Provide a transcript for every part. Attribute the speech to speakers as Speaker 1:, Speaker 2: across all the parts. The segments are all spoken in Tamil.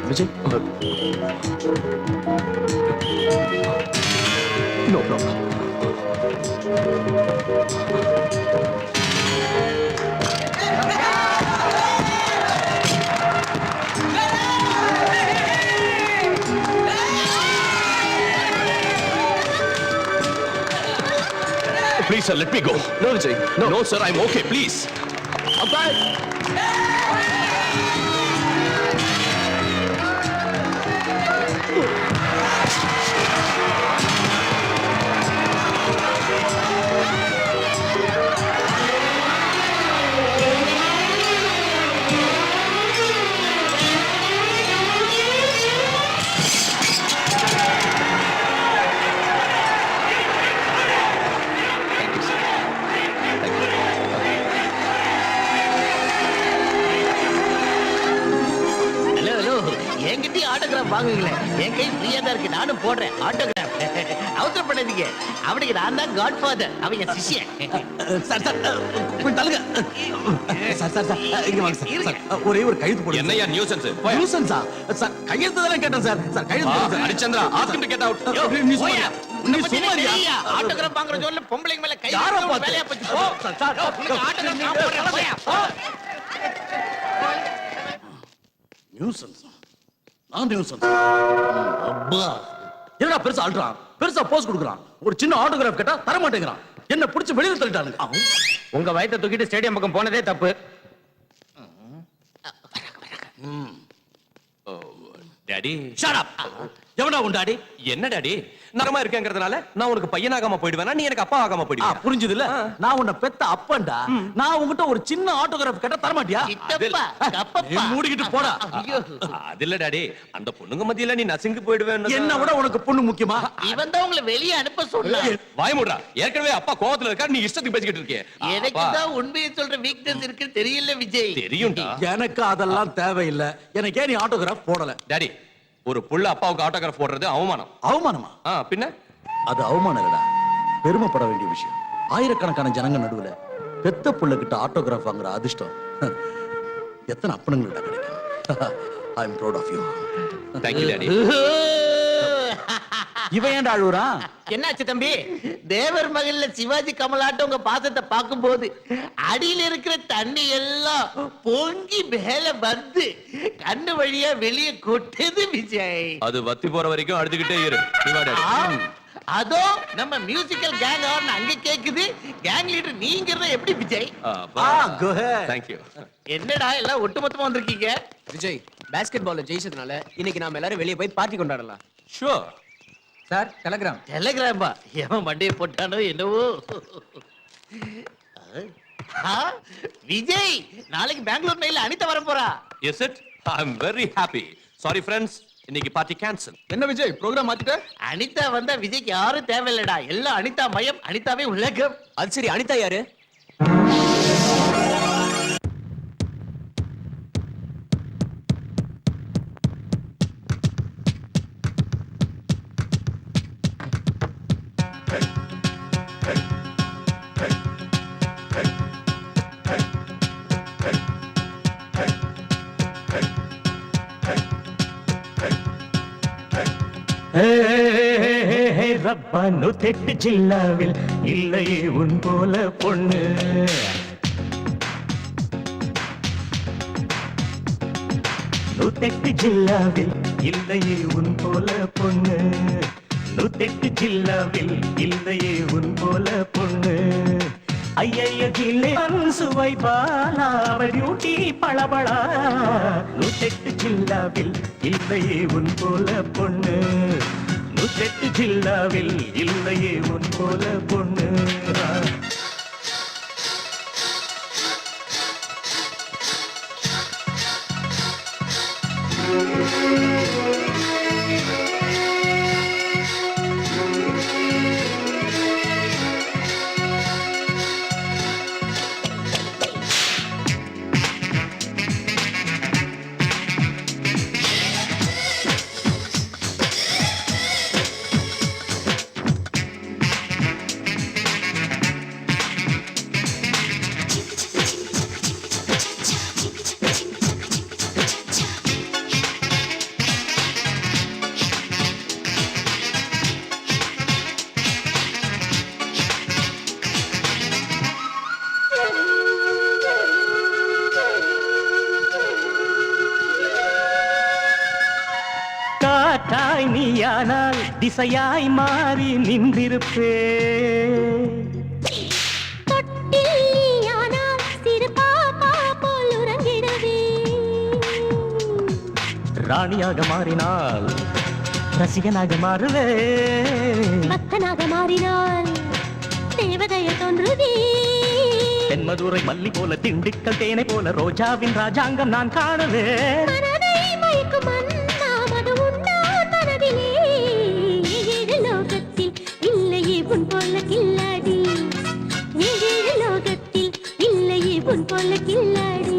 Speaker 1: Vijay, no problem.
Speaker 2: Please, sir, let me go.
Speaker 1: No, Vijay. No.
Speaker 2: No, sir, I'm okay. Please.
Speaker 1: Abhay!
Speaker 3: வாங்குங்களே, என் கை ஃப்ரீயா தான் இருக்கு, நானும் போடுறேன் ஆட்டோகிராஃப். அவசரப்படாதீங்க, அவனுக்கு நான் தான் காட்ஃபாதர், அவங்க சிஷ்யன்.
Speaker 4: சார் சார் கொஞ்சம் தள்ளுங்க. சார் சார் சார் இங்க வாங்க சார். ஒரே ஒரு கையெழுத்து போடுங்க.
Speaker 2: என்னையா நியூசன்ஸ்?
Speaker 4: நியூசன்ஸா? சார் கையெழுத்து தானே கேட்டேன் சார். சார் கையெழுத்து.
Speaker 2: Harishchandra, ask him to get out.
Speaker 4: நீ சும்மாரியா?
Speaker 3: ஆட்டோகிராஃப் வாங்குற ஜோன்ல பொம்பளைங்க மேல கை
Speaker 4: யாரை
Speaker 3: வைக்க
Speaker 4: பார்த்து?
Speaker 3: வேலையா போச்சு. போ. உனக்கு ஆட்டோகிராஃப் நான் போடுறேன், போயா.
Speaker 4: நியூசன்ஸ். நான் நியூசன்ஸ். அப்பா. என்னடா பெருசா ஆல்றான்? பெருசா போஸ் கொடுக்குறான். ஒரு சின்ன ஆட்டோகிராஃப் கேட்டா தர மாட்டேங்கிறான். என்ன பிடிச்சு வெளியில தள்ளிட்டானுங்க.
Speaker 3: உங்க வயித்தை தூக்கிட்டு ஸ்டேடியம் பக்கம் போனதே தப்பு.
Speaker 2: Daddy,
Speaker 4: shut up. எவனா உன் டாடி?
Speaker 2: என்ன டாடி? நரமா இருக்கேங்கிறதுனால நான் உனக்கு பையனாகாம போயிடுவேனா, நீ எனக்கு அப்பா ஆகாம போயிடுவியா?
Speaker 4: புரிஞ்சது இல்ல? நான் உன்னை பெத்த அப்பன்டா. நான் உன்கிட்ட ஒரு சின்ன ஆட்டோகிராஃப் கேட்டா தர மாட்டியா?
Speaker 3: சித்தப்பா, கப்பப்பா.
Speaker 4: மூடிக்கிட்டு போடா.
Speaker 3: ஐயோ.
Speaker 2: அது இல்ல டாடி, அந்த பொண்ணுங்க மத்தியில நீ நசுங்கி போயிடுவேன்னு.
Speaker 4: என்ன விட உனக்கு பொண்ணு முக்கியமா?
Speaker 3: இவன் தான் உங்களை வெளியே அனுப்ப சொன்னான்.
Speaker 2: வாய் மூடுறா. ஏற்கனவே அப்பா கோவத்துல இருக்கா, நீ இஷ்டத்துக்கு பேசிக்கிட்டு இருக்கியே.
Speaker 3: எனக்கு தான் உண்மையை சொல்ற வீக்னஸ் இருக்கு தெரியல விஜய்.
Speaker 2: தெரியும்டா.
Speaker 4: எனக்கு அதெல்லாம் தேவையில்லை. எனக்கே நீ ஆட்டோகிராஃப் போடல.
Speaker 2: டாடி, ஒரு புள்ள அப்பாவுக்கு ஆட்டோகிராஃப் போடுறது அவமானம்.
Speaker 4: அவமானமா?
Speaker 2: பின்ன
Speaker 4: அது அவமானம் இல்லடா, பெருமைப்பட வேண்டிய விஷயம். ஆயிரக்கணக்கான ஜனங்க நடுவுல பெத்த புள்ள கிட்ட ஆட்டோகிராஃப் வாங்குற அதிர்ஷ்டம் எத்தனை அப்பனுங்கள்ட்ட கிடைக்கும். I am proud of you.
Speaker 2: Thank you daddy.
Speaker 4: இவன் ஏன்டா அழுவுறான்?
Speaker 3: என்னாச்சு தம்பி? தேவர் மகள்ல சிவாஜி கமலாட்டம் உங்க பாசத்தை பார்க்கும்போது அடியில இருக்கிற தண்ணி எல்லாம் பொங்கி மேல வந்து கண்ணு வழியா வெளியே கொட்டது விஜய்.
Speaker 2: அது வத்தி போற வரைக்கும் அழுதுகிட்டே இரு. நீ வா டாடி.
Speaker 3: அதோ நம்ம மியூசிக்கல் கேங் ஆர்னு அங்க கேக்குது. கேங் லீடர் நீங்கறத எப்படி Vijay?
Speaker 4: go ahead.
Speaker 2: Thank you.
Speaker 3: என்னடா எல்லாம் ஒட்டுமொத்தமா வந்திருக்கீங்க?
Speaker 5: விஜய், பாஸ்கெட் பால்ல ஜெயிச்சதுனால இன்னைக்கு நாம எல்லாரும் வெளியே போய் பார்ட்டி கொண்டாடலாம்.
Speaker 2: ஷூர்.
Speaker 5: Sir, telegram.
Speaker 3: டெலிகிராம்பா? எவன் மண்டையை போட்டானோ என்னவோ. விஜய், நாளைக்கு பெங்களூர் மெயில அனிதா வர போறா.
Speaker 2: Is it? I'm very happy. Sorry friends, இன்னைக்கு பார்ட்டி கேன்சல்.
Speaker 5: என்ன விஜய், ப்ரோகிராம் மாத்திட்ட?
Speaker 3: அனிதா வந்தா விஜய்க்கு யாரும் தேவையில்லடா. எல்லாம் அனிதா மயம், அனிதாவே உலகம்.
Speaker 5: அது சரி, அனிதா யாரு?
Speaker 6: ரப்பா நூத்தெட்டு ஜில்லாவில் இல்லையே உன் போல பொண்ணு. நூத்தெட்டு ஜில்லாவில் இல்லையே உன் போல பொண்ணு. நூத்தெட்டு ஜில்லாவில் இல்லையே உன் போல பொண்ணு. ஐய ஜில்லே சுவை பாலா அவள் டியூட்டி பளபளா. நூத்தெட்டு ஜில்லாவில் இல்லையே உன் போல பொண்ணு. நூத்தெட்டு ஜில்லாவில் இல்லையே உன் போல பொண்ணு. காற்றாய் நீயானால் திசையாய் மாறி நின்றிருப்பே.
Speaker 7: தொட்டில் நீயானால் சிறு பாப்பா போல் உறங்கிடுவே.
Speaker 6: ராணியாக மாறினால் ரசிகனாக மாறுவே.
Speaker 7: பக்தனாக மாறினால் தேவதைய தோன்றுவே.
Speaker 6: தென்மதுரை மல்லி போல திண்டுக்கல் தேனை போல ரோஜாவின் ராஜாங்கம் நான் காணவே.
Speaker 7: மனதை மயக்கும் மன்னாம் அது உண்டான் மனதிலே. ஏழு லோகத்தில் இல்லையே உன் போல கில்லாடி. ஏழு லோகத்தில் இல்லையே உன் போல கில்லாடி.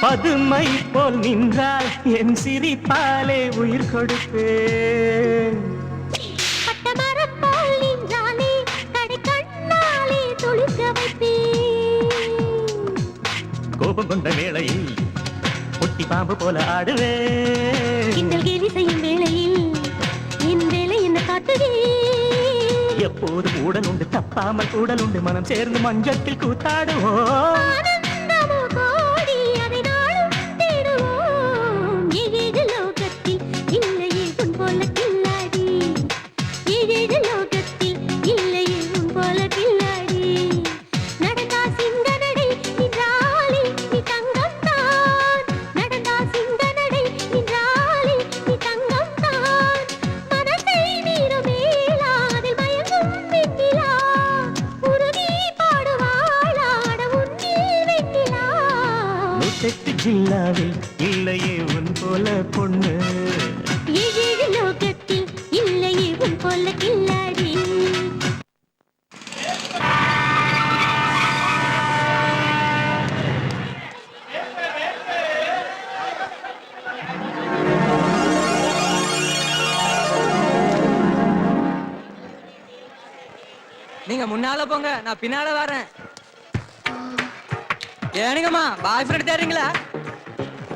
Speaker 6: பதுமை போல் நின்றால் என் சிரிப்பாலே உயிர் கொடுப்பேன்.
Speaker 7: பட்டமரம் போல் நின்றாலே கடை கண்ணாலே துளிர்க்க வைப்பேன்.
Speaker 6: கோபம் கொண்ட வேளையில் ஒட்டி பாம்பு போல ஆடுவேன்.
Speaker 7: கிண்டல் கேலி செய்யும் வேளையில் என் வேலை என்ன காட்டுவே.
Speaker 6: எப்போது ஊடல் உண்டு தப்பாமல் கூடல் உண்டு மனம் சேர்ந்து மஞ்சத்தில் கூத்தாடுவோம்.
Speaker 7: ஆனந்தமோ கோடி அதை நாளும் தேடுவோம். ஏழு லோகத்தில் இல்லையே உன் போல கில்லாடி. ஏழு லோகத்தில் இல்லையே உன் போல கில்லாடி. நடந்தா சிங்க நடை நின்றாலே நீ தங்கம் தான். நடந்தா சிங்க நடை நின்றாலே நீ தங்கம் தான். மனத்தை நீரும் மேலா அதில் மயங்கும் வெண்ணிலா. உருகி பாடுவாளாட உன்னில் வெண்ணிலா.
Speaker 6: நூற்றெட்டு ஜில்லாவில் இல்லையே உன் போல பொண்ணு.
Speaker 7: ஏழு லோகத்தில் இல்லையே உன் போல கில்லாடி.
Speaker 5: நீங்க முன்னால போங்க, நான் பின்னால வரேன். ஏனுங்கம்மா பாய் ஃப்ரெண்ட் தேடுறீங்களா?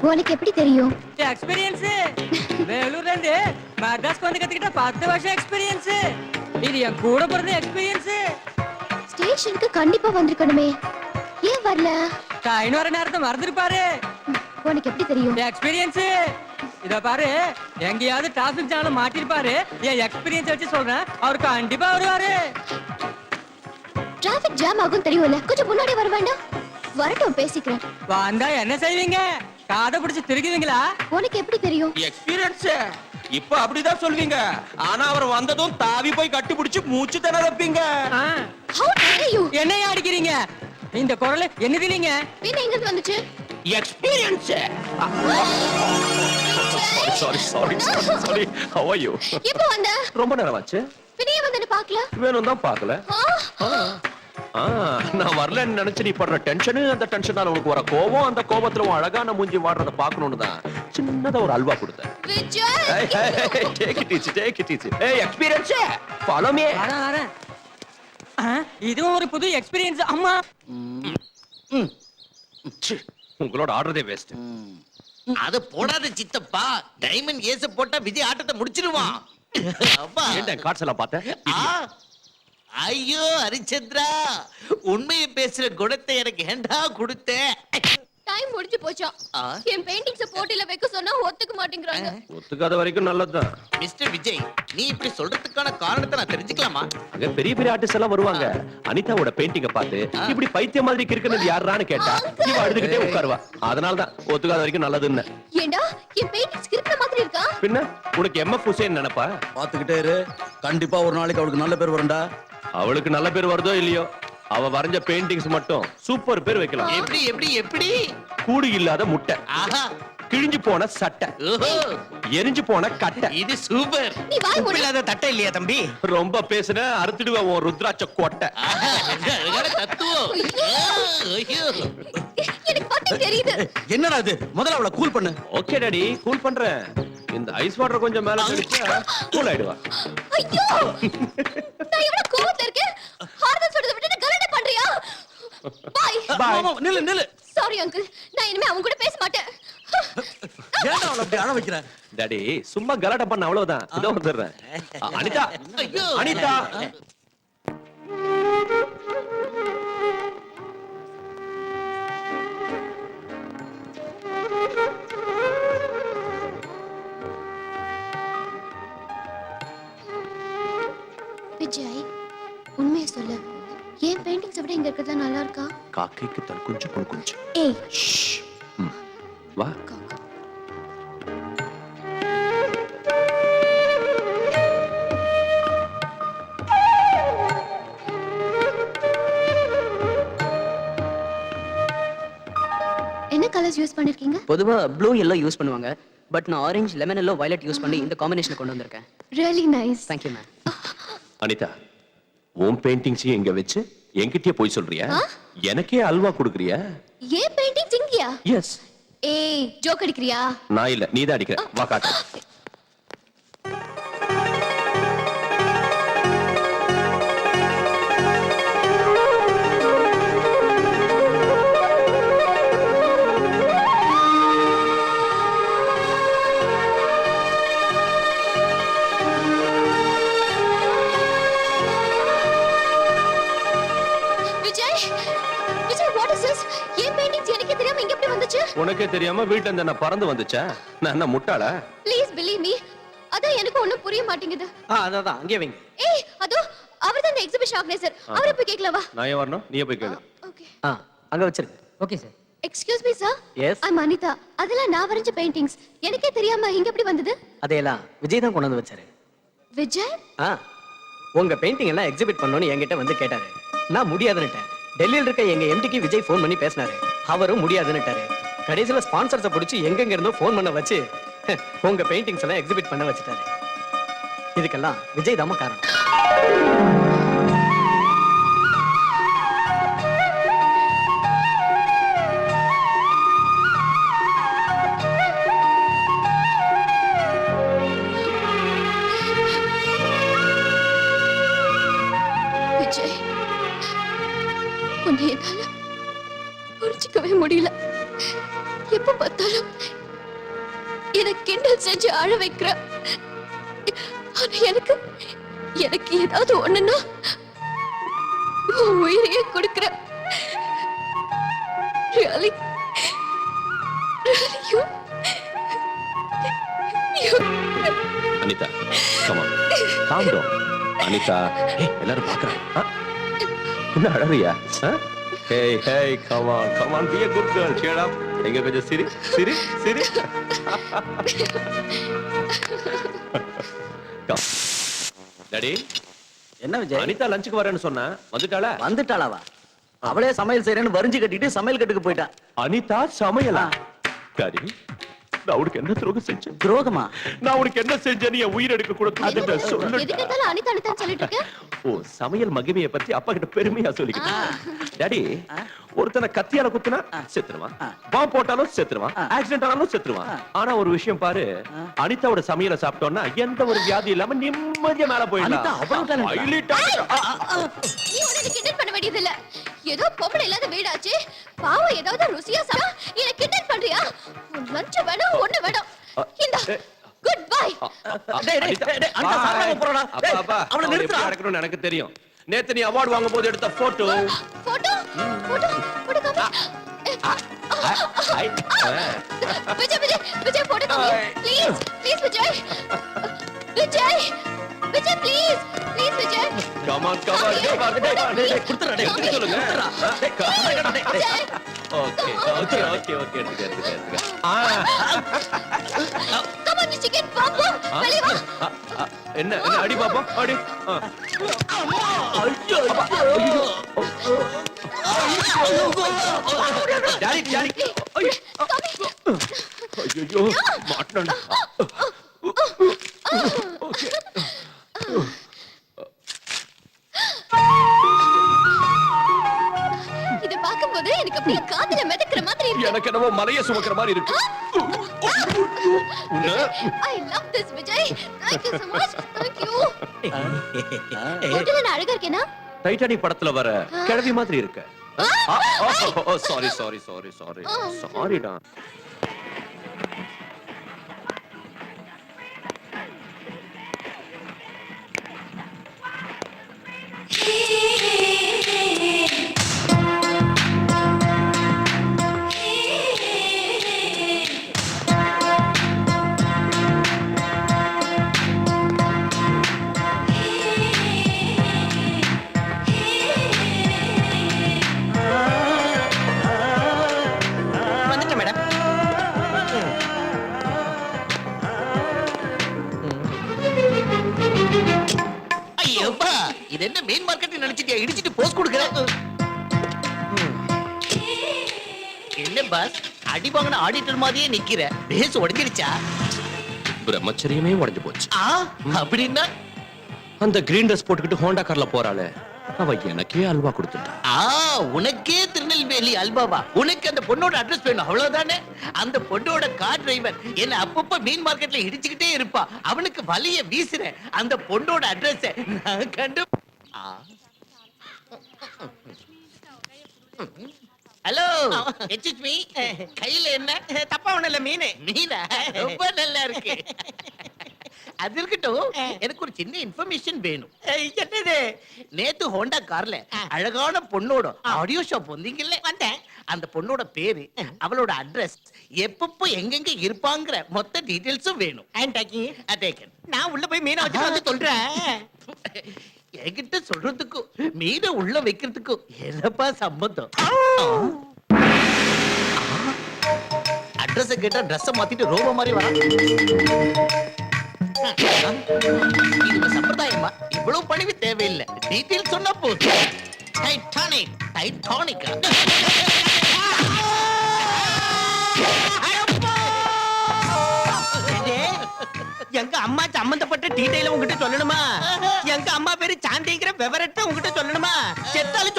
Speaker 7: உனக்கு எப்படி தெரியும்?
Speaker 5: எக்ஸ்பீரியன்ஸ் வேலூர்ல இருந்து மெட்ராஸ்க்கு வந்து கத்துக்கிட்ட 10 வருஷம் எக்ஸ்பீரியன்ஸ். இது என் கூட பிறந்த எக்ஸ்பீரியன்ஸ்.
Speaker 7: ஸ்டேஷனுக்கு கண்டிப்பா வந்திருக்கணுமே, ஏன் வரல?
Speaker 5: ட்ரெயின் வர நேரத்தை மறந்துருப்பாரு.
Speaker 7: உனக்கு எப்படி தெரியும்?
Speaker 5: எக்ஸ்பீரியன்ஸ் இத பாரு, எங்கேயாவது டிராபிக் ஜாம்ல மாட்டிருப்பாரு. என் எக்ஸ்பீரியன்ஸ் வச்சு சொல்றேன், அவரு கண்டிப்பா வருவாரு.
Speaker 7: டிராபிக் ஜாம் ஆகும் தெரியும்ல, கொஞ்சம் முன்னாடி வர வேண்டாம்? வரட்டும், பேசிக்கிறேன்.
Speaker 5: வந்தா என்ன செய்வீங்க? காதை பிடிச்சு திருகுவீங்களா?
Speaker 7: உனக்கு எப்படி தெரியும்?
Speaker 2: எக்ஸ்பீரியன்ஸ் இப்ப அப்படிதான் சொல்வீங்க. ஆனா அவர் வந்ததும் தாவி போய் கட்டி பிடிச்சு மூச்சு திணறப்பீங்க.
Speaker 7: How dare you?
Speaker 5: என்னையா அடிக்கிறீங்க? இந்த குரல் என்னது இல்லைங்க?
Speaker 7: பின்ன எங்க இருந்து வந்துச்சு?
Speaker 2: Experience. Sorry sorry sorry. How are you?
Speaker 7: இப்போ வந்த?
Speaker 2: ரொம்ப நேரம் ஆச்சு.
Speaker 7: பின்ன ஏன் வந்தேன்னு பார்க்கல?
Speaker 2: வேணும் தான் பார்க்கல. நான் வரலன்னு நினைச்சு நீ படுற டென்ஷனு, அந்த டென்ஷனால உனக்கு வர கோபம், அந்த கோபத்துல உன் அழகான மூஞ்சி வாடுறத பார்க்கணும்னு தான் சின்னதா ஒரு அல்வா கொடுத்தேன்.
Speaker 7: Vijay,
Speaker 2: Take it easy, take it easy. Hey, experience, follow me.
Speaker 5: வரேன் வரேன். இதுவும் ஒரு புது எக்ஸ்பீரியன்ஸ். அம்மா
Speaker 2: உங்களோட ஆடுறதே வேஸ்ட்.
Speaker 3: அத போடாத சித்தப்பா. டைமண்ட் ஏச போட்டா விஜய் ஆட்டத்தை முடிச்சிருவான். அப்பா
Speaker 2: ஏன்டா கார்ட்ஸ் எல்லாம் பார்த்த?
Speaker 3: ஐயோ ஹரிச்சந்திரா, உண்மையை பேசுற குணத்தை எனக்கு ஏண்டா கொடுத்த?
Speaker 7: டைம் முடிஞ்சு போச்சாம். என் பெயிண்டிங்ஸ் போட்டியில வைக்க சொன்னா ஒத்துக்க மாட்டேங்கறாங்க.
Speaker 2: ஒத்துக்காத வரைக்கும் நல்லதுதான்.
Speaker 3: மிஸ்டர் விஜய், நீ இப்படி சொல்றதுக்கான காரணத்தை நான் தெரிஞ்சுக்கலாமா?
Speaker 2: அங்க பெரிய பெரிய ஆர்டிஸ்ட் எல்லாம் வருவாங்க. அனிதாவோட பெயிண்டிங்க பார்த்து இப்படி பைத்தியம் மாதிரி கிறுக்குனது யாரான்னு கேட்டா இவ அழுதுகிட்டே உட்காருவா. அதனால தான் ஒத்துக்காத வரைக்கும் நல்லதுன்னு.
Speaker 7: ஏண்டா என் பெயிண்டிங்ஸ் கிறுக்குன மாதிரி இருக்கா?
Speaker 2: பின்ன உனக்கு எம்எஃப் ஹுசேன் நினைப்பா?
Speaker 4: பாத்துக்கிட்டே இரு, கண்டிப்பா ஒரு நாளைக்கு அவளுக்கு நல்ல பேர் வரும்டா.
Speaker 2: அவளுக்கு நல்ல பேர் வருதோ இல்லையோ, அவ வரைஞ்ச பெயிண்டிங்ஸ் மட்டும் சூப்பர் பேர் வைக்கலாம்.
Speaker 3: எப்படி எப்படி எப்படி?
Speaker 2: கூடு இல்லாத முட்டை,
Speaker 3: ஆஹா,
Speaker 2: கிழிஞ்சு போன சட்டை,
Speaker 3: ஓஹோ,
Speaker 2: எரிஞ்சு போன கட்டை.
Speaker 3: இது சூப்பர்.
Speaker 7: நீ வாய் மூடு.
Speaker 3: இல்லாத தட்டை இல்லையா தம்பி?
Speaker 2: ரொம்ப பேசுன அறுத்துடுவேன் உன் ருத்ராட்ச கோட்டை.
Speaker 3: ஆஹா, என்ன அழகான தத்துவம். ஐயோ,
Speaker 7: எனக்கு பத்தி தெரியுது.
Speaker 4: என்னடா இது? முதல்ல அவளை கூல் பண்ணு.
Speaker 2: ஓகே டாடி, கூல் பண்றேன். இந்த ஐஸ் வாட்டர் கொஞ்சம் மேல தெளிச்சா கூல் ஆயிடுவா.
Speaker 7: ஐயோ, நான் இவ்வளவு கோவத்துல இருக்கேன். ஹார்தல் சொல்றத விட்டு கலட்ட பண்றியா? பை.
Speaker 4: மாமா, நில்லு நில்லு.
Speaker 7: சாரி அங்கிள், நான் இனிமே அவங்க கூட பேச மாட்டேன்.
Speaker 4: ஏன்டா அவளை அப்படி அழ வைக்கிற?
Speaker 2: டாடி சும்மா கலாட்டா பண்ண அவ்வளவுதான். இதோ வந்துடுறேன். அனிதா,
Speaker 3: ஐயோ.
Speaker 2: அனிதா.
Speaker 7: விஜய், உண்மையை சொல்லு. ஏன் பெயிண்டிங்ஸ் விட இங்க இருக்கிறது நல்லா இருக்கா?
Speaker 2: காக்கைக்கு தன் குஞ்சு பொன் குஞ்சு.
Speaker 7: ஏய்,
Speaker 2: வா.
Speaker 7: காக்கா. என்ன கலர்ஸ் யூஸ் பண்ணிருக்கீங்க?
Speaker 5: பொதுவா ப்ளூ yellow யூஸ் பண்ணுவாங்க, பட் நான் orange lemon yellow violet use பண்ணி இந்த காம்பினேஷன் கொண்டு வந்திருக்கேன்.
Speaker 7: Really nice.
Speaker 5: Thank you ma'am.
Speaker 2: Anita, உன் பெயிண்டிங்ஸையும் எங்க வச்சு என்கிட்டயே போய் சொல்றியா? எனக்கே அல்வா கொடுக்குறியா?
Speaker 7: ஏன் பெயிண்டிங்ஸ் இங்கயா?
Speaker 2: எஸ்.
Speaker 7: ஏய், ஜோக் அடிக்கிறியா?
Speaker 2: நான் இல்ல, நீதான் அடிக்கிற. வா காட்டு.
Speaker 7: Vijay, Vijay, what is this? ஏன் பெயிண்டிங்ஸ் எனக்கே தெரியாம இங்க எப்படி வந்துச்சு?
Speaker 2: உனக்கே தெரியாம வீட்டுல இருந்து என்ன பறந்து வந்துச்சா? நான் என்ன முட்டாளா?
Speaker 7: Please believe me. அதான் எனக்கு ஒண்ணும் புரிய மாட்டேங்குது.
Speaker 3: அதான் அங்கே வைங்க.
Speaker 7: ஏய், அதோ அவர்தான் இந்த எக்ஸிபிஷன் ஆர்கனைசர். அவரை போய் கேட்கலாம் வா.
Speaker 2: நான் ஏன் வரணும்? நீயே போய் கேளு.
Speaker 7: ஓகே.
Speaker 5: அங்க வச்சிருங்க. Okay sir.
Speaker 7: Excuse me sir.
Speaker 5: Yes.
Speaker 7: ஐ அம் அனிதா. அதெல்லாம் நான் வரைஞ்ச பெயிண்டிங்ஸ். எனக்கே தெரியாம இங்க எப்படி வந்தது?
Speaker 5: அதையெல்லாம் விஜய் தான் கொண்டு வந்து வச்சாரு.
Speaker 7: விஜய்?
Speaker 5: உங்க பெயிண்டிங் எல்லாம் எக்ஸிபிட் பண்ணனும்னு என்கிட்ட வந்து கேட்டாரு. நான் முடியாதுன்னுட்டேன். டெல்லியில இருக்க எங்க எம்டிக்கு விஜய் ஃபோன் பண்ணி பேசினாரு. அவரும் முடியாதுன்னுட்டாரு. கடைசியில ஸ்பான்சர்ஸை பிடிச்சி எங்கெங்க இருந்தோ ஃபோன் பண்ண வச்சு உங்க பெயிண்டிங்ஸ் எல்லாம் எக்ஸிபிட் பண்ண வச்சுட்டாரு. இதுக்கெல்லாம் விஜய் தாமா காரணம்.
Speaker 7: விஜய், உன்னை என்னால புரிஞ்சிக்கவே முடியல. எப்ப பார்த்தாலும் எனக்கு கிண்டல் செஞ்சு அழ வைக்கிற. ஆனா எனக்கு எனக்கு ஏதாவது ஒண்ணுன்னா உன் உயிரையே கொடுக்கிற. Really? Really you?
Speaker 2: Anitha, come on. Calm down. Anitha, எல்லாரும் பார்க்கறாங்க. என்ன அழறியா? Hey, hey, come on, come on, be a good girl. Cheer up. எங்க கொஞ்சம் சிரி, சிரி, சிரி. Come. டாடி,
Speaker 4: என்ன விஜய்?
Speaker 2: அனிதா லஞ்சுக்கு வரேன்னு சொன்னா வந்துட்டாளா?
Speaker 4: வந்துட்டாளாவா? அவளே சமையல் செய்யறேன்னு வரிஞ்சு கட்டிட்டு சமையல் கட்டுக்கு போயிட்டா.
Speaker 2: அனிதா சமையலா? டாடி, நான் உனக்கு என்ன துரோகம் செஞ்சேன்?
Speaker 4: துரோகமா?
Speaker 2: நான் உனக்கு என்ன செஞ்சேன்னு என் உயிர் எடுக்க கூட துணிஞ்சிட்ட சொல்லு.
Speaker 7: எதுக்கு இருந்தாலும் அனிதா அனிதா சொல்லிட்டு இருக்க?
Speaker 2: ஓ, சமையல் மகிமையை பத்தி அப்பா கிட்ட பெருமையா சொல்லிக்கிட்டேன். டாடி, ஒருத்தனை கத்தியால குத்துனா செத்துருவான், பாம்பு போட்டாலும் செத்துருவான், ஆக்சிடென்ட் ஆனாலும் செத்துருவான். ஆனா ஒரு விஷயம் பாரு, அனிதாவோட சமையலை சாப்பிட்டோம்னா எந்த ஒரு வியாதி இல்லாம நிம்மதியா மேல போயிடலாம்.
Speaker 4: அனிதா அவ்வளவு talent ஆ?
Speaker 2: Highly talented.
Speaker 7: நீ உடனே கிண்டல் பண்ண வேண்டியதில்ல. ஏதோ பொம்பளை இல்லாத வீடாச்சு, பாவம் ஏதாவது ருசியா சாப்பிட்டா என்ன கிண்டல் பண்றியா? உன் லஞ்ச் வேணும், ஒண்ணு வேணும். இந்த குட் பை.
Speaker 2: அனிதா,
Speaker 4: அனிதா சாப்பிடாம போறடா.
Speaker 2: அப்பா, அப்பா,
Speaker 4: அவளை
Speaker 2: அவளை எப்படி
Speaker 4: நிறுத்துடா.
Speaker 2: அடக்கணும்னு எனக்கு தெரியும். நேத்து நீ அவார்ட் வாங்கும் போது எடுத்த போட்டோ.
Speaker 7: போட்டோ போட்டோ போட்டோ காமி. விஜய் விஜய் விஜய் போட்டுக்கோங்க please please Vijay Vijay Vijay please please Vijay
Speaker 2: Come on.
Speaker 4: குடுத்துறா டேய்
Speaker 2: எடுத்து சொல்லுங்க.
Speaker 7: விஜய்
Speaker 2: Okay. எடுத்துக்க.
Speaker 7: come on chicken பாப்பா வெளிய வா
Speaker 2: என்ன அடி பாப்போம் அடி. டாடி. ஐயோ மாட்டணும்.
Speaker 7: இத பாக்கும்போது எனக்கு அப்படியே காதுல மிதக்குற மாதிரி இருக்கு
Speaker 2: எனக்கு என்னவோ மலைய சுமக்கிற மாதிரி இருக்கு.
Speaker 7: I love this Vijay. Thank you so much. Thank you. ஹோட்டல்ல நான் அழகா இருக்கேனா?
Speaker 2: டைட்டானிக் படத்துல வர கிழவி மாதிரி இருக்க. சாரி. சாரிடா.
Speaker 3: வந்துட்டேன் மேடம். ஐயோப்பா இது என்ன மெயின் மார்க்கெட் நினைச்சிட்டியா? இடிச்சிட்டு போஸ்ட் கொடுக்குற. என்ன பாஸ் அடி வாங்கின ஆடிட்டர் மாதிரியே நிக்கிற. பேஸ் உடைஞ்சிருச்சா?
Speaker 2: பிரம்மச்சரியமே உடைஞ்சு போச்சு.
Speaker 3: அப்படின்னா
Speaker 2: அந்த கிரீன் ட்ரெஸ் போட்டுக்கிட்டு ஹோண்டா கார்ல போறாளே அவ எனக்கே அல்வா கொடுத்துட்டா.
Speaker 3: உனக்கே திருநெல்வேலி அல்பாவா? உனக்கு அந்த பொண்ணோட அட்ரஸ் வேணும் அவ்வளவுதானே? அந்த பொண்ணோட கார் டிரைவர் என்ன அப்பப்ப மீன் மார்க்கெட்ல இடிச்சுக்கிட்டே இருப்பா. அவனுக்கு வலிய வீசுறேன். அந்த பொண்ணோட அட்ரஸ் நான் கண்டு. ஹலோ எக்ஸ்கியூஸ் மீ, கையில என்ன?
Speaker 5: தப்பா ஒண்ணு இல்ல மீன்.
Speaker 3: மீனா ரொம்ப நல்லா இருக்கு. அது இருக்கட்டும், எனக்கு ஒரு சின்ன இன்ஃபர்மேஷன் வேணும்.
Speaker 5: என்னது?
Speaker 3: நேத்து ஹோண்டா கார்ல அழகான பொண்ணோட ஆடியோ ஷாப் வந்தீங்கல்ல? வந்தேன். அந்த பொண்ணோட பேரு, அவளோட அட்ரஸ், எப்பப்போ எங்கெங்க இருப்பாங்கற மொத்த டீடைல்ஸும் வேணும். டேக்கன்.
Speaker 5: நான் உள்ள போய் மீனை வச்சு வந்து சொல்றேன்.
Speaker 3: என்கிட்ட சொல்றதுக்கும் மீனை உள்ள வைக்கிறதுக்கும் என்னப்பா சம்பந்தம்? அட்ரஸ் கேட்டா ட்ரெஸ் மாத்திட்டு ரோபோ மாதிரி வரா. இது சம்பிரதாயமா? இவ்வளவு பணிவு தேவையில்லை. டீடைல் சொன்னா போதும். டைட்டானிக்.
Speaker 5: எங்க அம்மா சம்பந்தப்பட்ட டீடைல உங்ககிட்ட சொல்லணுமா? எங்க அம்மா பேரு சாந்திங்கிற விவரத்தை உங்ககிட்ட சொல்லணுமா? செத்தாலும்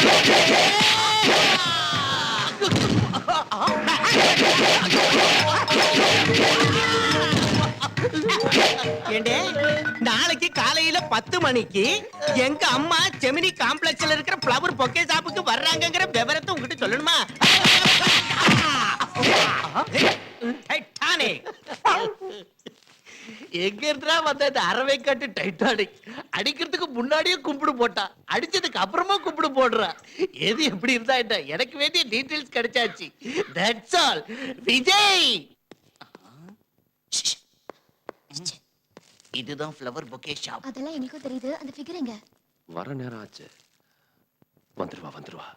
Speaker 5: ஏண்டே, நாளைக்கு காலையில 10 மணிக்கு எங்க அம்மா ஜெமினி காம்ப்ளெக்ஸ்ல இருக்கிற ஃப்ளவர் பொக்கே ஷாப்புக்கு வர்றாங்கங்கிற விவரத்தை உங்ககிட்ட சொல்லணுமா?
Speaker 3: எங்க இருந்தா வந்த இந்த அரவை காட்டு டைட்டானிக் அடிக்கிறதுக்கு முன்னாடியே கும்பிடு போட்டா, அடிச்சதுக்கு அப்புறமா கும்பிடு போடுறா. எது எப்படி இருந்தா என்ன, எனக்கு வேண்டிய டீடைல்ஸ் கிடைச்சாச்சு. That's all. விஜய், இதுதான் ஃப்ளவர் பொக்கே ஷாப்.
Speaker 7: அதெல்லாம் எனக்கும் தெரியுது. அந்த ஃபிகர் எங்க?
Speaker 2: வர நேரம் ஆச்சு. வந்துருவா.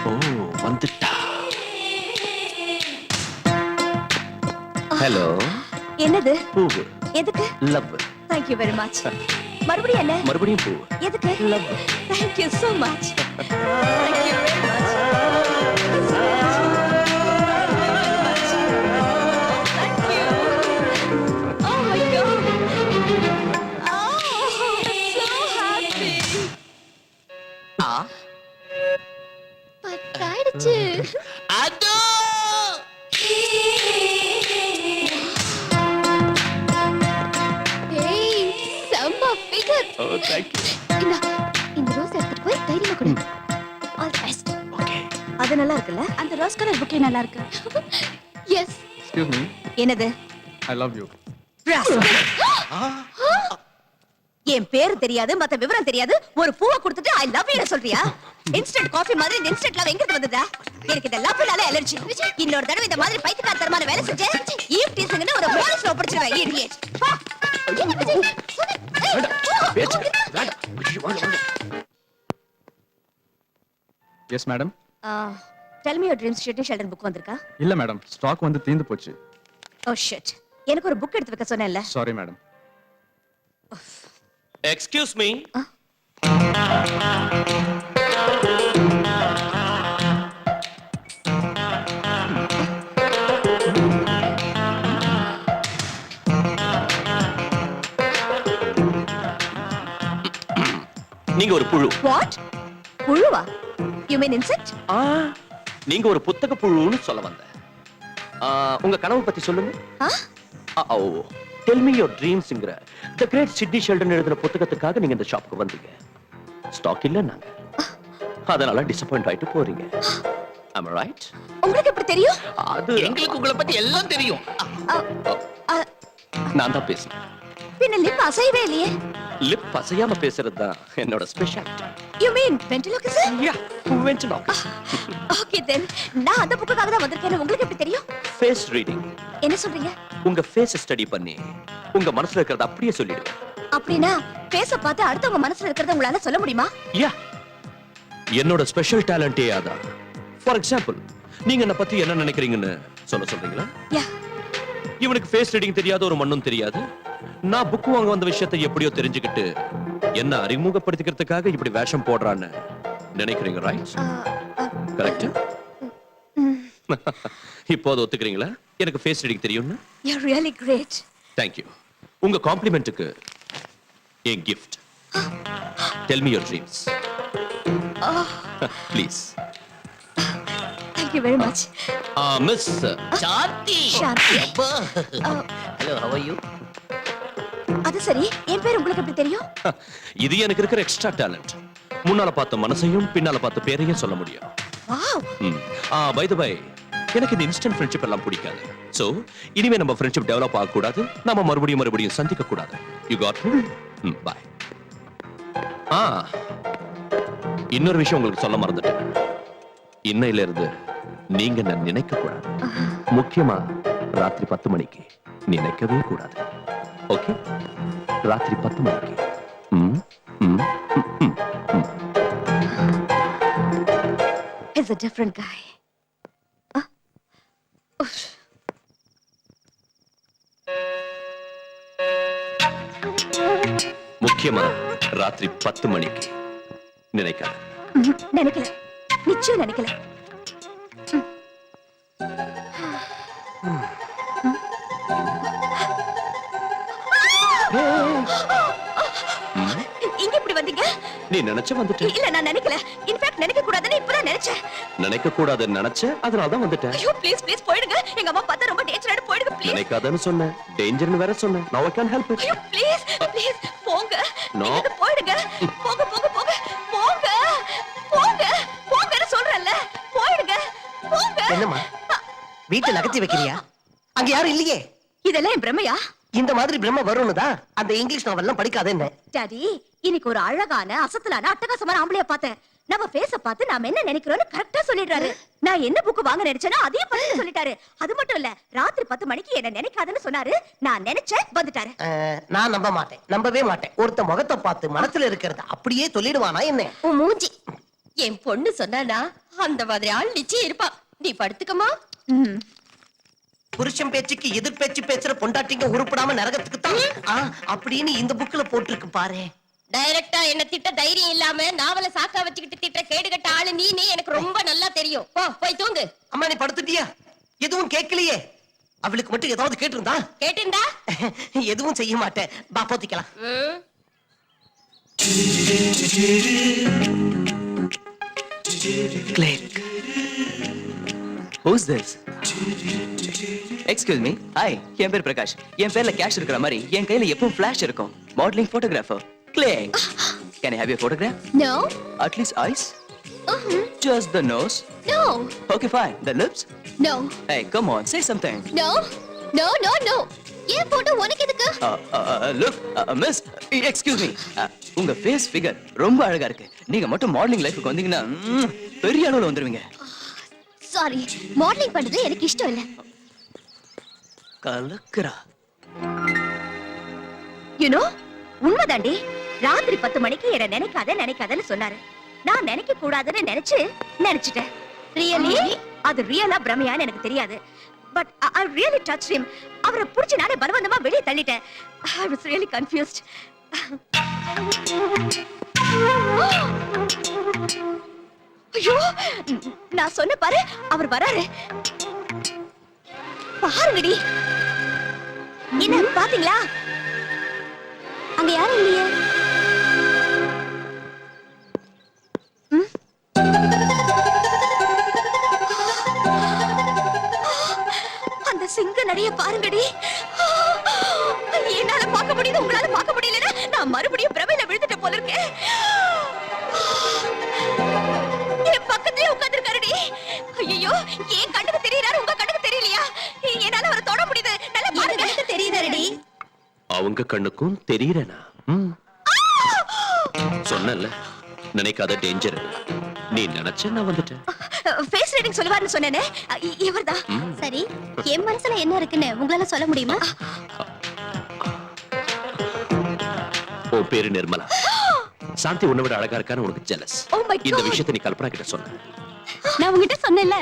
Speaker 2: ஓ வந்துட்டா. ஹலோ.
Speaker 8: என்னது?
Speaker 2: பூவு.
Speaker 8: எதுக்கு?
Speaker 2: Love.
Speaker 8: Thank you very much. மறுபடியும் என்ன?
Speaker 2: மறுபடியும் பூவு.
Speaker 8: எதுக்கு?
Speaker 2: Love.
Speaker 8: Thank you so much. Thank you very much. Thank you. Oh my God. Oh, so happy.
Speaker 7: பத்தாயிடுச்சு.
Speaker 3: அதோ
Speaker 7: ஏய் செம்ம ஃபிகர்.
Speaker 2: O thank you.
Speaker 7: இந்த ரோஸ் எடுத்துட்டு போய் தைரியமா கொடு. All best.
Speaker 2: ஓகே.
Speaker 8: அது நல்லா இருக்குல்ல? அந்த ரோஸ் கலர் புக்கே நல்லா இருக்கு.
Speaker 7: எஸ்.
Speaker 1: Excuse me.
Speaker 8: என்னது?
Speaker 1: I love you.
Speaker 8: என் பேரு தெரியாது மத்த விவரம் தெரியாது ஒரு பூவை கொடுத்துட்டு ஐ லவ் யூ சொல்றியா இன்ஸ்டன்ட் காஃபி மாதிரி இந்த இன்ஸ்டன்ட் லவ் எங்க வந்ததா எனக்கு இந்த லவ்னால அலர்ஜி இன்னொரு தடவை இந்த மாதிரி பைத்தியக்காரத்தனமான வேலை செஞ்ச ஈவ் டீசிங்னு ஒரு போலீஸ்ல ஒப்படைச்சிடுவேன் இடியட்
Speaker 2: பேச்சுக்க. வேண்டாம். ஐயோ, வாங்க, வாங்க.
Speaker 1: Yes madam.
Speaker 8: Tell me your dreams Sidney Sheldon book வந்திருக்கா
Speaker 1: இல்ல மேடம், ஸ்டாக் வந்து தீந்து போச்சு.
Speaker 8: ஓ ஷிட் எனக்கு ஒரு புக் எடுத்து வைக்க சொன்னேன்ல
Speaker 1: சாரி மேடம்.
Speaker 2: Excuse me. நீங்க ஒரு புழு.
Speaker 8: வாட் புழுவா யூ மீன் இன்செக்ட்
Speaker 2: நீங்க ஒரு புத்தக புழுன்னு சொல்ல வந்தேன். உங்க கனவு பத்தி சொல்லுங்க. டெல் மீ யுவர் ட்ரீம்ஸ்ங்கற தி கிரேட் சிட்னி ஷெல்டன் எழுதின புத்தகத்துக்காக நீங்க இந்த ஷாப்புக்கு வந்தீங்க. ஸ்டாக் இல்ல நாங்க. அதனால டிசப்பாயிண்ட் ஆயிட்டு போறீங்க. am I right?
Speaker 8: உங்களுக்கு எப்படி தெரியும்
Speaker 2: அது
Speaker 3: எங்களுக்கு உங்களை பத்தி எல்லாம் தெரியும்.
Speaker 2: நான் தான் பேசுறேன்.
Speaker 8: பின்ன லிப் அசையவே இல்லையே
Speaker 2: லிப் அசையாம பேசுறது தான் என்னோட speciality.
Speaker 8: You mean ventriloquism
Speaker 2: yeah, ventriloquist.
Speaker 8: Okay then நான் அந்த புக்குக்காக தான் வந்திருக்கேன் உங்களுக்கு எப்படி தெரியும்
Speaker 2: ஃபேஸ் ரீடிங்.
Speaker 8: என்ன சொல்றீங்க
Speaker 2: உங்க ஃபேஸ் ஸ்டடி பண்ணி உங்க மனசுல இருக்கிறத அப்படியே சொல்லிடுவேன்.
Speaker 8: அப்படினா ஃபேஸ பார்த்து அடுத்தவங்க மனசுல இருக்கிறத உங்களால சொல்ல முடியுமா
Speaker 2: யா, என்னோட ஸ்பெஷல் டேலண்டே அதான். ஃபார் எக்ஸாம்பிள், நீங்க என்ன பத்தி என்ன நினைக்கிறீங்கன்னு சொல்றீங்களா?
Speaker 8: யா
Speaker 2: இவனுக்கு ஃபேஸ் ரீடிங் தெரியாத ஒரு மண்ணும் தெரியாது. நான் புக் வாங்க வந்த விஷயத்தை எப்படியோ தெரிஞ்சுக்கிட்டு என்ன அறிமுகப்படுத்திக்கிறதுக்காக இப்படி வேஷம் போடுறான்னு நினைக்கிறீங்க, ரைட்? கரெக்ட். இப்போது ஒத்துக்கிறீங்களா எனக்கு ஃபேஸ் ரீடிங் தெரியும்னு?
Speaker 8: You are really great
Speaker 2: Thank you. உங்க காம்ப்ளிமெண்ட்டுக்கு என் gift. Tell me your dreams please.
Speaker 8: Thank you very much
Speaker 2: miss
Speaker 3: Shanti.
Speaker 8: Shanti.
Speaker 3: அப்பா. Hello, how are you?
Speaker 8: அது சரி என் பேர் உங்களுக்கு எப்படி தெரியும்
Speaker 2: இது எனக்கு இருக்கிற எக்ஸ்ட்ரா டேலண்ட். முன்னால பார்த்த மனசையும் பின்னால பார்த்த பேரையும் சொல்ல முடியும்.
Speaker 8: வாவ்
Speaker 2: பை தி பை, எனக்கு இந்த இன்ஸ்டன்ட் ஃப்ரெண்ட்ஷிப் எல்லாம் பிடிக்காது. சோ இனிமே நம்ம ஃப்ரெண்ட்ஷிப் டெவலப் ஆக கூடாது, நம்ம மறுபடியும் சந்திக்க கூடாது. You got me? பை. இன்னொரு விஷயம் உங்களுக்கு சொல்ல மறந்துட்டேன். இன்னையில இருந்து நீங்க நான் நினைக்க கூடாது. முக்கியமா ராத்திரி 10 மணிக்கு நினைக்கவே கூடாது. ஓகே? ராத்திரி 10 மணிக்கு.
Speaker 8: இஸ் a different guy
Speaker 2: முக்கியமா ராத்திரி 10 மணிக்கு நினைக்காத.
Speaker 8: நினைக்கல நிச்சயம் நினைக்கல இங்க இப்படி வந்தீங்க
Speaker 2: நீ நினைச்ச வந்துட்ட.
Speaker 8: இல்ல நான் நினைக்கல இன்ஃபேக்ட் நினைக்க கூடாதுன்னு இப்பதான் நினைச்சேன்
Speaker 2: நினைக்க கூடாதுன்னு நினைச்ச, அதனால தான் வந்துட்டேன்.
Speaker 8: ஐயோ ப்ளீஸ் ப்ளீஸ் போயிடுங்க எங்க அம்மா பார்த்தா ரொம்ப டேஞ்சரான போயிடுங்க ப்ளீஸ்
Speaker 2: நினைக்காதன்னு சொன்னேன், டேஞ்சர்னு வேற சொன்னேன். Now I can't help it.
Speaker 8: ஐயோ ப்ளீஸ் ப்ளீஸ் போங்க
Speaker 2: No.
Speaker 8: நீங்க போயிடுங்க போங்க போங்க போங்க போங்க போங்க போங்கன்னு சொல்றேன்ல போயிடுங்க போங்க
Speaker 9: என்னம்மா வீட்டை நகர்த்தி வைக்கிறியா? அங்க யாரும் இல்லையே.
Speaker 8: இதெல்லாம் என் பிரமையா
Speaker 9: இந்த மாதிரி பிரம்ம வரும்னு தான் அந்த இங்கிலீஷ் நாவல்லாம் படிக்காத என்ன.
Speaker 8: டாடி இன்னைக்கு ஒரு அழகான அசத்தலான அட்டகாசமான ஆம்பளைய பார்த்தேன். நம்ம ஃபேஸ பார்த்து நாம என்ன நினைக்கிறோம்னு கரெக்டா சொல்லிடுறாரு. நான் என்ன புக் வாங்க நினைச்சேனோ அதையும் பண்ணி சொல்லிட்டாரு. அது மட்டும் இல்ல ராத்திரி 10 மணிக்கு என்ன நினைக்காதன்னு சொன்னாரு. நான் நினைச்சேன் வந்துட்டாரு.
Speaker 9: நான் நம்ப மாட்டேன், நம்பவே மாட்டேன். ஒருத்த முகத்தை பார்த்து மனசுல இருக்கிறத அப்படியே சொல்லிடுவானா என்ன?
Speaker 8: உன் மூஞ்சி என் பொண்ணு சொன்னானா அந்த மாதிரி ஆள் நிச்சயம் இருப்பா. நீ படுத்துக்கமா.
Speaker 9: புருஷன் பேச்சுக்கு எதிர் பேச்சு பேசுற பொண்டாட்டிங்க உருப்படாம நரகத்துக்கு தான் அப்படின்னு இந்த புக்ல போட்டிருக்கு பாரு.
Speaker 8: டைரக்டா என்ன திட்ட தைரியம் இல்லாம நாவல சாக்கா வச்சுக்கிட்டு திட்ட கேடுகட்ட ஆளு நீ எனக்கு ரொம்ப நல்லா தெரியும். போ போய் தூங்கு.
Speaker 9: அம்மா நீ படுத்துட்டியா? எதுவும் கேட்கலையே. அவளுக்கு மட்டும் ஏதாவது கேட்டிருந்தா?
Speaker 8: கேட்டிருந்தா
Speaker 9: எதுவும் செய்ய மாட்டேன். பா போத்திக்கலாம்.
Speaker 5: Click. Who's this? Excuse me. Hi, என் பேர் பிரகாஷ். என் பேர்ல கேஷ் இருக்கிற மாதிரி என் கையில எப்பவும் ஃபிளாஷ் இருக்கும். Modelling photographer. Click. Can I have your photograph?
Speaker 7: No.
Speaker 5: At least eyes? Just the nose?
Speaker 7: No.
Speaker 5: Okay, fine. The lips?
Speaker 7: No.
Speaker 5: Hey, come on, say something.
Speaker 7: No. No, no, no. ஏன் போட்டோ உனக்கு எதுக்கு?
Speaker 5: லுக் மிஸ், எக்ஸ்கியூஸ் மீ, உங்க ஃபேஸ் ஃபிகர் ரொம்ப அழகா இருக்கு. நீங்க மட்டும் மாடலிங் லைஃப்க்கு வந்தீங்கன்னா பெரிய அளவுல வந்துருவீங்க.
Speaker 7: சாரி, மாடலிங் பண்றது எனக்கு இஷ்டம் இல்ல.
Speaker 5: கலக்குறா.
Speaker 8: யூ நோ, உண்மைதாண்டி. ராத்திரி 10 மணிக்கு என்ன நினைக்காதன்னு சொன்னாரு. நான் நினைக்க கூடாதுன்னு நினைச்சிட்டேன். ரியலி அது ரியலா பிரமையான்னு எனக்கு தெரியாது. But I really touch him. அவரை புடிச்சு நானே பலவந்தமா வெளியே தள்ளிட்டேன். I was really confused. ஐயோ, நான் சொன்ன பாரு, அவர் வராரு. பாருங்கடி. என்ன பாத்தீங்களா? அங்க யாரும் இல்லையே. அந்த சிங்க நடைய பாருங்கடி. என்னால பார்க்க முடியுது, உங்களால பார்க்க முடியலன்னா நான் மறுபடியும் பிரமையில விழுந்துட்ட போல இருக்கேன். என் பக்கத்துலயே உட்கார்ந்திருக்காருடி. ஐயோ, என் கண்ணுக்கு தெரியறாரு, உங்க கண்ணுக்கு தெரியலையா? என்னால அவரை தொட முடியுது. நல்லா பாருங்க. தெரியுதாடி?
Speaker 2: அவங்க கண்ணுக்கும் தெரியறேனா? சொன்னல, நினைக்காத டேஞ்சர். நீ நினைச்ச நான் வந்துட்டேன்.
Speaker 8: ஃபேஸ் ரீடிங் சொல்லுவாருன்னு சொன்னேனே, இவர்தான்.
Speaker 7: சரி, என் மனசுல என்ன இருக்குன்னு உங்களால சொல்ல முடியுமா?
Speaker 2: ஓ பேரு நிர்மலா. சாந்தி உன்னை விட அழகா இருக்கான்னு உனக்கு ஜெலஸ்.
Speaker 8: Oh my God.
Speaker 2: இந்த விஷயத்தை நீ கல்பனா கிட்ட சொன்ன.
Speaker 8: நான் உங்ககிட்ட சொன்னேன்ல.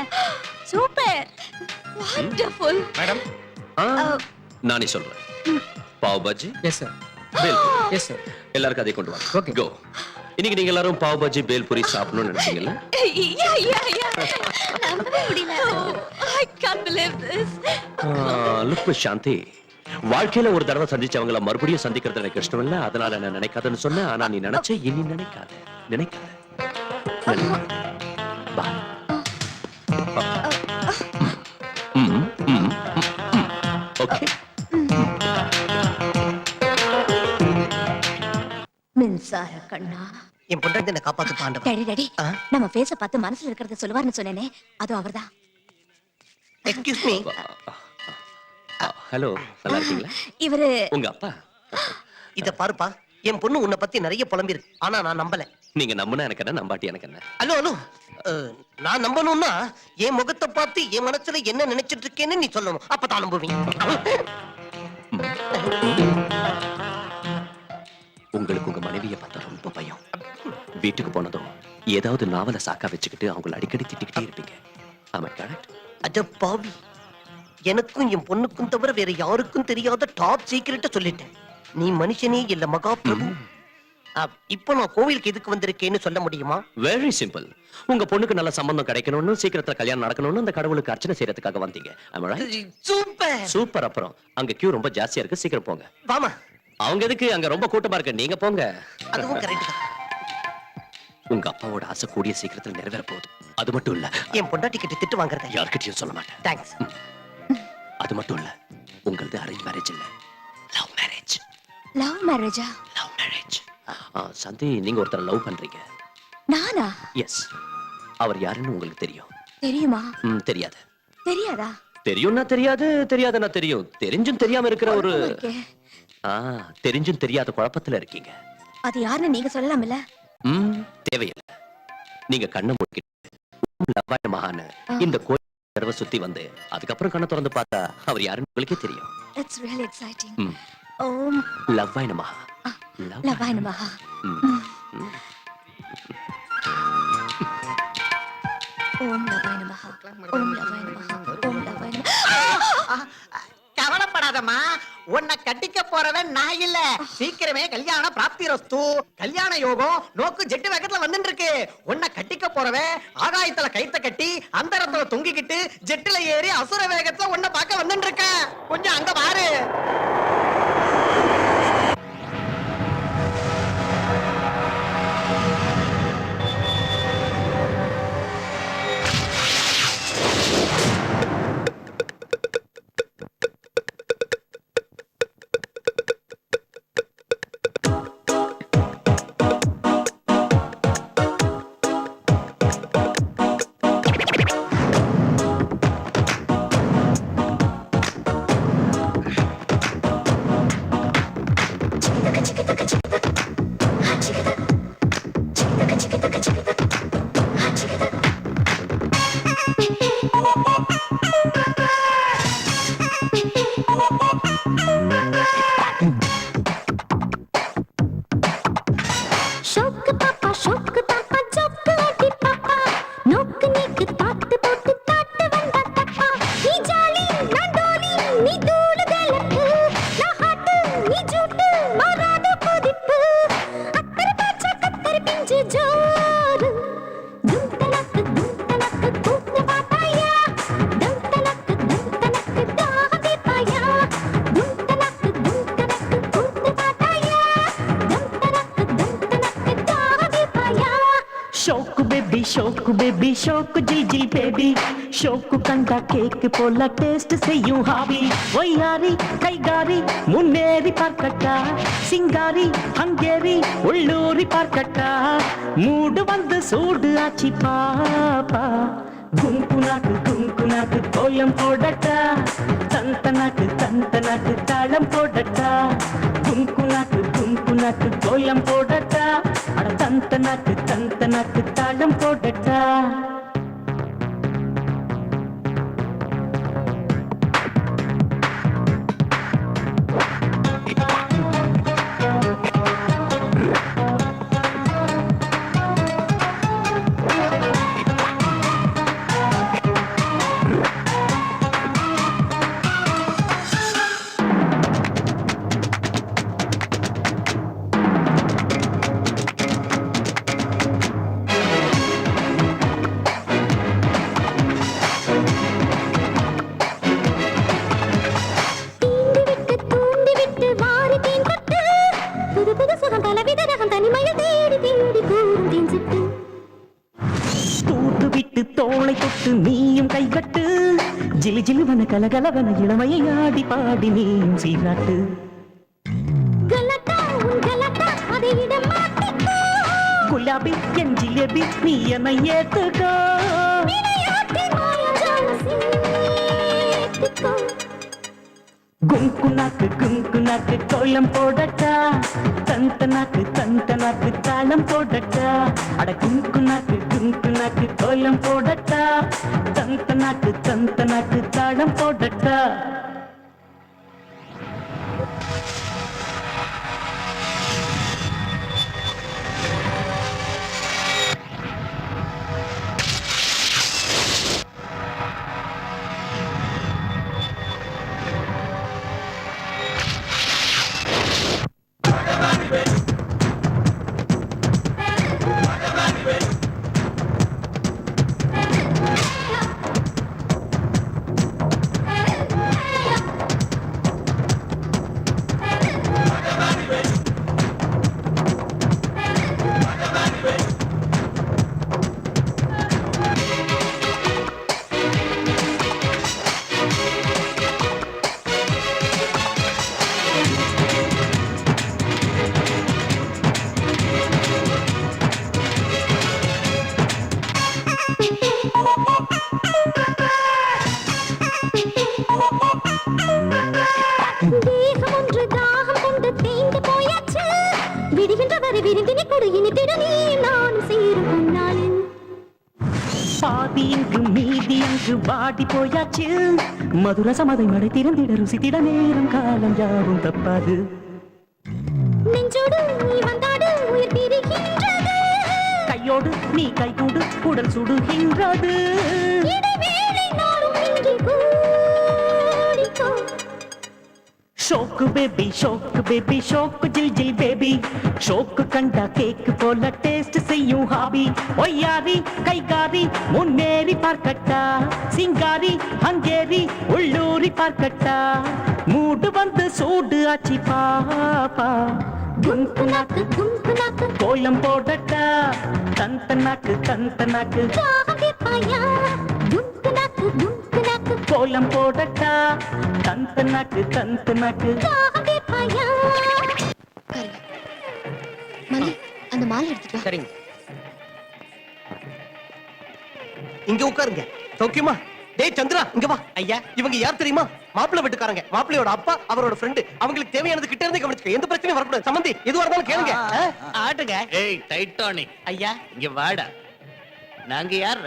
Speaker 8: Super, wonderful.
Speaker 6: மேடம்,
Speaker 2: நானே சொல்றேன். Pav bhaji,
Speaker 5: yes sir.
Speaker 2: Bhel
Speaker 5: yes sir.
Speaker 2: எல்லாருக்கும் அதை கொண்டு வாங்க.
Speaker 5: Okay.
Speaker 2: கோ. இன்னைக்கு நீங்க எல்லாரும் பாவ் பாஜி பேல் பூரி சாப்பிடணும்னு நினைச்சீங்கல்ல?
Speaker 8: நம்பவே முடியல. I can't believe this.
Speaker 2: Look Shanti, வாழ்க்கையில ஒரு தடவை சந்திச்சவங்கள மறுபடியும் சந்திக்கிறது எனக்கு இஷ்டம் இல்ல. அதனால நான் நினைக்காதன்னு சொன்னேன். ஆனா நீ நினைச்ச, இனி நினைக்காத. பா. ஓகே.
Speaker 8: மின்சார கண்ணா.
Speaker 9: என் பொண்டாட்டி என்ன காப்பாத்து பாண்டவா.
Speaker 8: டேடி, நம்ம ஃபேஸ பார்த்து மனசுல இருக்கிறத சொல்லுவார்னு சொன்னேனே, அது அவர்தான்.
Speaker 9: Excuse me.
Speaker 2: ஹலோ, நல்லா இருக்கீங்களா?
Speaker 8: இவரு
Speaker 2: உங்க அப்பா.
Speaker 9: இத பாருப்பா, என் பொண்ணு உன்னை பத்தி நிறைய புலம்பி இருக்கு. ஆனா நான் நம்பல.
Speaker 2: நீங்க நம்புனா எனக்கு என்ன, நம்பாட்டி எனக்கு என்ன?
Speaker 9: ஹலோ ஹலோ, நான் நம்பணும்னா என் முகத்தை பார்த்து என் மனசுல என்ன நினைச்சிட்டு இருக்கேன்னு நீ சொல்லணும். அப்பதான் நம்புவீங்க.
Speaker 2: உங்களுக்கு உங்க மனைவியை பார்த்தா ரொம்ப பயம். வீட்டுக்கு போனதும் ஏதாவது நாவல சாக்கா வச்சுக்கிட்டு அவங்களை அடிக்கடி திட்டிக்கிட்டே இருப்பீங்க. ஆமா, கரெக்ட்?
Speaker 9: அட பாவி, எனக்கும் என் பொண்ணுக்கும் தவிர வேற யாருக்கும் தெரியாத டாப் சீக்கிரட்ட சொல்லிட்டேன். நீ மனுஷனே இல்ல மகா பிரபு. இப்போ நான் கோவிலுக்கு எதுக்கு வந்திருக்கேன்னு சொல்ல முடியுமா?
Speaker 2: Very simple. உங்க பொண்ணுக்கு நல்ல சம்பந்தம் கிடைக்கணும்னு, சீக்கிரத்துல கல்யாணம் நடக்கணும்னு அந்த கடவுளுக்கு அர்ச்சனை செய்யறதுக்காக வந்தீங்க.
Speaker 9: Super
Speaker 2: super. அப்புறம் அங்க கியூ ரொம்ப ஜாஸ்தியா இருக்கு, சீக்கிரம் போங்க.
Speaker 9: வாமா.
Speaker 2: அவங்க எதுக்கு, அங்க ரொம்ப கூட்டமா இருக்கு, நீங்க போங்க.
Speaker 9: அதுவும் கரெக்ட் தான்.
Speaker 2: உங்க அப்பாவோட ஆசை கூடிய சீக்கிரத்துல நிறைவேற போகுது. அது மட்டும் இல்ல,
Speaker 9: என் பொண்டாட்டி கிட்ட திட்டு வாங்குறத
Speaker 2: யார்கிட்டயும் சொல்ல மாட்டேன்.
Speaker 9: தேங்க்ஸ்.
Speaker 2: அது மட்டும் இல்ல, உங்களது அரேஞ்ச் மேரேஜ் இல்ல, லவ் மேரேஜ்.
Speaker 8: லவ் மேரேஜா?
Speaker 2: Love marriage. சந்தி, நீங்க ஒருத்தர் லவ் பண்றீங்க.
Speaker 8: நானா?
Speaker 2: எஸ். அவர் யாருன்னு உங்களுக்கு தெரியும்?
Speaker 8: தெரியுமா?
Speaker 2: தெரியாது.
Speaker 8: தெரியாதா?
Speaker 2: தெரியும்னா தெரியாது, தெரியாதுன்னா தெரியும். தெரிஞ்சும் தெரியாம இருக்கிற ஒரு தெரிஞ்சும் தெரியாத குழப்பத்துல இருக்கீங்க.
Speaker 8: அது யாருன்னு நீங்க சொல்லலாம்ல?
Speaker 2: தேவையில்லை. நீங்க கண்ணை மூடிக்கிட்டு லவ்வாய மகான இந்த கோயில் தடவை சுத்தி வந்து அதுக்கப்புறம் கண்ணை திறந்து பார்த்தா அவர் யாருன்னு உங்களுக்கே தெரியும்.
Speaker 8: It's really exciting.
Speaker 2: ஓம் லவ்வாய நமஹ.
Speaker 8: லவ்வாய நமஹ. ஓம் லவ்வாய நமஹ. ஓம் லவ்வாய நமஹ. ஓம் லவ்வாய நமஹ.
Speaker 3: கவலைப்படாதம்மா, உன்னை கட்டிக்க போறவன் நான் இல்ல. சீக்கிரமே கல்யாண பிராப்தி ரஸ்து. கல்யாண யோகம் நோக்கு ஜெட்டு வேகத்துல வந்துட்டு இருக்கு. உன்னை கட்டிக்க போறவன் ஆகாயத்துல கைத்த கட்டி அந்தரத்துல தொங்கிக்கிட்டு ஜெட்டுல ஏறி அசுர வேகத்துல உன்னை பார்க்க வந்துட்டு இருக்க. கொஞ்சம் அங்க பாரு.
Speaker 7: ஷோக்கு பாப்பா ஷோக்கு பாப்பா ஜோக்கு அடி பாப்பா நோக்கு நீக்கு தாத்து போட்டு தாட்டு வந்தா தப்பா நீ ஜாலி நான் டோலி நீ தூளு கலப்பு நான் ஹாட்டு நீ ஜூட்டு மாறாத கொதிப்பு அக்கறை பாச்சா கத்தரி பிஞ்சு ஜோரு தும்தனக்கு கூத்து பாத்தாயா தும்தனக்கு தாகதி பாயா தும்தனக்கு கூத்து பாத்தாயா தும்தனக்கு தாகதி பாயா
Speaker 6: ஷோக்கு பேபி ஷோக்கு ஜில் ஜில் பேபி ஷோக்கு கண்டா கேக்கு போல டேஸ்ட் செய்யும் ஹாபி ஒய்யாரி கைகாரி முன்னேறி பார்க்கட்டா சிங்காரி ஹங்கேரி உள்ளூரி பார்க்கட்டா மூடு வந்து சூடு ஆச்சி பாப்பா குங்குனாக்கு கோலம் போடட்டா தந்தனாக்கு தாளம் போடட்டா குங்குனாக்கு கோலம் போடட்டா அட தந்தனாக்கு தாளம் போடட்டா
Speaker 7: தூண்டி விட்டு வாரி தேன் கொட்டு புது புது சுகம் பல விதரகம் தனிமையில் தேடி தேடி கூறும் தேன் சிட்டு
Speaker 6: தூது விட்டு தோளை தொட்டு நீயும் கைகட்டு ஜிலு ஜிலுவன கலகலவன இளமையை ஆடி பாடி நீயும் சீராட்டு
Speaker 7: கலட்டா உன் கலட்டா அதை விட மாட்டிக்கோ
Speaker 6: குலாபி என் ஜிலேபி நீ என்னை ஏத்துக்கோ
Speaker 7: விளையாட்டி மாயாஜால சேர்த்துக்கோ
Speaker 6: குங்குனாக்கு கோலம் போடட்டா தந்தனாக்கு தாளம் போடட்டா அட குங்குனாக்கு கோலம் போடட்டா தந்தனாக்கு தாளம் போடட்டா
Speaker 7: தேகம் ஒன்று தாகம் கொண்டு தேய்ந்து போயாச்சு விடுகின்ற வரை விருந்தினி கொடு இனித்திட நீ நானும் சேரும் நாளில்
Speaker 6: பாதி இங்கு மீதி அங்கு வாடி போயாச்சு மதுரசமதை மடை திறந்திட ருசித்திட நேரம் காலம் யாவும் தப்பாது
Speaker 7: நெஞ்சோடு நீ வந்தாடு உயிர் பிரிகின்றது
Speaker 6: கையோடு நீ கைகூடு உடல் சுடுகின்றது
Speaker 7: இடைவேளை நாளும் இன்றி கூடிக்கோ
Speaker 6: ஷோக்கு பேபி ஷோக்கு ஜில் ஜில் பேபி ஷோக்கு கண்டா கேக்கு போல டேஸ்ட் செய்யும் ஹாபி ஒய்யாரி கைகாரி முன்னேறி பார்க்கட்டா சிங்காரி ஹங்கேரி உள்ளூரி பார்க்கட்டா மூடு வந்து சூடு ஆச்சி பாப்பா
Speaker 7: குங்குனாக்கு
Speaker 6: கோலம் போடட்டா தந்தனாக்கு
Speaker 7: தாகதி பாயா குங்குனாக்கு
Speaker 6: கோலம் போடட்டா தந்தனாக்கு
Speaker 7: தாகதி பாயா
Speaker 8: மல்லி அந்த மாலை எடுத்துட்டு வா.
Speaker 9: சரிங்க. இங்க உட்காருங்க. சௌக்கியமா? டேய் சந்திரா, இங்க வா. ஐயா, இவங்க யார் தெரியுமா? மாப்பிள்ளை வீட்டுக்காரங்க. மாப்பிள்ளையோட அப்பா, அவரோட ஃப்ரெண்ட். அவங்களுக்கு தேவையானது கிட்ட இருந்து கவனிச்சுக்க. எந்த பிரச்சனையும் வரக்கூடாது. சம்பந்தி, எதுவா இருந்தாலும் கேளுங்க. ஆட்டுங்க.
Speaker 3: ஏய் டைட்டானிக்,
Speaker 9: ஐயா,
Speaker 3: இங்க வாடா. நாங்க யார்?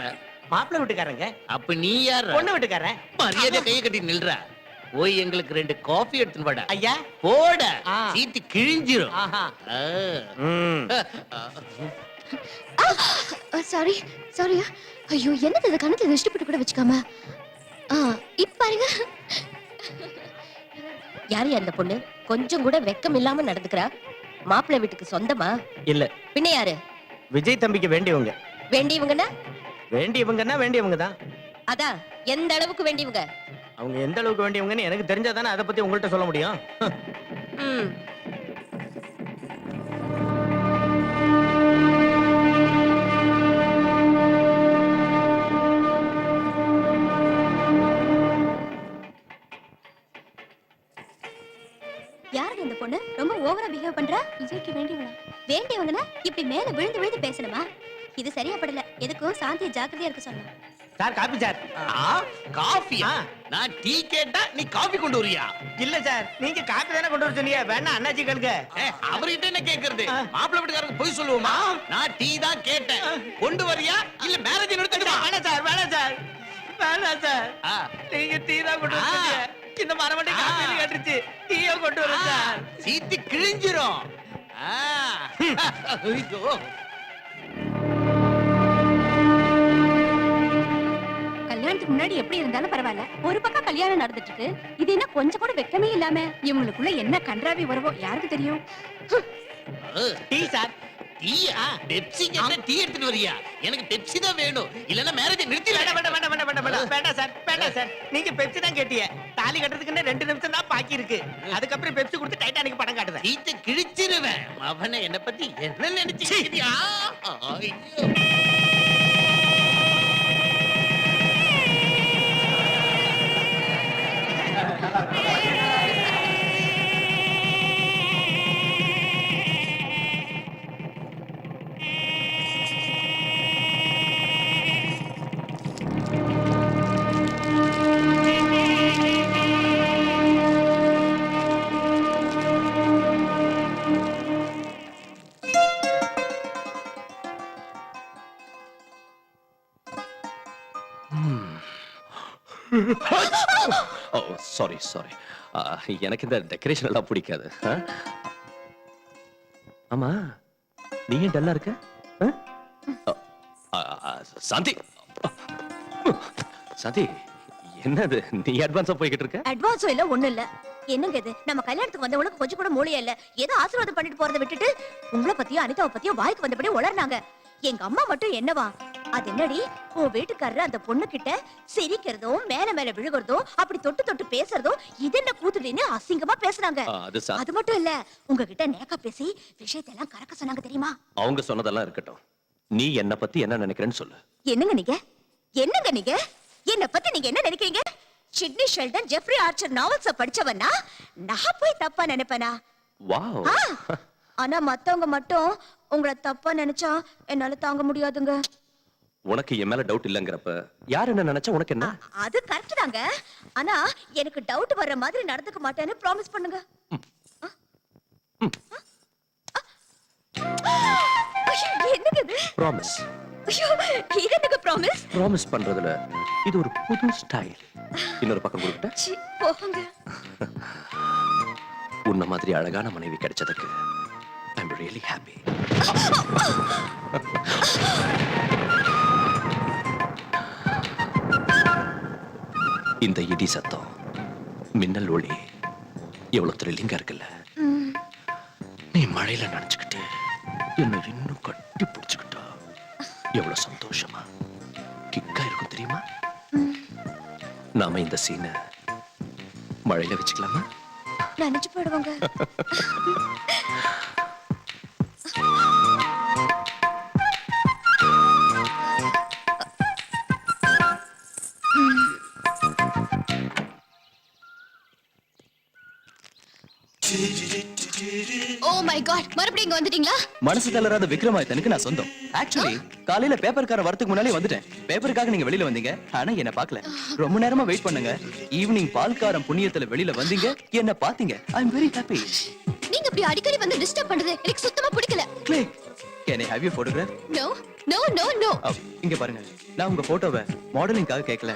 Speaker 9: மாப்பிள்ளை வீட்டுக்காரங்க.
Speaker 3: அப்ப நீ யார்?
Speaker 9: பொண்ணு வீட்டுக்காரன்.
Speaker 3: மரியாதை கையை கட்டி நில்றா. போய் எங்களுக்கு 2 காஃபி எடுத்துன்னு வாடா.
Speaker 9: ஐயா
Speaker 3: போட
Speaker 9: ஆ.
Speaker 3: சீட்டு கிழிஞ்சிரும்.
Speaker 9: ஆஹா
Speaker 7: சாரி சாரி. ஐயோ என்னது இது கணத்துல திருஷ்டி போட்டு கூட வச்சுக்காம. இப்ப பாருங்க.
Speaker 8: யாரு அந்த பொண்ணு கொஞ்சம் கூட வெக்கம் இல்லாம நடந்துக்கிறா? மாப்பிள்ளை வீட்டுக்கு சொந்தமா?
Speaker 5: இல்ல
Speaker 8: பின்ன யாரு?
Speaker 5: விஜய் தம்பிக்கு வேண்டியவங்க.
Speaker 8: வேண்டியவங்கன்னா?
Speaker 5: வேண்டியவங்கன்னா வேண்டியவங்க தான்.
Speaker 8: அதான் எந்த அளவுக்கு வேண்டியவங்க?
Speaker 5: அவங்க எந்த அளவுக்கு வேண்டியவங்கன்னு எனக்கு தெரிஞ்சாதானே அதை பத்தி உங்கள்கிட்ட சொல்ல முடியும்.
Speaker 8: ம். யாருங்க இந்த பொண்ணு? ரொம்ப ஓவரா பிஹேவ் பண்றா. விஜய்க்கு வேண்டியவங்க. வேண்டியவங்கன்னா இப்படி மேல விழுந்து விழுந்து பேசணுமா? இது சரியா படல. எதுக்கும் சாந்தி ஜாக்கிரதையா இருக்க சொன்னா.
Speaker 9: Sir coffee sir.
Speaker 3: காஃபியா? நான் டீ கேட்டா நீ காஃபி கொண்டு வரியா?
Speaker 9: இல்ல சார் நீங்க காபி தானே கொண்டு வர சொன்னீங்க. வேணா அண்ணாச்சி கேளுங்க.
Speaker 3: அவர்கிட்ட என்ன கேக்குறது? மாப்பிள்ளை வீட்டுக்காரங்க போய் சொல்லுவோமா? நான் டீ தான் கேட்டேன். கொண்டு வரியா இல்ல மேரேஜ் நிறுத்திடுமா?
Speaker 9: வேணாம் சார் வேணாம் சார் வேணாம் சார். நீங்க டீ தான் கொண்டு வர சொன்னீங்க. இந்த மரமண்டி காபி கேட்டுச்சு. டீயை கொண்டு வர சார்.
Speaker 3: சீட்டு கிழிஞ்சிரும். ஐயோ.
Speaker 8: கல்யாணத்துக்கு முன்னாடி எப்படி இருந்தாலும் பரவாயில்ல. ஒரு பக்கம் கல்யாணம் நடந்துட்டு இருக்கு. இது என்ன கொஞ்சம் கூட வெக்கமே இல்லாம இவங்களுக்குள்ள என்ன கன்றாவி வரவோ யாருக்கு தெரியும்?
Speaker 9: Tea sir.
Speaker 3: டீயா? பெப்சி கேட்டா டீ எடுத்துட்டு வரியா? எனக்கு பெப்சி தான் வேணும். இல்லன்னா மேரேஜ் நிறுத்தி
Speaker 9: வேண்டாம் வேண்டாம் வேண்டாம் வேண்டாம் வேண்டாம் வேண்டாம் வேண்டாம் சார் வேண்டாம் சார். நீங்க பெப்சி தான் கேட்டீங்க. தாலி கட்டுறதுக்கு 2 நிமிஷம் தான் பாக்கி இருக்கு. அதுக்கப்புறம் பெப்சி கொடுத்து டைட்டானிக் படம் காட்டுவேன்.
Speaker 3: சீட்டு கிழிச்சிருவேன். அவனை என்ன பத்தி என்ன நினைச்சியா? ஐயோ.
Speaker 2: ஓ சாரி சாரி. எனக்கு இந்த டெக்கரேஷன் எல்லாம் பிடிக்காது. ஆமா நீ ஏன் டல்லா இருக்க? சாந்தி சாந்தி என்னது நீ அட்வான்ஸா போய்கிட்டு இருக்க?
Speaker 8: அட்வான்ஸும் இல்ல ஒண்ணும் இல்ல. என்னங்க இது? நம்ம கல்யாணத்துக்கு வந்தவங்களுக்கு கொஞ்சம் கூட மூளையே இல்ல. ஏதோ ஆசீர்வாதம் பண்ணிட்டு போறதை விட்டுட்டு உங்களை பத்தியும் அனிதாவை பத்தியும் வாய்க்கு வந்தபடி உளர்னாங்க. எங்க அம்மா மட்டும் என்னவா? அது என்னடி உன் வீட்டுக்காரர் அந்த பொண்ணு கிட்ட சிரிக்கிறதும் மேல மேல விழுகிறதும் அப்படி தொட்டு தொட்டு பேசுறதும் இது என்ன கூத்துடின்னு அசிங்கமா பேசுறாங்க. அது மட்டும் இல்ல உங்ககிட்ட நேக்கா பேசி விஷயத்தெல்லாம் கறக்க சொன்னாங்க தெரியுமா?
Speaker 2: அவங்க சொன்னதெல்லாம் இருக்கட்டும். நீ என்ன பத்தி என்ன நினைக்கிறேன்னு சொல்லு.
Speaker 8: என்னங்க நீங்க? என்னங்க நீங்க? என்ன பத்தி நீங்க என்ன நினைக்கிறீங்க? Sidney Sheldon, Jeffrey Archer novels படிச்சவனா? நான் போய் தப்பா நினைப்பேனா?
Speaker 2: வாவ்.
Speaker 8: ஆனா மத்தவங்க மட்டும் உங்களை தப்பா நினைச்சா என்னால தாங்க முடியாதுங்க.
Speaker 2: உனக்கு என் மேல டவுட் இல்லங்கறப்ப யார் என்ன நினைச்சா உனக்கு என்ன?
Speaker 8: அது கரெக்ட் தாங்க. ஆனா எனக்கு டவுட் வர்ற மாதிரி நடந்துக்க மாட்டேன்னு ப்ராமிஸ் பண்ணுங்க. என்னங்க இது?
Speaker 2: ப்ராமிஸ்.
Speaker 8: ஐயோ இது என்னங்க ப்ராமிஸ்?
Speaker 2: ப்ராமிஸ் பண்றதுல இது ஒரு புது ஸ்டைல். இன்னொரு பக்கம் கொடுக்கட்ட?
Speaker 8: சி போங்க.
Speaker 2: உன்ன மாதிரி அழகான மனைவி கிடைச்சதுக்கு I'm really happy. இந்த இடி சத்தம், மின்னல் ஒளி எவ்வளவு த்ரில்லிங்கா இருக்குல்ல. நீ மழையில நனைஞ்சுக்கிட்டு என்ன இன்னும் கட்டி பிடிச்சுக்கிட்டா எவ்வளவு சந்தோஷமா கிக்கா இருக்கும் தெரியுமா? நாம இந்த சீனை மழையில வச்சுக்கலாமா?
Speaker 8: நினைச்சு போயிடுவாங்க.
Speaker 7: ஓ மை காட், மறுபடியும் இங்க வந்துட்டீங்களா?
Speaker 1: மனசு தளராத விக்ரமாதித்தனுக்கு நான் சொந்தம். ஆக்சுவலி காலையில பேப்பர்கார வரதுக்கு முன்னாலே வந்துட்டேன். பேப்பருக்காக நீங்க வெளியில வந்தீங்க, ஆனா என்ன பார்க்கல. ரொம்ப நேரமா வெயிட் பண்ணுங்க. ஈவினிங் பால்காரம் புண்ணியத்துல வெளியில வந்தீங்க, என்ன பாத்தீங்க. I am very happy.
Speaker 7: நீங்க இப்படி அடிக்கடி வந்து டிஸ்டர்ப் பண்றது எனக்கு சுத்தமா பிடிக்கல.
Speaker 1: Click. Can I have your photograph?
Speaker 7: No no no no.
Speaker 1: இங்க பாருங்க, நான் உங்க போட்டோவை மாடலிங்காக கேட்கல,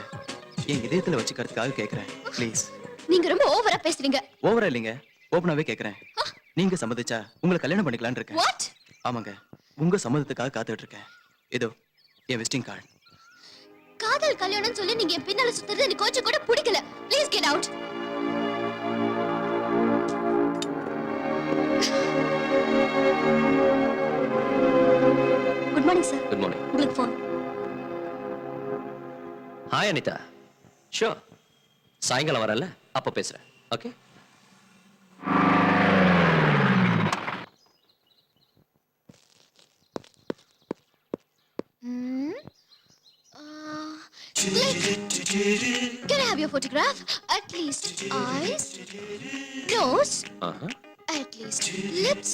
Speaker 1: என் இதயத்துல வச்சுக்கிறதுக்காக கேக்குறேன். ப்ளீஸ்.
Speaker 7: நீங்க ரொம்ப ஓவரா பேசுறீங்க.
Speaker 1: ஓவரா இல்லைங்க, ஓபனாவே கேக்குறேன். நீங்க சம்மதிச்சா உங்களை கல்யாணம் பண்ணிக்கலாம்னு இருக்கேன்.
Speaker 7: வாட்?
Speaker 1: ஆமாங்க, உங்க சம்மதத்துக்காக காத்துட்டு இருக்கேன். இதோ என் விசிட்டிங் கார்டு.
Speaker 7: காதல் கல்யாணம் சொல்லி நீங்க என் பின்னால சுத்துறது எனக்கு கொஞ்சம் கூட பிடிக்கல. Please get out. Good morning sir.
Speaker 2: Good morning.
Speaker 7: உங்களுக்கு ஃபோன்.
Speaker 2: ஹாய் அனிதா. ஷூர், சாயங்காலம் வரல, அப்ப பேசுறேன். Okay.
Speaker 7: Can I have your photograph? At least eyes, nose, at least lips.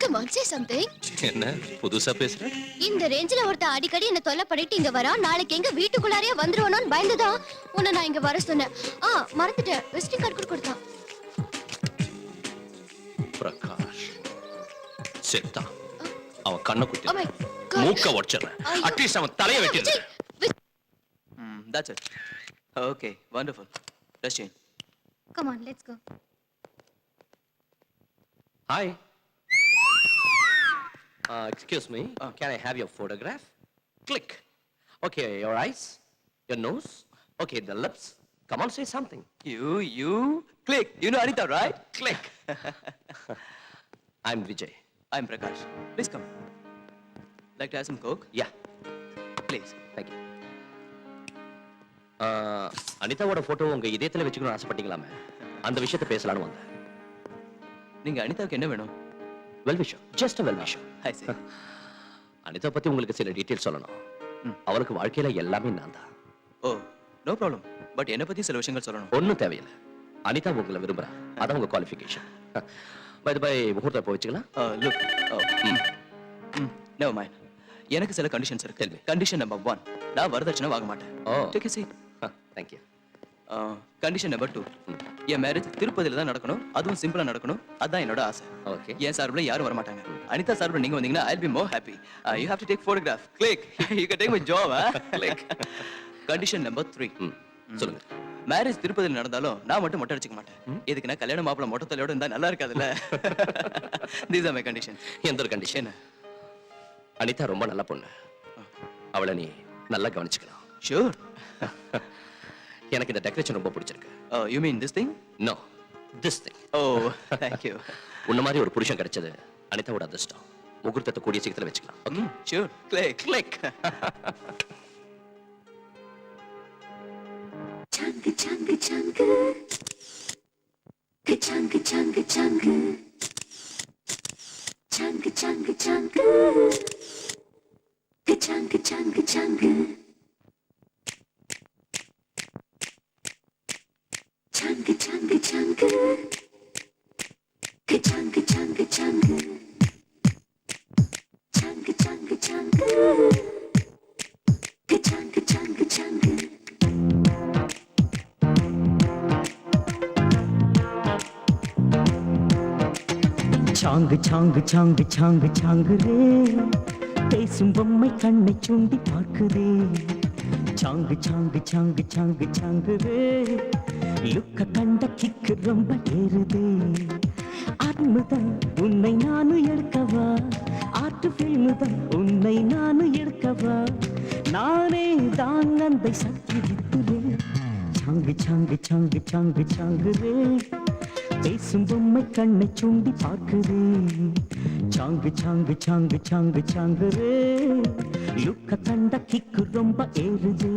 Speaker 7: Come on, say something.
Speaker 2: என்ன புதுசா பேசுற?
Speaker 7: இந்த ரேஞ்சில ஒருத்த அடிக்கடி என்ன தொல்லை பண்ணிட்டு இங்க வரா. நாளைக்கு எங்க வீட்டுக்குள்ளாரே வந்துருவானோன்னு பயந்துதான் உன்னை நான் இங்க வர சொன்னேன். மறந்துட்டேன், விசிட்டிங் கார்டு கூட கொடுத்தான்.
Speaker 2: பிரகாஷ் செத்தா. அவன் கண்ணை
Speaker 7: Oh
Speaker 2: குத்தி
Speaker 7: my God.
Speaker 2: மூக்க உடைச்சிடுறேன்.
Speaker 7: ஐயோ.
Speaker 2: அட்லீஸ்ட் அவன் தலையை வெட்டிடுறேன்.
Speaker 1: That's it. Okay, wonderful. Let's change.
Speaker 7: Come on, let's go.
Speaker 2: Hi. Excuse me. Can I have your photograph? Click. Okay, your eyes, your nose. Okay, the lips. Come on, say something.
Speaker 1: You click. You know Anita, right?
Speaker 2: Click. I'm Vijay.
Speaker 1: I'm Prakash. Please come. Like to have some Coke?
Speaker 2: Yeah,
Speaker 1: Please.
Speaker 2: thank you. அனிதாவோட போட்டோ உங்க இதயத்துல வச்சுக்கணும்னு ஆசைப்பட்டீங்களாமே, அந்த விஷயத்தை பேசலாம்னு வந்தேன்.
Speaker 1: நீங்க அனிதாவுக்கு என்ன வேணும்?
Speaker 2: வெல் விஷயம், ஜஸ்ட் வெல் விஷயம்.
Speaker 1: I see.
Speaker 2: அனிதா பத்தி உங்களுக்கு சில டீடைல் சொல்லணும். அவளுக்கு வாழ்க்கையில எல்லாமே நான் தான்.
Speaker 1: Oh, no problem. But என்ன பத்தி சில விஷயங்கள் சொல்லணும்.
Speaker 2: ஒன்னும் தேவையில்லை. அனிதா உங்களை விரும்புறா, அதான் உங்க குவாலிஃபிகேஷன். பை தி பை, முகூர்த்தம் போய் வச்சுக்கலாம்.
Speaker 1: Look. Never mind. எனக்கு சில கண்டிஷன்ஸ் இருக்கு.
Speaker 2: Tell me.
Speaker 1: கண்டிஷன் நம்பர் 1, நான் வரதட்சணை வாங்க மாட்டேன். Take a seat.
Speaker 2: Thank you.
Speaker 1: Condition number 2, என் மேரேஜ் திருப்பதியில தான் நடக்கணும், அதுவும் சிம்பிளா நடக்கணும். அதான் என்னோட ஆசை.
Speaker 2: ஓகே.
Speaker 1: என் சார்பில் யாரும் வர மாட்டாங்க. அனிதா சார்பில் நீங்க வந்தீங்கன்னா I'll be more happy. You have to take photograph. Click. You can take my job. Click. Condition number 3,
Speaker 2: சொல்லுங்க.
Speaker 1: மேரேஜ் திருப்பதியில நடந்தாலும் நான் மட்டும் மொட்டை அடிச்சுக்க மாட்டேன். இதுக்கு நான் கல்யாண மாப்பிள்ள மொட்டை தலையோட இருந்தா நல்லா இருக்காதுல்ல. These are my conditions.
Speaker 2: எந்த ஒரு கண்டிஷன்? அனிதா ரொம்ப நல்ல பொண்ணு, அவளை நீ நல்லா கவனிச்சுக்கலாம்.
Speaker 1: Sure.
Speaker 2: எனக்கு இந்த டெக்கரேஷன் ரொம்ப பிடிச்சிருக்கு.
Speaker 1: You mean this thing?
Speaker 2: No, this thing.
Speaker 1: Oh, thank you.
Speaker 2: உன்ன மாதிரி ஒரு புருஷன் கிடைச்சது அனிதாவோட அதிர்ஷ்டம். முகூர்த்தத்தை கூடிய சீக்கிரத்துல வச்சுக்கலாம். Okay.
Speaker 1: Sure. Click.
Speaker 2: Click.
Speaker 10: Chunga chunga chunga, chunga chunga chunga, chunga chunga chunga, chunga chunga chunga, chunga chunga chunga, chunga chunga chunga, chunga chunga chunga, chunga chunga chunga.
Speaker 6: சாங்கு சாங்கு சாங்கு சாங்கு சாங்கு ரே, பேசும் பொம்மை கண்ணை சுண்டி பார்க்குதே. சாங்கு சாங்கு சாங்கு சாங்கு சாங்கு ரே, லுக்க கண்ட கிக்கு ரொம்ப ஏறுதே. அருமுதான் உன்னை நானும் எடுக்கவா, ஆட்டு பில்முதான் உன்னை நானும் எடுக்கவா. நானே தான் அந்த சக்தி வித்துறேன். சாங்கு சாங்கு சாங்கு சாங்கு சாங்கு ரே, பேசும் பொம்மை கண்ணை சுண்டி பார்க்குதே. சாங்கு சாங்கு சாங்கு சாங்கு சாங்கு ரே, லுக்க கண்ட கிக்கு ரொம்ப ஏறுதே.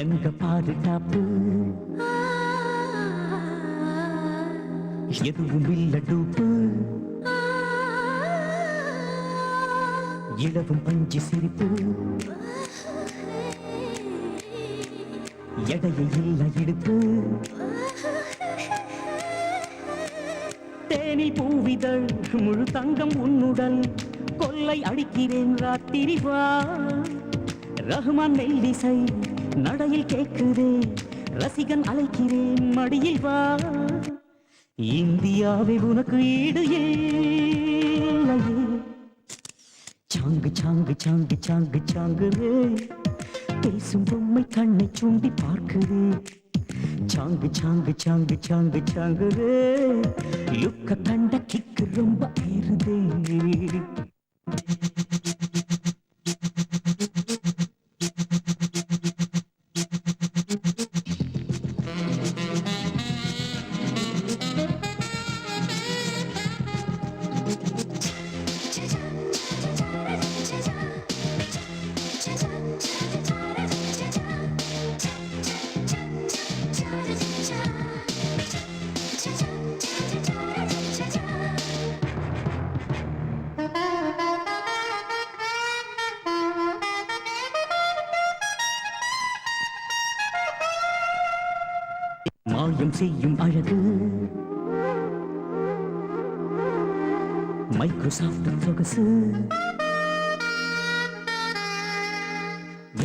Speaker 6: எங்க பாதுகாப்பு எதுவும் இல்ல டூப்பு, இளவும் பஞ்சு சிரிப்பு, எடையை இல்ல இடுப்பு தேனில் பூவிதழ் முழு தங்கம் உன்னுடல் கொள்ளை அடிக்கிறேன் ராத்திரி வா ரஹ்மான் மெல்லிசை நடையில் கேட்குதே ரசிகன் அழைக்கிறேன் மடியில் வா இந்தியாவை உனக்கு ஈடு இல்லையே சாங்கு சாங்கு சாங்கு சாங்கு சாங்கு பேசும் பொம்மை கண்ணை சுண்டி பார்க்குது சாங்கு சாங்கு சாங்கு சாங்கு சாங்கு லுக்க கண்ட கிக்கு ரொம்ப ஏறுதே மாயம் செய்யும் அழகு மைக்ரோசாஃப்ட் சொகசு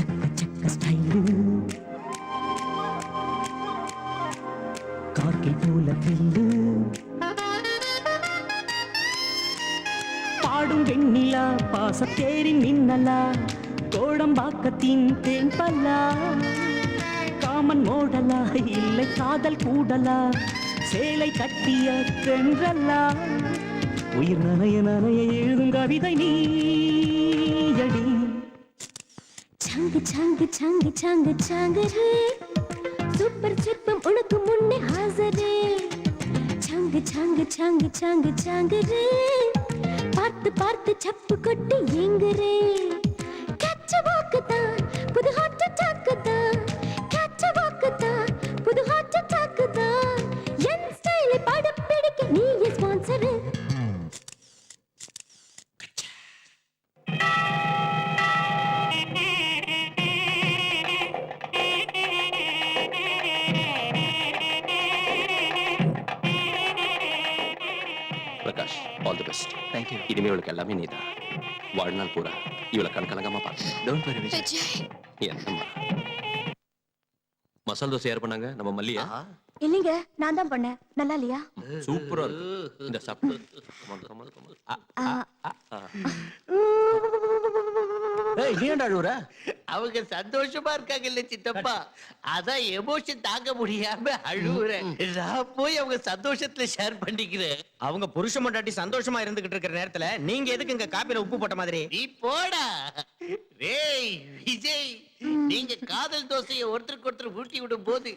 Speaker 6: எக்கச்சக்க ஸ்டைலு கார்கில் போல தில்லு பாடும் வெண்ணிலா பாசத்தேரின் மின்னலா கோடம்பாக்கத்தின் தேன் பல்லா காமன் மோடலா இல்லை காதல் கூடலா சேலை கட்டிய தென்றலா உயிர் நனைய நனைய எழுதும் கவிதை நீயடி
Speaker 10: சாங்கு சாங்கு சாங்கு சாங்கு சாங்கு ரே சூப்பர் சிற்பம் உனக்கு முன்னே ஹாசரே சாங்கு சாங்கு சாங்கு சாங்கு சாங்கு ரே பார்த்து பார்த்து சப்பு கொட்டி எங்குரே கச்ச வாக்குதான் புது ஹாட் அட்டாக்குதான் கச்ச வாக்குதான் புது ஹாட் அட்டாக்குதான் என் ஸ்டைலை படப்பிடிக்க நீயே sponsor
Speaker 2: Prakash all the best
Speaker 1: thank you.
Speaker 2: இனிமே இவளுக்கு எல்லாமே நீதான் வாழ்நாள் பூரா இவளை கண்கலங்கமா பார்த்து
Speaker 1: டோன்ட் வரி விஜய்.
Speaker 7: விஜய்
Speaker 2: என்னம்மா மசால் தோசை யார் பண்ணாங்க நம்ம மல்லியா
Speaker 8: இல்லைங்க நான் தான் பண்ணேன் நல்லா இல்லையா
Speaker 2: சூப்பரா இருக்கு இந்த சாப்பிட்டு
Speaker 4: ஏய் நீ ஏன்டா அழுவுற
Speaker 3: அவங்க சந்தோஷமா இருக்காங்க இல்ல சித்தப்பா அதான் எமோஷன் தாங்க முடியாம அழுவுறேன் நான் போய் அவங்க சந்தோஷத்துல ஷேர் பண்ணிக்கிறேன்.
Speaker 9: அவங்க புருஷ மண்டாட்டி சந்தோஷமா இருந்துகிட்டு இருக்கிற நேரத்துல நீங்க எதுக்கு இங்க காப்பில உப்பு போட்ட மாதிரி
Speaker 3: நீ போடா. டேய் விஜய், நீங்க காதல் தோசையை ஒருத்தருக்கு ஒருத்தர் ஊட்டி விடும் போது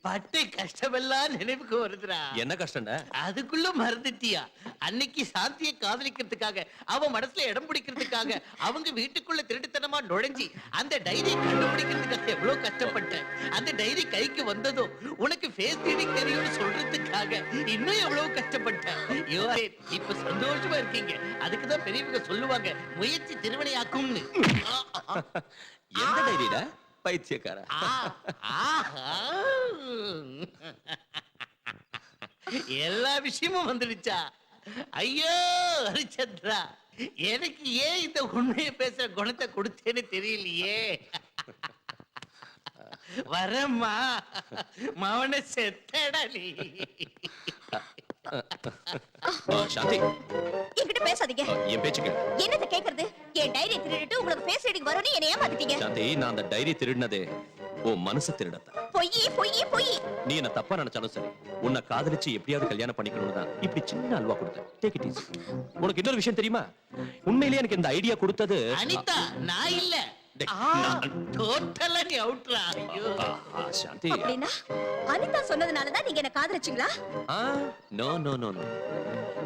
Speaker 3: பட்ட கஷ்டமெல்லாம் நினைவுக்கு வருதுடா.
Speaker 2: என்ன கஷ்டம்டா
Speaker 3: அதுக்குள்ள மறந்துட்டியா? அன்னைக்கு சாந்தியை காதலிக்கிறதுக்காக அவ மனசுல இடம் பிடிக்கிறதுக்காக அவங்க வீட்டுக்குள்ள திருட்டுத்தனமா நுழைஞ்சி அந்த டைரி கண்டுபிடிக்கிறதுக்காக எவ்வளவு கஷ்டப்பட்டேன். அந்த டைரி கைக்கு வந்ததும் உனக்கு ஃபேஸ் ரீடிங் தெரியும்னு சொல்றதுக்காக இன்னும் எவ்வளவு கஷ்டப்பட்டேன். இப்ப சந்தோஷமா இருக்கீங்க. அதுக்குதான் பெரியவங்க சொல்லுவாங்க முயற்சி திருவினையாக்கும்னு.
Speaker 2: எந்த டைரிடா பைத்தியக்கார
Speaker 3: எல்லா விஷயமும் வந்துடுச்சா? ஐயோ ஹரிச்சந்திரா, எனக்கு ஏன் இந்த உண்மையை பேசுற குணத்தை கொடுத்தேன்னு தெரியலையே. வரம்மா மவன செத்தடா நீ.
Speaker 2: சாந்தி
Speaker 8: என்கிட்ட பேசாதீங்க.
Speaker 2: என் பேச்சுக்கு
Speaker 8: என்னத்த கேக்குறது? என் டைரி திருடிட்டு உங்களுக்கு ஃபேஸ் ரீடிங் வரும்னு என்னை ஏமாத்திட்டீங்க.
Speaker 2: சாந்தி நான் அந்த டைரி திருடினதே உன் மனசு திருடத்த.
Speaker 8: பொய் பொய் பொய்.
Speaker 2: நீ என்ன தப்பா நினைச்சாலும் சரி உன்னை காதலிச்சு எப்படியாவது கல்யாணம் பண்ணிக்கணும்னு தான் இப்படி சின்ன அல்வா கொடுத்தேன். Take it easy. உனக்கு இன்னொரு விஷயம் தெரியுமா? உண்மையிலேயே எனக்கு இந்த ஐடியா கொடுத்தது
Speaker 3: அனிதா, நான் இல்ல. டோட்டலா நீ அவுட்ரா. ஐயோ
Speaker 2: சாந்தி.
Speaker 8: அப்படின்னா அனிதா சொன்னதுனால தான் நீங்க என்ன காதலிச்சீங்களா?
Speaker 2: No no no no.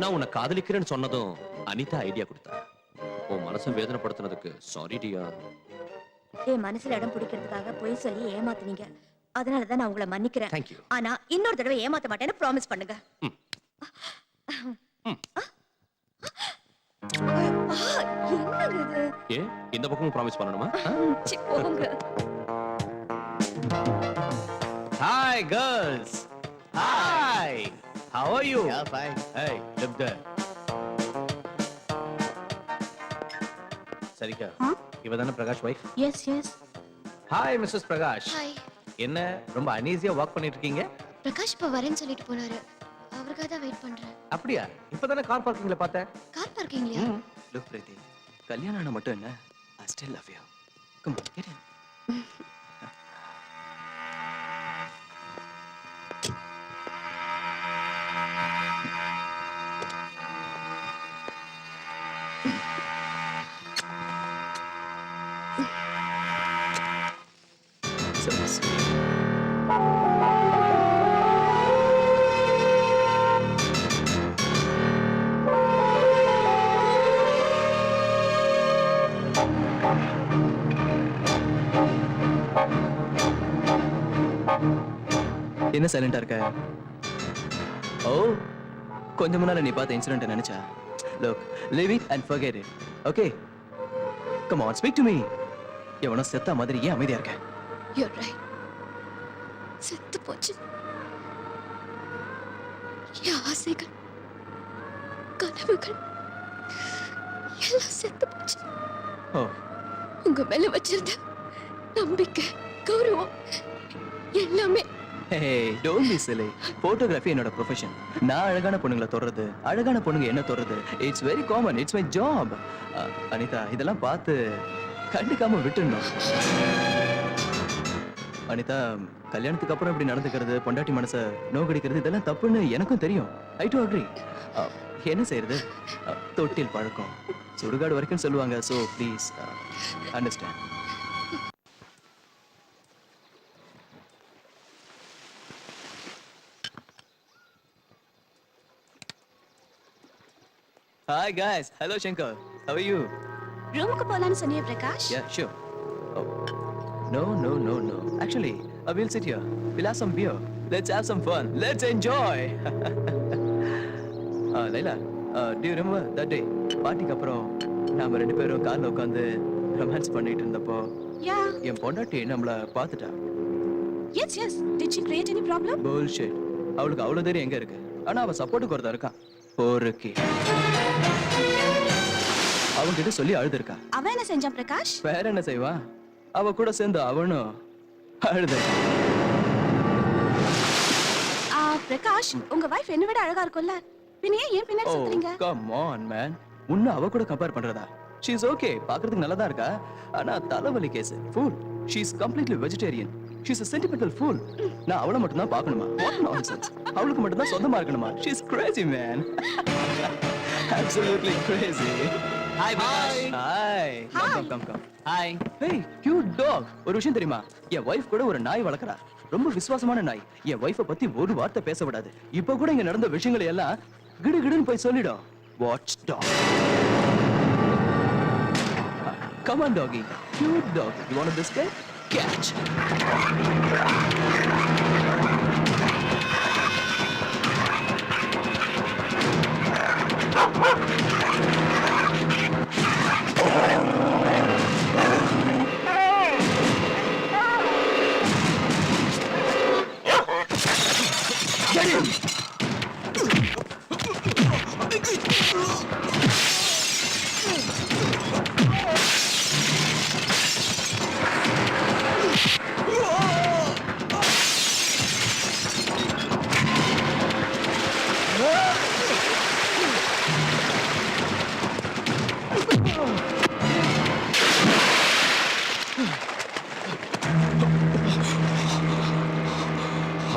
Speaker 2: நான் உன்னை காதலிக்கிறேன்னு சொன்னதும் அனிதா ஐடியா கொடுத்தா. உன் மனசை வேதனைப்படுத்தினதுக்கு சாரி டியா.
Speaker 8: என் மனசுல இடம் பிடிக்கிறதுக்காக பொய் சொல்லி ஏமாத்துனீங்க. அதனால தான் நான் உங்களை மன்னிக்கிறேன்.
Speaker 2: Thank you.
Speaker 8: ஆனா இன்னொரு தடவை ஏமாத்த மாட்டேன்னு ப்ராமிஸ் பண்ணுங்க. என்னங்க இது?
Speaker 2: ஏ இந்த பக்கமும் ப்ராமிஸ் பண்ணணுமா?
Speaker 8: சி, போங்க.
Speaker 1: Hi, girls. Hi. How are you?
Speaker 3: Yeah, fine.
Speaker 1: Hey, look there. சரிக்கா, இவதானே Prakash wife?
Speaker 8: Yes yes.
Speaker 1: Hi, Mrs. Prakash.
Speaker 7: Hi.
Speaker 1: என்ன ரொம்ப அனீசியா வாக் பண்ணிட்டு இருக்கீங்க?
Speaker 7: பிரகாஷ் இப்ப வரேன்னு சொல்லிட்டு போனாரு. அவருக்காக தான் வெயிட் பண்றேன்.
Speaker 1: அப்படியா? இப்பதானே கார் பார்க்கிங்ல பார்த்தேன்.
Speaker 7: கார் பார்க்கிங்லயா?
Speaker 1: Look, Preeti. கல்யாணம் ஆன மட்டும் என்ன? I still love you. Come on, get in. என்ன சைலண்டா இருக்க? ஓ, கொஞ்சம் முன்னால நீ பார்த்த இன்சிடென்ட் நினைச்சா? Look, live it and forget it. Okay? Come on, speak to me. எவனோ செத்த மாதிரி ஏன் அமைதியா இருக்க?
Speaker 7: You're right. செத்து போச்சு. என் ஆசைகள், கனவுகள் எல்லாம் செத்து போச்சு.
Speaker 1: ஓ,
Speaker 7: உங்க மேல வச்சிருந்த நம்பிக்கை, கௌரவம் எல்லாமே.
Speaker 1: hey, don't be silly. Photography என்னோட ப்ரொஃபஷன். நான் அழகான பொண்ணுங்களை தொடறது, அழகான பொண்ணுங்க என்ன தொடறது, it's very common. It's my job. Anitha, இதெல்லாம் பார்த்து கண்டுக்காம விட்டுடணும். அனிதா, கல்யாணத்துக்கு அப்புறம் இப்படி நடந்துக்கிறது, பொண்டாட்டி மனசை நோக்கடிக்கிறது, இதெல்லாம் தப்புன்னு எனக்கும் தெரியும். I do agree. என்ன செய்யறது? தொட்டில் பழக்கம் சுடுகாடு வரைக்கும் சொல்லுவாங்க. So please understand. Hi guys. Hello Shankar. How are you?
Speaker 8: ரூமுக்கு போலான்னு சொன்னியே Prakash.
Speaker 1: Yeah, sure. Oh. No. Actually, we'll sit here. We'll have some beer. Let's have some fun. Let's enjoy. Laila, do you remember that day? பார்ட்டிக்கு அப்புறம் நாம ரெண்டு பேரும் கார்ல உட்கார்ந்து ரொமான்ஸ் பண்ணிட்டு இருந்தப்போ
Speaker 8: யா.
Speaker 1: என் பொண்டாட்டி நம்மள பார்த்துட்டா.
Speaker 8: Yes yes. Did she create any problem?
Speaker 1: Bullshit. அவளுக்கு அவ்வளவு தைரியம் எங்க இருக்கு? ஆனா அவ சப்போர்ட்டுக்கு ஒருத்தன் இருக்கான். போருக்கு. அவன் கிட்ட சொல்லி அழுதுருக்கா.
Speaker 8: அவன் என்ன செஞ்சான் பிரகாஷ்?
Speaker 1: வேற என்ன செய்வா? அவ கூட சேர்ந்து அவனும் அழுத.
Speaker 8: பிரகாஷ், உங்க வைஃப் என்ன விட அழகா இருக்கும்ல? பின்ன ஏன் பின்னாடி சுத்துறீங்க?
Speaker 1: Come on man. உன்ன அவ கூட கம்பேர் பண்றதா? She is okay. பார்க்கிறதுக்கு நல்லா தான் இருக்கா. ஆனா தலைவலி case. Fool. She is completely vegetarian. She is a sentimental fool. நான் அவளை மட்டும் தான் பார்க்கணுமா? What nonsense. அவளுக்கு மட்டும் தான் சொந்தமா இருக்கணுமா? She is crazy man. Absolutely crazy.
Speaker 3: Hi, Prakash.
Speaker 1: Hi. Come. Hi. Hey, cute dog. ஒரு விஷயம் தெரியுமா? என் வைஃப் கூட ஒரு நாய் வளர்க்கறா. ரொம்ப விசுவாசமான நாய். என் வைஃபை பத்தி ஒரு வார்த்தை பேச விடாது. இப்போ கூட இங்க நடந்த விஷயங்களை எல்லாம் கிடுகிடுன்னு போய் சொல்லிடும். Watch dog. Come on doggy. Cute dog. You want a biscuit? Catch. Get him!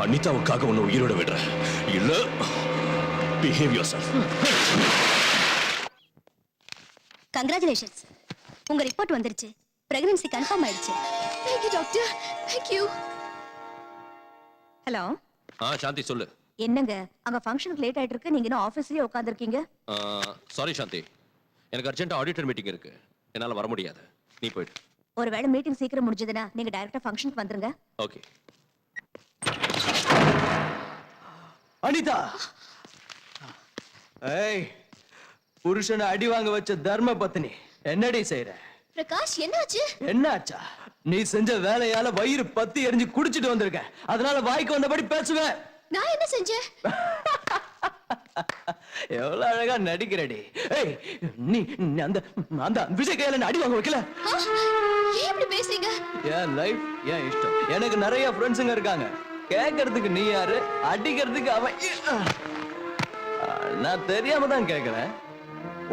Speaker 2: அனிதாவுக்காக உன்னை உயிரோட விடுறேன். இல்ல பிஹேவ் யுவர்செல்ஃப்.
Speaker 8: கங்க்ராச்சுலேஷன்ஸ். உங்க ரிப்போர்ட் வந்துருச்சு. பிரெக்னன்சி கன்ஃபார்ம் ஆயிடுச்சு.
Speaker 7: Thank you doctor. Thank you.
Speaker 8: Hello.
Speaker 2: Shanti சொல்லு.
Speaker 8: என்னங்க அங்க ஃபங்க்ஷனுக்கு லேட் ஆயிட்டு இருக்கு, நீங்க இன்னும் ஆபீஸ்லயே உட்கார்ந்திருக்கீங்க?
Speaker 2: சாரி சாந்தி, எனக்கு அர்ஜென்ட் ஆடிட்டர் மீட்டிங் இருக்கு, என்னால வர முடியாது. நீ போயிடு.
Speaker 8: ஒருவேளை மீட்டிங் சீக்கிரம் முடிஞ்சதுன்னா நீங்க டைரக்டா ஃபங்க்ஷனுக்கு வந்துருங்க.
Speaker 2: ஓகே.
Speaker 1: அனிதா, ஏய், புருஷனை அடி வாங்க வச்ச தர்ம பத்னி என்னடி செய்யற?
Speaker 7: பிரகாஷ் என்னாச்சு?
Speaker 1: என்னாச்சா? நீ செஞ்ச வேலையால வயிறு பத்தி எரிஞ்சு குடிச்சிட்டு வந்திருக்க. அதனால வாய்க்கு வந்தபடி பேசுவேன்.
Speaker 7: நான் என்ன செஞ்சேன்?
Speaker 1: எவ்வளவு அழகா நடிக்கிறடி. ஏய், நீ அந்த அந்த விஜய் கையில அடி வாங்க வைக்கல.
Speaker 7: ஏன் இப்படி பேசுறீங்க?
Speaker 1: என் லைஃப் என் இஷ்டம். எனக்கு நிறைய ஃப்ரெண்ட்ஸுங்க இருக்காங்க. கேட்கறதுக்கு நீ யாரு, அடிக்கிறதுக்கு அவன். நான் தெரியாம தான் கேட்கிறேன்.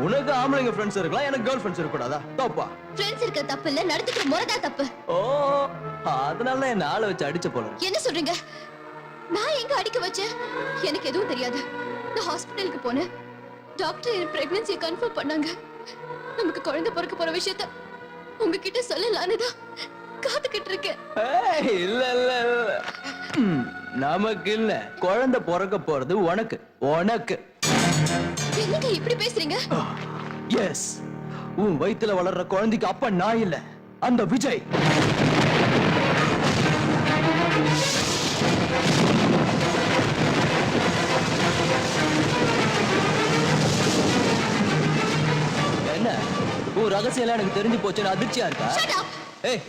Speaker 1: உனக்கு ஆம்பளைங்க ஃப்ரெண்ட்ஸ் இருக்கலாம், எனக்கு கேர்ள் ஃப்ரெண்ட்ஸ் இருக்கக்கூடாதா? தப்பா?
Speaker 7: ஃப்ரெண்ட்ஸ் இருக்க தப்பு இல்ல, நடந்துக்கிற முறைதா தப்பு.
Speaker 1: ஓ, அதனால என்ன ஆளை வச்சு அடிச்ச போல.
Speaker 7: என்ன சொல்றீங்க? நான் எங்க அடிக்க வச்சேன்? எனக்கு எதுவும் தெரியாது. நான் ஹாஸ்பிடலுக்கு போனேன். டாக்டர் என் பிரெக்னன்சியை கன்ஃபார்ம் பண்ணாங்க. நமக்கு குழந்தை பிறக்க போற விஷயத்த உங்ககிட்ட சொல்லலான்னு தான் காத்துக்கிட்டு இருக்கேன்.
Speaker 1: ஏய், இல்ல இல்ல இல்ல. நமக்கு இல்ல, குழந்தை பிறக்க போறது உனக்கு. உனக்கு
Speaker 7: என்னங்க இப்படி பேசுறீங்க?
Speaker 1: எஸ், உன் வயித்துல வளர்ற குழந்தைக்கு அப்ப நான் இல்ல, அந்த விஜய். என்ன உன் ரகசியம் எல்லாம் எனக்கு தெரிஞ்சு போச்சுன்னு அதிர்ச்சியா இருக்கா?
Speaker 7: Shut up.
Speaker 1: ஏய்,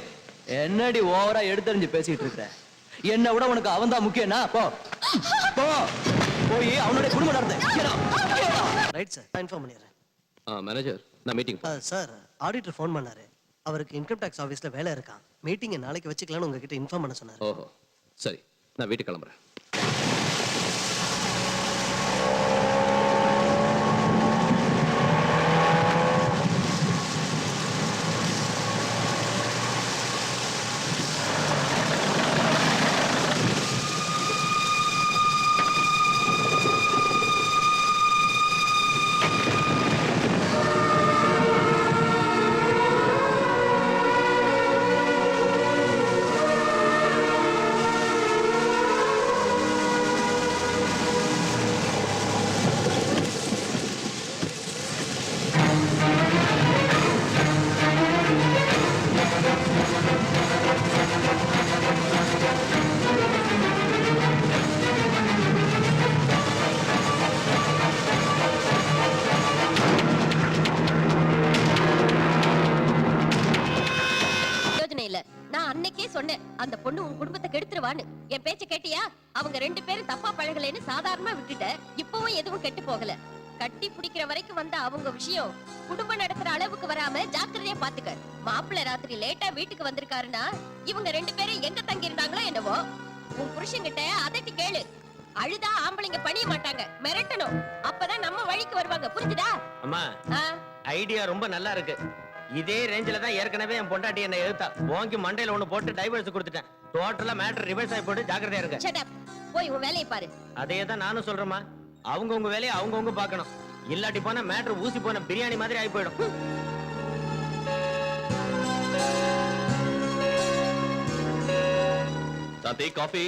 Speaker 1: என்னடி ஓவரா எடுத்தறிஞ்சு பேசிட்டு இருக்க? என்ன விட உனக்கு அவன் தான் முக்கியம்னா? போ போ, போய் அவனுடைய குடும்ப நடத்த.
Speaker 9: ரைட் சார், நான் இன்ஃபார்ம் பண்ணிடுறேன்.
Speaker 2: மேனேஜர், நான் மீட்டிங்
Speaker 9: சார், ஆடிட்டர் ஃபோன் பண்ணாரு. அவருக்கு இன்கம் டாக்ஸ் ஆஃபீஸ்ல வேலை இருக்கான். மீட்டிங்கை நாளைக்கு வச்சுக்கலாம்னு உங்ககிட்ட இன்ஃபார்ம் பண்ண சொன்னாரு.
Speaker 2: ஓஹோ, சரி, நான் வீட்டுக்கு கிளம்புறேன்.
Speaker 8: அந்த பொண்ணு உன் குடும்பத்தை கெடுத்துருவான்னு. என் பேச்ச கேட்டியா? அவங்க 2 பேரும் தப்பா பழகலைன்னு சாதாரணமா விட்டுட்ட. இப்பவும் எதுவும் கெட்டு போகல. கட்டி பிடிக்கிற வரைக்கும் வந்த அவங்க விஷயம் குடும்பம் நடத்துற அளவுக்கு வராம ஜாக்கிரதையா பாத்துக்க. மாப்பிள்ளை ராத்திரி லேட்டா வீட்டுக்கு வந்திருக்காருன்னா இவங்க 2 பேரும் எங்க தங்கி இருந்தாங்களோ என்னவோ. உன் புருஷன்கிட்ட அதட்டி கேளு. அழுதா ஆம்பளைங்க பணிய மாட்டாங்க, மிரட்டணும். அப்பதான் நம்ம வழிக்கு வருவாங்க. புரிஞ்சுதா?
Speaker 5: அம்மா, ஐடியா ரொம்ப நல்லா இருக்கு. இதே ரேஞ்சில தான் ஏற்கனவே என் பொண்டாட்டி என்ன எழுத்தா வாங்கி மண்டையில ஒண்ணு போட்டு டைவர்ஸ் கொடுத்துட்டேன். டோட்டலா மேட்டர் ரிவர்ஸ் ஆகி போட்டு ஜாக்கிரதையா இருங்க.
Speaker 8: Shut up. போய் உன் வேலையை பாரு.
Speaker 5: அதே தான் நானும் சொல்றேம்மா. அவங்க உங்க வேலையை அவங்கவங்க பார்க்கணும். இல்லாட்டி போனா மேட்டர் ஊசி போன பிரியாணி மாதிரி ஆகி போயிடும்.
Speaker 2: சாந்தி, காஃபி.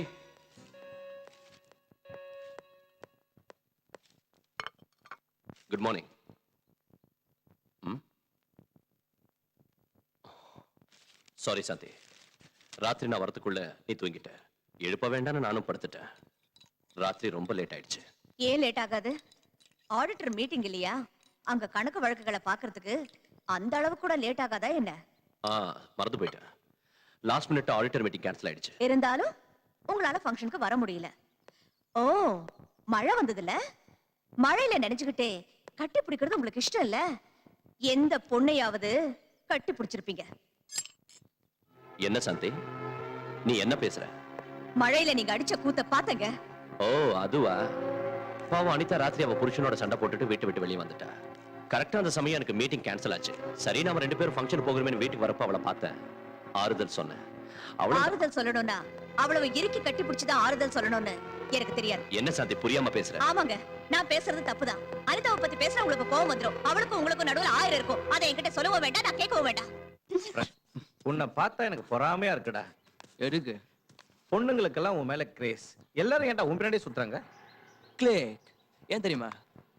Speaker 2: Good morning. சாரி சாந்தி, ராத்திரி நான் வரதுக்குள்ள நீ தூங்கிட்ட. எழுப்ப வேண்டாம்னு நானும் படுத்துட்டேன். ராத்திரி ரொம்ப லேட் ஆயிடுச்சு.
Speaker 8: ஏன் லேட் ஆகாது? ஆடிட்டர் மீட்டிங் இல்லையா? அங்க கணக்கு வழக்குகளை பாக்குறதுக்கு அந்த அளவு கூட லேட் ஆகாதா என்ன?
Speaker 2: மறந்து போயிட்டேன். Last minute auditor meeting cancel ஆயிடுச்சு.
Speaker 8: இருந்தாலும் உங்களால ஃபங்க்ஷனுக்கு வர முடியல. ஓ, மழை வந்ததுல மழையில நினைச்சுக்கிட்டே கட்டி பிடிக்கிறது உங்களுக்கு இஷ்டம் இல்ல? எந்த பொண்ணையாவது கட்டி பிடிச்சிருப்பீங்க?
Speaker 2: என்ன சாந்தி, நீ என்ன பேசுற?
Speaker 8: மழையில நீங்க அடிச்ச கூத்த பாத்தங்க.
Speaker 2: ஓ, அதுவா? பாவம் அனிதா ராத்திரி அவ புருஷனோட சண்டை போட்டுட்டு வீட்டு விட்டு வெளியே வந்துட்டா. கரெக்டா அந்த சமயம் எனக்கு மீட்டிங் கேன்சல் ஆச்சு. சரி, நாம 2 பேரும் ஃபங்க்ஷன் போகிறோமே வீட்டுக்கு வரப்ப அவளை பார்த்தேன். ஆறுதல் சொன்னேன்.
Speaker 8: ஆறுதல் சொல்லணும்னா அவ்வளவு இறுக்கி கட்டி பிடிச்சுதான் ஆறுதல் சொல்லணும்னு எனக்கு தெரியாது.
Speaker 2: என்ன சாந்தி, புரியாம பேசுற?
Speaker 8: ஆமாங்க, நான் பேசுறது தப்புதான். அனிதாவை பத்தி பேசுற உங்களுக்கு கோவம் வந்துரும். அவளுக்கும் உங்களுக்கும் நடுவுல 1000 இருக்கும். அதை என்கிட்ட சொல்லவும் வேண்டாம், நான் கேட்கவும் வேண்டாம்.
Speaker 11: உன்னை பார்த்தா எனக்கு பொறாமையா இருக்குடா.
Speaker 1: எதுக்கு?
Speaker 11: பொண்ணுங்களுக்கெல்லாம் உன் மேல கிரேஸ். எல்லாரும் ஏன்டா உன் பின்னாடியே சுத்துறாங்க?
Speaker 1: கிளிக். ஏன் தெரியுமா?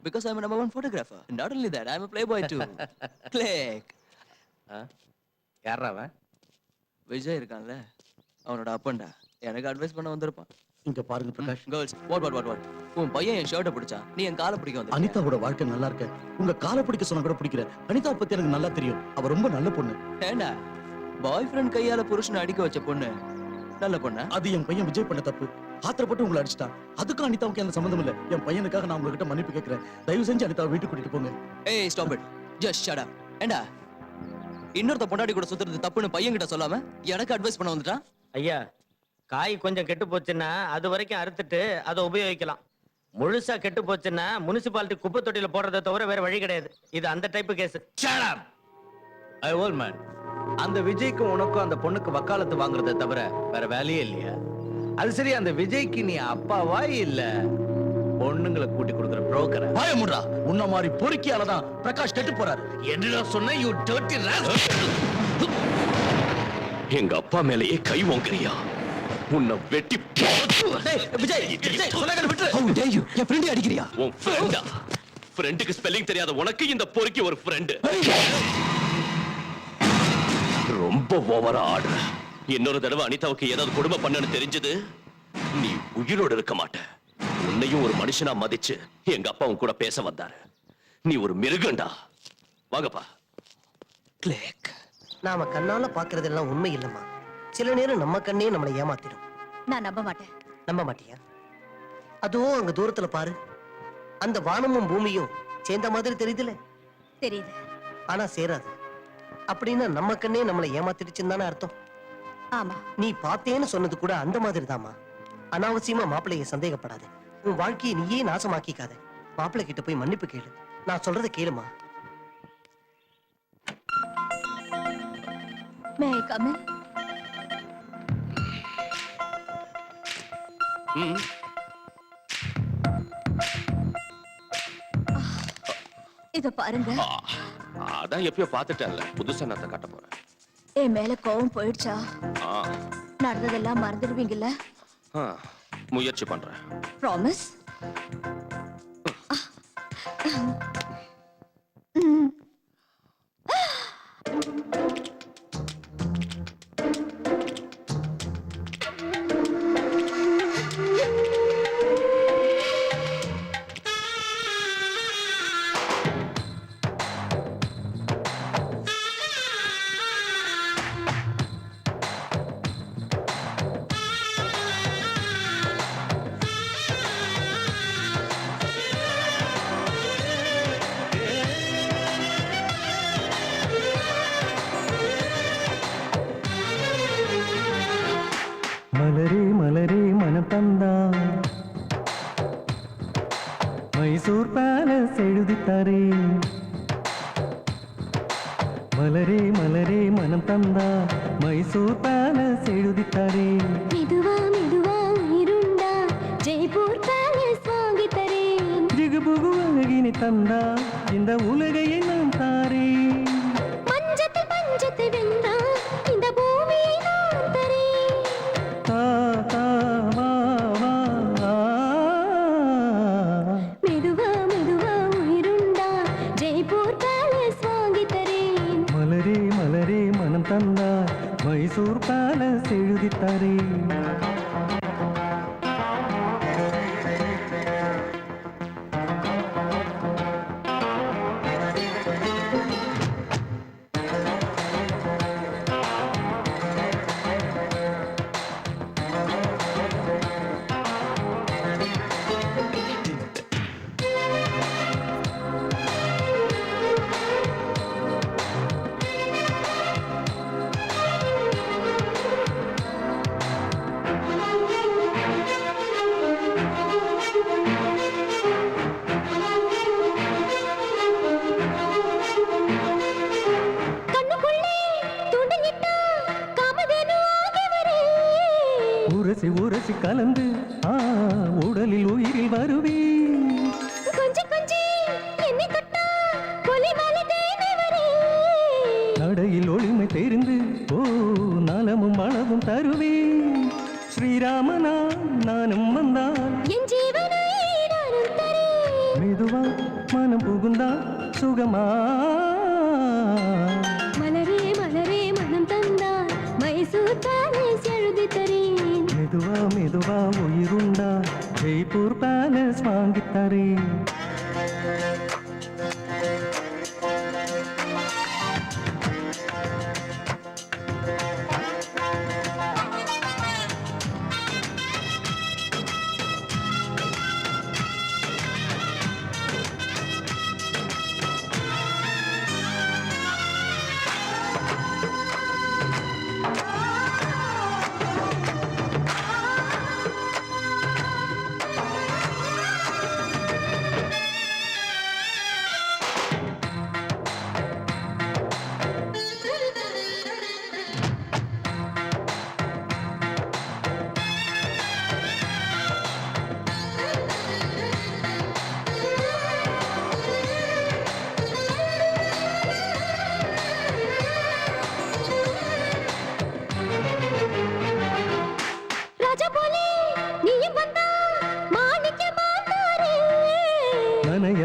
Speaker 1: Because I'm a number 1 photographer. Not only that, I'm a playboy too. Click.
Speaker 11: யாரா அவன்?
Speaker 1: விஜய் இருக்கான்ல, அவனோட அப்பன்டா. எனக்கு அட்வைஸ் பண்ண வந்திருப்பான்.
Speaker 4: இங்க பாருங்க பிரகாஷ்.
Speaker 1: Girls, what. உன் பையன் என் ஷர்ட்டை பிடிச்சான், நீ என் காலை பிடிக்க வந்த.
Speaker 4: அனிதாவோட வாழ்க்கை நல்லா இருக்க. உங்க காலை பிடிக்க சொன்னா கூட பிடிக்கிற. அனிதாவை பத்தி எனக்கு நல்லா தெரியும். அவ ரொம்ப நல்ல பொண்ணு.
Speaker 1: ஏண்டா, பாய் ஃப்ரெண்ட் கையால புருஷனை அடிக்க வச்ச பொண்ணு நல்ல பொண்ணா?
Speaker 4: அது என் பையன் விஜய் பண்ண தப்பு. ஆத்திரப்பட்டு உங்களை அடிச்சிட்டான். அதுக்கும் அனிதாவுக்கு எந்த சம்பந்தம் இல்ல. என் பையனுக்காக நான் உங்ககிட்ட மன்னிப்பு கேட்கிறேன். தயவு செஞ்சு அனிதாவை வீட்டுக்கு கூட்டிட்டு போங்க.
Speaker 1: ஏய் stop it. Just shut up. ஏண்டா இன்னொருத்த பொண்டாடி கூட சுத்துறது தப்புன்னு பையன்கிட்ட சொல்லாம எனக்கு அட்வைஸ் பண்ண வந்துட்டான்.
Speaker 5: ஐயா, காய் கொஞ்சம் கெட்டு போச்சுன்னா அது வரைக்கும் அறுத்துட்டு அதை உபயோகிக்கலாம். முழுசா கெட்டு போச்சுன்னா முனிசிபாலிட்டி குப்பை தொட்டியில போடுறதை தவிர வேற வழி கிடையாது. இது அந்த டைப் கேஸ்.
Speaker 11: ஐ ஓல் மேன், அந்த விஜய்க்கும் உனக்கும் அந்த பொண்ணுக்கு வக்காலத்து வாங்குறதை தவிர வேற வேலையே இல்லையா? அது சரி, அந்த விஜய்க்கு நீ அப்பாவா இல்ல பொண்ணுங்களை கூட்டி கொடுக்குற புரோக்கரா?
Speaker 4: பயமுடா. உன்ன மாதிரி பொறுக்கியால தான் பிரகாஷ் கெட்டு போறாரு.
Speaker 2: என்னடா சொன்ன யூ டர்ட்டி ராஸ்கல்? எங்க அப்பா மேலேயே கை ஓங்கறியா? உன்னை வெட்டி
Speaker 4: விஜய் விஜய் சொல்லாத விட்டு.
Speaker 1: How dare you? என் ஃப்ரெண்ட் அடிக்கிறியா?
Speaker 2: உன் ஃப்ரெண்டா? ஃப்ரெண்டுக்கு ஸ்பெல்லிங் தெரியாத உனக்கு இந்த பொறுக்கி ஒரு ஃப்ரெண்ட்? ரொம்ப ஓவரா ஆடுற. இன்னொரு தடவை அனிதாவுக்கு ஏதாவது கொடுமை பண்ணனு தெரிஞ்சது நீ உயிரோடு இருக்க மாட்ட. உன்னையும் ஒரு மனுஷனா மதிச்சு எங்க அப்பாவும் கூட பேச வந்தாரு. நீ ஒரு மிருகண்டா. வாங்கப்பா.
Speaker 1: கிளிக்.
Speaker 3: நாம கண்ணால பாக்குறதெல்லாம் உண்மை இல்லம்மா. சில நேரம் நம்ம கண்ணே நம்மளை ஏமாத்திடும்.
Speaker 8: நான் நம்ப மாட்டேன்.
Speaker 3: நம்ப மாட்டியா? அதுவும் அங்க தூரத்துல பாரு. அந்த வானமும் பூமியும் சேர்ந்த மாதிரி தெரியுதுல?
Speaker 8: தெரியுது.
Speaker 3: ஆனா சேராது. அப்படின்னா நம்ம கண்ணே நம்மளை ஏமாத்திடுச்சுன்னு தானே அர்த்தம்.
Speaker 8: ஆமா.
Speaker 3: நீ பார்த்தேன்னு சொன்னது கூட அந்த மாதிரி தாமா. அனாவசியமா மாப்பிள்ளைய சந்தேகப்படாத. உன் வாழ்க்கையை நீயே நாசமாக்கிக்காத. மாப்பிள்ளை கிட்ட போய் மன்னிப்பு கேளு. நான் சொல்றத கேளுமா.
Speaker 8: May I come in? இத பாருங்க.
Speaker 2: அதான் எப்பயோ பாத்துட்டேன்ல, புதுசா நான் காட்ட போறேன்.
Speaker 8: என் மேல கோவம் போயிடுச்சா?
Speaker 2: ஆ,
Speaker 8: நடந்ததெல்லாம் மறந்துடுவீங்கல்ல?
Speaker 2: ஆ, முயற்சி பண்றேன்.
Speaker 8: ப்ராமிஸ்?
Speaker 6: மலரே மலரே மனம் தந்தா மைசூர் பேலஸ் எழுதித்தாரே. மலரே மலரே மனம் தந்தா மைசூர் பேலஸ் எழுதித்தாரே.
Speaker 10: மெதுவா மெதுவா உயிருண்டா ஜெய்ப்பூர் பேலஸ் வாங்கி தரேன்.
Speaker 6: ஜிகுபுகு அழகினை தந்தா இந்த உலகையை நான் தாரே.
Speaker 10: மஞ்சத்தில் பஞ்சத்தை வென்றா இந்த பூமியை நான் தரேன்.
Speaker 6: தா தா வா வா.
Speaker 10: மெதுவா மெதுவா உயிருண்டா ஜெய்ப்பூர் பேலஸ் வாங்கி தரேன்.
Speaker 6: மலரே மலரே மனம் தந்தா மைசூர் பேலஸ் எழுதித்தாரே.
Speaker 10: கண்ணுக்குள்ளே தூண்டிலிட்டா காமதேனு ஆகி வரேன்.
Speaker 6: உரசி உரசி கலந்து உடலில் உயிரில் வருவே.
Speaker 10: கொஞ்சி கொஞ்சி என்னை தொட்டா கொலிமால தேனை வரேன்.
Speaker 6: நடையில் ஒளிமை தெரிந்து நலமும் அளவும் தருவே. ஸ்ரீராமனா நானும் வந்தான்
Speaker 10: என் ஜீவனை நானும் தரேன்.
Speaker 6: மெதுவா மனம் புகுந்தா சுகமா.
Speaker 10: மலரே மலரே மனம் தந்தார் மைசூர் பேலஸ் எழுதி தரேன்.
Speaker 6: மெதுவா மெதுவா உயிருண்டா ஜெய்ப்பூர் பேலஸ் வாங்கித்தரே.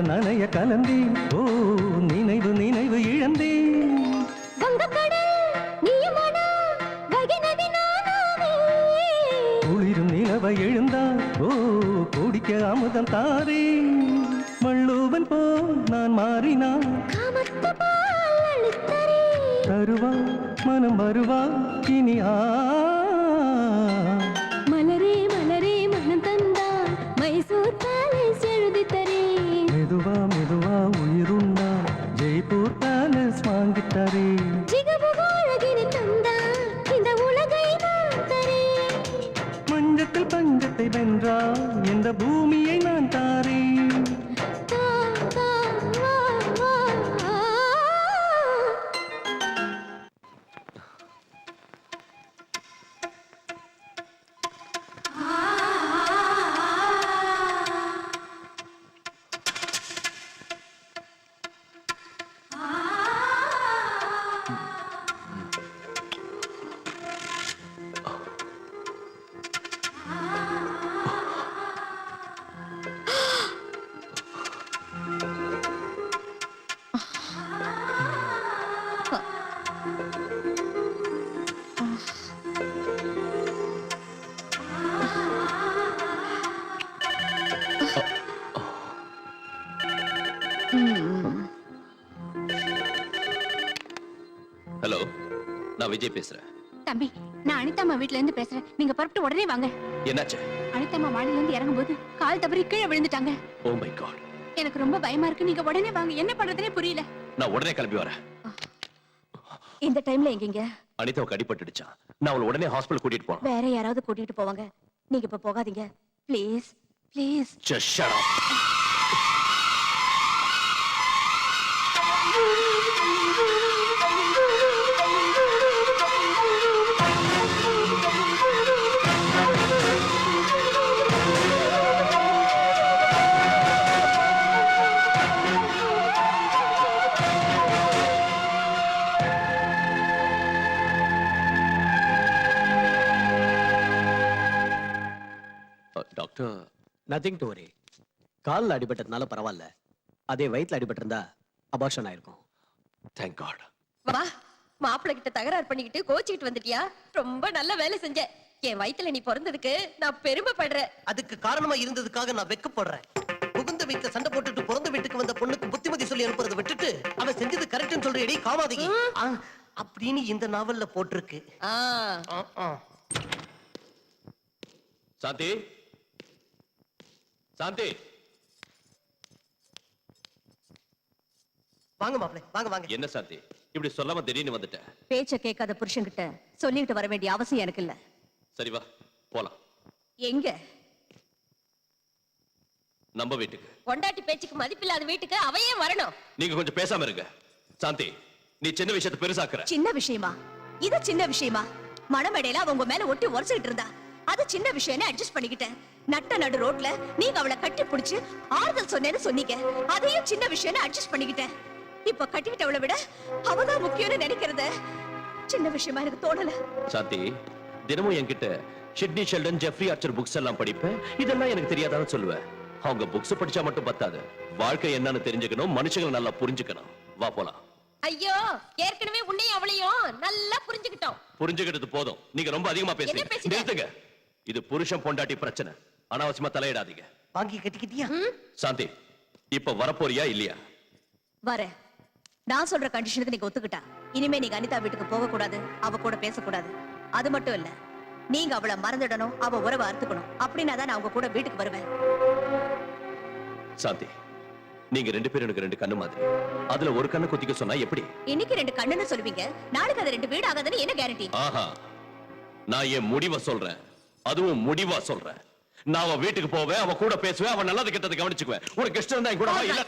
Speaker 6: நனைய கலந்தேன் ஓ நினைவு நினைவு இழந்தேன்
Speaker 10: வங்கக்கடல் நீயுமானா வைகை நதி நானாவே
Speaker 6: குளிரும் நிலவை எழுந்தால் ஓ குடிக்க அமுதம் தாரே மள்ளூவன் போ நான் மாறினான்
Speaker 10: காமத்து பால் அளித்தரே
Speaker 6: தருவா மனம் வருவா இனி
Speaker 10: மலரே மலரே மனம் தந்தால் மைசூர் பேலஸ் எழுதி தரேன்
Speaker 6: மெதுவா மெதுவா உயிருண்டா ஜெய்ப்பூர் பேலஸ் வாங்கித்தாரே
Speaker 10: ஜிகபுகு அழகினை தந்தால் இந்த உலகை நான் தரேன்
Speaker 6: மஞ்சத்தில் பஞ்சத்தை வென்றா இந்த பூமியை நான் தாரேன்
Speaker 10: தா, தா, வா, வா, ஆ.
Speaker 2: ஹலோ, நான் விஜய் பேசுறேன்.
Speaker 7: தம்பி, நான் அனிதாம்மா வீட்ல இருந்து பேசுறேன். நீங்க புறப்பட்டு உடனே வாங்க.
Speaker 2: என்னாச்சு?
Speaker 7: அனிதாம்மா மாடியில இருந்து இறங்கும்போது கால் தவறி கீழே விழுந்துட்டாங்க.
Speaker 2: Oh my God.
Speaker 7: எனக்கு ரொம்ப பயமா இருக்கு. நீங்க உடனே வாங்க. என்ன பண்றதுனே புரியல.
Speaker 2: நான் உடனே கிளம்பி வரேன்.
Speaker 8: இந்த டைம்ல எங்கீங்க?
Speaker 2: அனிதாவுக்கு அடிபட்டுடுச்சா? நான் அவளை உடனே ஹாஸ்பிடல் கூட்டிட்டு போறேன்.
Speaker 8: வேற யாராவது கூட்டிட்டு போவாங்க. நீங்க இப்ப போகாதீங்க please please.
Speaker 2: Just shut up. Doctor,
Speaker 5: nothing to worry. கால்ல அடிபட்டதுனால பரவாயில்ல. அதே வயித்துல அடிபட்டிருந்தா அபார்ஷன் ஆயிருக்கும்.
Speaker 2: thank God.
Speaker 8: வா, மாப்பிள்ளை கிட்ட தகராறு பண்ணிக்கிட்டு கோச்சிக்கிட்டு வந்துட்டியா? ரொம்ப நல்ல வேலை செஞ்ச. என் வயித்துல நீ பிறந்ததுக்கு நான் பெருமைப்படுறேன்.
Speaker 3: அதுக்கு காரணமா இருந்ததுக்காக நான் வெக்கப்படுறேன். புகுந்த வீட்டுல சண்டை போட்டுட்டு பிறந்த வீட்டுக்கு வந்த பொண்ணுக்கு புத்திமதி சொல்லி அனுப்புறதை விட்டுட்டு அவன் செஞ்சது கரெக்ட்னு சொல்றேடி காமாதீங்க அப்படின்னு இந்த நாவல்ல போட்டிருக்கு.
Speaker 2: சாந்தி, சாந்தி,
Speaker 3: வாங்க மாப்பிள்ளை, வாங்க வாங்க.
Speaker 2: என்ன சாந்தி இப்படி சொல்லாம திடீர்னு வந்துட்ட?
Speaker 8: பேச்ச கேட்காத புருஷன்கிட்ட சொல்லிட்டு வர வேண்டிய அவசியம் எனக்கு இல்ல.
Speaker 2: சரி வா போலாம்.
Speaker 8: எங்க?
Speaker 2: நம்ம வீட்டுக்கு.
Speaker 8: பொண்டாட்டி பேச்சுக்கு மதிப்பில்லாத வீட்டுக்கு அவையே வரணும்.
Speaker 2: நீங்க கொஞ்சம் பேசாம இருங்க. சாந்தி, நீ சின்ன விஷயத்தை பெருசாக்குற.
Speaker 8: சின்ன விஷயமா? இது சின்ன விஷயமா? மணமேடையில அவங்க மேல ஒட்டி உரசிக்கிட்டு இருந்தா அது சின்ன விஷயம்னு அட்ஜஸ்ட் பண்ணிக்கிட்டேன். நட்ட நடு ரோட்ல நீங்க அவளை கட்டி பிடிச்சு ஆறுதல் சொன்னேன்னு சொன்னீங்க. அதையும் சின்ன விஷயம்னு அட்ஜஸ்ட் பண்ணிக்கிட்டேன். இப்ப கட்டிக்கிட்டவளை விட அவதான் முக்கியம்னு நினைக்கிறத சின்ன விஷயமா எனக்கு தோணல.
Speaker 2: சாந்தி, தினமும் என்கிட்ட Sidney Sheldon, Jeffrey Archer books எல்லாம் படிப்பேன். இதெல்லாம் எனக்கு தெரியாதான்னு சொல்லுவேன். அவங்க புக்ஸ் படிச்சா மட்டும் பத்தாது. வாழ்க்கை என்னன்னு தெரிஞ்சுக்கணும், மனுஷங்களை நல்லா புரிஞ்சுக்கணும். வா போலாம்.
Speaker 8: ஐயோ, ஏற்கனவே உன்னையும் அவளையும் நல்லா புரிஞ்சுக்கிட்டோம்.
Speaker 2: புரிஞ்சுக்கிட்டது போதும். நீங்க ரொம்ப அதிகமா பேசுறீங்க. நிறுத்துங்க. இது புருஷன் பொண்டாட்டி பிரச்சனை. அனாவசியமா தலையிடாதீங்க.
Speaker 3: வாங்கி கட்டிக்கிட்டியா?
Speaker 2: சாந்தி, இப்ப வரப்போறியா இல்லையா?
Speaker 8: வர. நான் சொல்ற கண்டிஷனுக்கு நீங்க ஒத்துக்கிட்டா இனிமே நீங்க அனிதா வீட்டுக்கு போக கூடாது, அவ கூட பேசக்கூடாது. அது மட்டும் இல்ல, நீங்க அவளை மறந்துடணும், அவ உறவை அறுத்துக்கணும். அப்படின்னா தான் நான் உங்க கூட வீட்டுக்கு வருவேன்.
Speaker 2: சாந்தி, நீங்க ரெண்டு பேரும் எனக்கு ரெண்டு கண்ணு மாதிரி. அதுல ஒரு கண்ணை குத்திக்க சொன்னா எப்படி?
Speaker 8: இன்னைக்கு ரெண்டு கண்ணுன்னு சொல்லுவீங்க, நாளைக்கு அது ரெண்டு வீடு ஆகாதுன்னு என்ன கேரண்டி?
Speaker 2: ஆஹா, நான் என் முடிவை சொல்றேன். அதுவும் முடிவா சொல்றேன். நான் அவ வீட்டுக்கு போவேன், அவ கூட பேசுவேன், அவ நல்லது கெட்டது கவனிச்சுக்குவேன். உனக்கு இஷ்டம் இருந்தா என் கூட வா. இல்ல,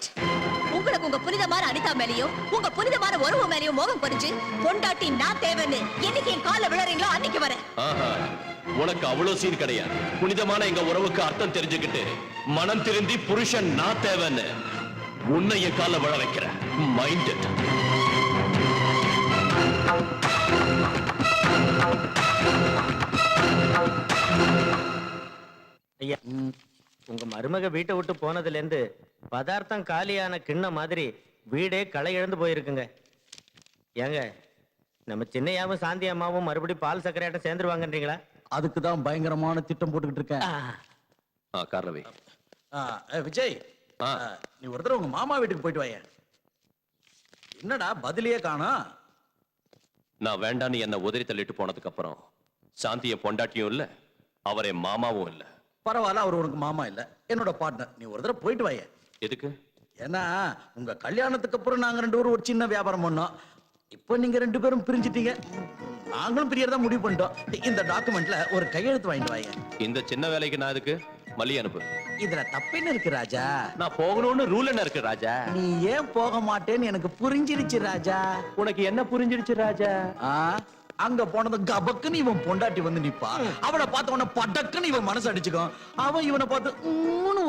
Speaker 8: உங்களுக்கு உங்க புனிதமான அனிதா மேலயும் உங்க புனிதமான உறவு மேலயும் மோகம் பறிஞ்சு பொண்டாட்டி நான் தேவைன்னு என்னைக்கு என் கால விழறீங்களோ அன்னைக்கு வரேன்.
Speaker 2: ஆஹா, உனக்கு அவ்வளவு சீன் கிடையாது. புனிதமான எங்க உறவுக்கு அர்த்தம் தெரிஞ்சுக்கிட்டு மனம் திருந்தி புருஷன் நான் தேவைன்னு உன்னை என் கால விழ வைக்கிறேன். Mind it.
Speaker 11: ஐயா, உங்க மருமக வீட்டை விட்டு போனதுல இருந்து
Speaker 5: பதார்த்தம் காலியான கிண்ண மாதிரி வீடே களை இழந்து போயிருக்குங்க. ஏங்க நம்ம சின்னையாவும் சாந்தி அம்மாவும் மறுபடியும் பால் சர்க்கரையாட்டம் சேர்ந்துருவாங்கன்றீங்களா?
Speaker 4: அதுக்கு தான் பயங்கரமான திட்டம் போட்டுக்கிட்டு இருக்கேன்.
Speaker 2: காரணவே
Speaker 4: விஜய், நீ ஒரு தடவை உங்க மாமா வீட்டுக்கு போயிட்டு வாங்க. என்னடா பதிலையே காணோம்?
Speaker 2: நான் வேண்டான்னு என்ன உதறி தள்ளிட்டு போனதுக்கு அப்புறம் சாந்திய பொண்டாட்டியும் இல்ல, அவரே மாமாவும் இல்ல.
Speaker 4: பரவாயில்ல, அவர் உனக்கு மாமா இல்ல, என்னோட பார்ட்னர். நீ ஒரு தடவை போயிட்டு வாங்க.
Speaker 2: எதுக்கு?
Speaker 4: ஏன்னா உங்க கல்யாணத்துக்கு அப்புறம் நாங்க 2 பேரும் ஒரு சின்ன வியாபாரம் பண்ணோம். இப்போ நீங்க 2 பேரும் பிரிஞ்சிட்டீங்க. நாங்களும் பிரியறதா முடிவு பண்ணிட்டோம். இந்த டாக்குமெண்ட்ல ஒரு கையெழுத்து வாங்கிட்டு வாங்க.
Speaker 2: இந்த சின்ன வேலைக்கு நான் எதுக்கு? மல்லி அனுப்பு.
Speaker 4: இதுல தப்பென்ன இருக்கு ராஜா?
Speaker 2: நான் போகணும்னு ரூல் என்ன இருக்கு ராஜா?
Speaker 4: நீ ஏன் போக மாட்டேன்னு எனக்கு புரிஞ்சிருச்சு ராஜா.
Speaker 2: உனக்கு என்ன புரிஞ்சிருச்சு ராஜா?
Speaker 4: அங்க போனது கபக்குன்னு இவன் பொண்டாட்டி வந்து நிப்பா. அவளை பார்த்த உடனே படக்குன்னு இவன் மனசு அடிச்சுக்கும். அவன் இவனை பார்த்து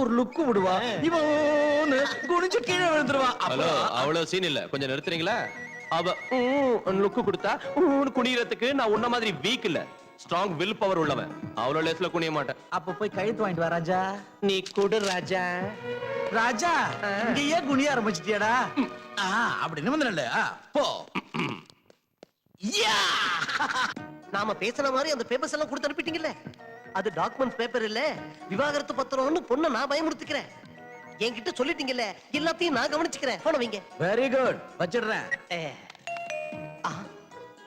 Speaker 4: ஒரு லுக்கு விடுவா. இவன் குனிஞ்சு கீழே விழுந்துருவா.
Speaker 2: ஹலோ, அவ்வளவு சீன் இல்ல, கொஞ்சம் நிறுத்துறீங்களா? அவ லுக்கு கொடுத்தா குனியறதுக்கு நான் உன்ன மாதிரி வீக் இல்ல, ஸ்ட்ராங் வில் பவர் உள்ளவன். அவ்வளவு லேஸ்ல குனிய மாட்டேன்.
Speaker 4: அப்ப போய் கழுத்து வாங்கிட்டு வா ராஜா.
Speaker 2: நீ கொடு ராஜா.
Speaker 4: ராஜா, இங்கேயே குனிய ஆரம்பிச்சிட்டியாடா? அப்படின்னு வந்து போ.
Speaker 9: நாம பேசின மாதிரி அந்த பேப்பர்ஸ் எல்லாம் கொடுத்து அனுப்பிட்டீங்கல்ல? அது டாக்குமெண்ட் பேப்பர் இல்ல, விவாகரத்து பத்திரம்னு பொண்ணை நான் பயமுறுத்திக்கிறேன். என்கிட்ட சொல்லிட்டீங்கல்ல, எல்லாத்தையும் நான் கவனிச்சுக்கிறேன். போன வைங்க.
Speaker 4: வெரி குட், வச்சிடுறேன்.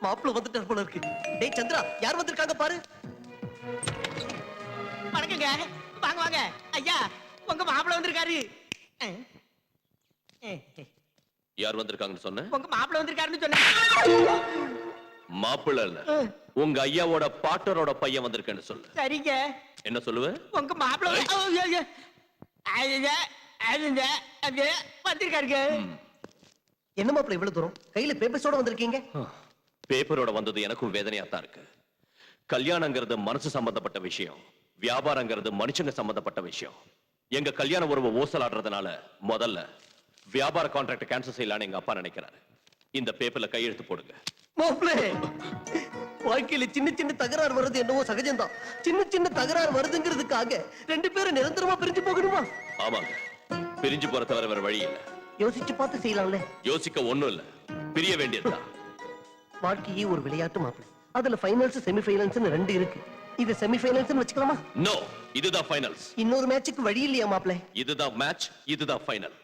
Speaker 9: மாப்பிள்ள வந்துட்டார் போல இருக்கு. டேய் சந்திரா, யார் வந்திருக்காங்க பாரு.
Speaker 3: வணக்கங்க. வாங்க வாங்க ஐயா, உங்க மாப்பிள்ள வந்திருக்காரு.
Speaker 2: யார் வந்திருக்காங்கன்னு சொன்ன?
Speaker 3: உங்க மாப்பிள்ள வந்திருக்காருன்னு சொன்னேன்.
Speaker 2: மாப்பிள்ள இல்ல, உங்க ஐயாவோட பாட்டரோட பையன் வந்திருக்கேன்னு சொல்லு.
Speaker 3: சரிங்க.
Speaker 2: என்ன சொல்லுவ?
Speaker 3: உங்க மாப்பிள்ள வந்திருக்காருங்க.
Speaker 9: என்ன மாப்பிள்ள இவ்வளவு தூரம் கையில பேப்பர்ஸோட வந்திருக்கீங்க?
Speaker 2: பேப்பரோட வந்தது எனக்கும் வேதனையா தான் இருக்கு. கல்யாணங்கிறது மனசு சம்பந்தப்பட்ட விஷயம், வியாபாரங்கிறது மனுஷங்க சம்பந்தப்பட்ட விஷயம். எங்க கல்யாண உறவு ஓசலாடுறதுனால முதல்ல வியாபார கான்ட்ராக்ட் கேன்சல் செய்யலான்னு எங்க அப்பா நினைக்கிறாரு. இந்த பேப்பர்ல கையெழுத்து போடுங்க.
Speaker 9: மாப்பிள்ளை, வாழ்க்கையில சின்ன சின்ன தகராறு வருது என்னவோ சகஜம்தான். சின்ன சின்ன தகராறு வருதுங்கிறதுக்காக 2 பேரும் நிரந்தரமா பிரிஞ்சு போகணுமா?
Speaker 2: ஆமாங்க, பிரிஞ்சு போற தவிர வேற வழி இல்ல.
Speaker 9: யோசிச்சு பார்த்து செய்யலாம்ல.
Speaker 2: யோசிக்க ஒண்ணும் இல்ல, பிரிய வேண்டியதுதான்.
Speaker 9: வாழ்க்கையே ஒரு விளையாட்டு மாப்பிள்ளை. அதுல ஃபைனல்ஸ் செமி ஃபைனல்ஸ் 2 இருக்கு. இது செமி ஃபைனல்ஸ் வச்சுக்கலாமா?
Speaker 2: நோ, இதுதான் ஃபைனல்ஸ்.
Speaker 9: இன்னொரு மேட்சுக்கு வழி இல்லையா மாப்பிள்ளை?
Speaker 2: இதுதான் மேட்ச், இதுதான் ஃபைனல்.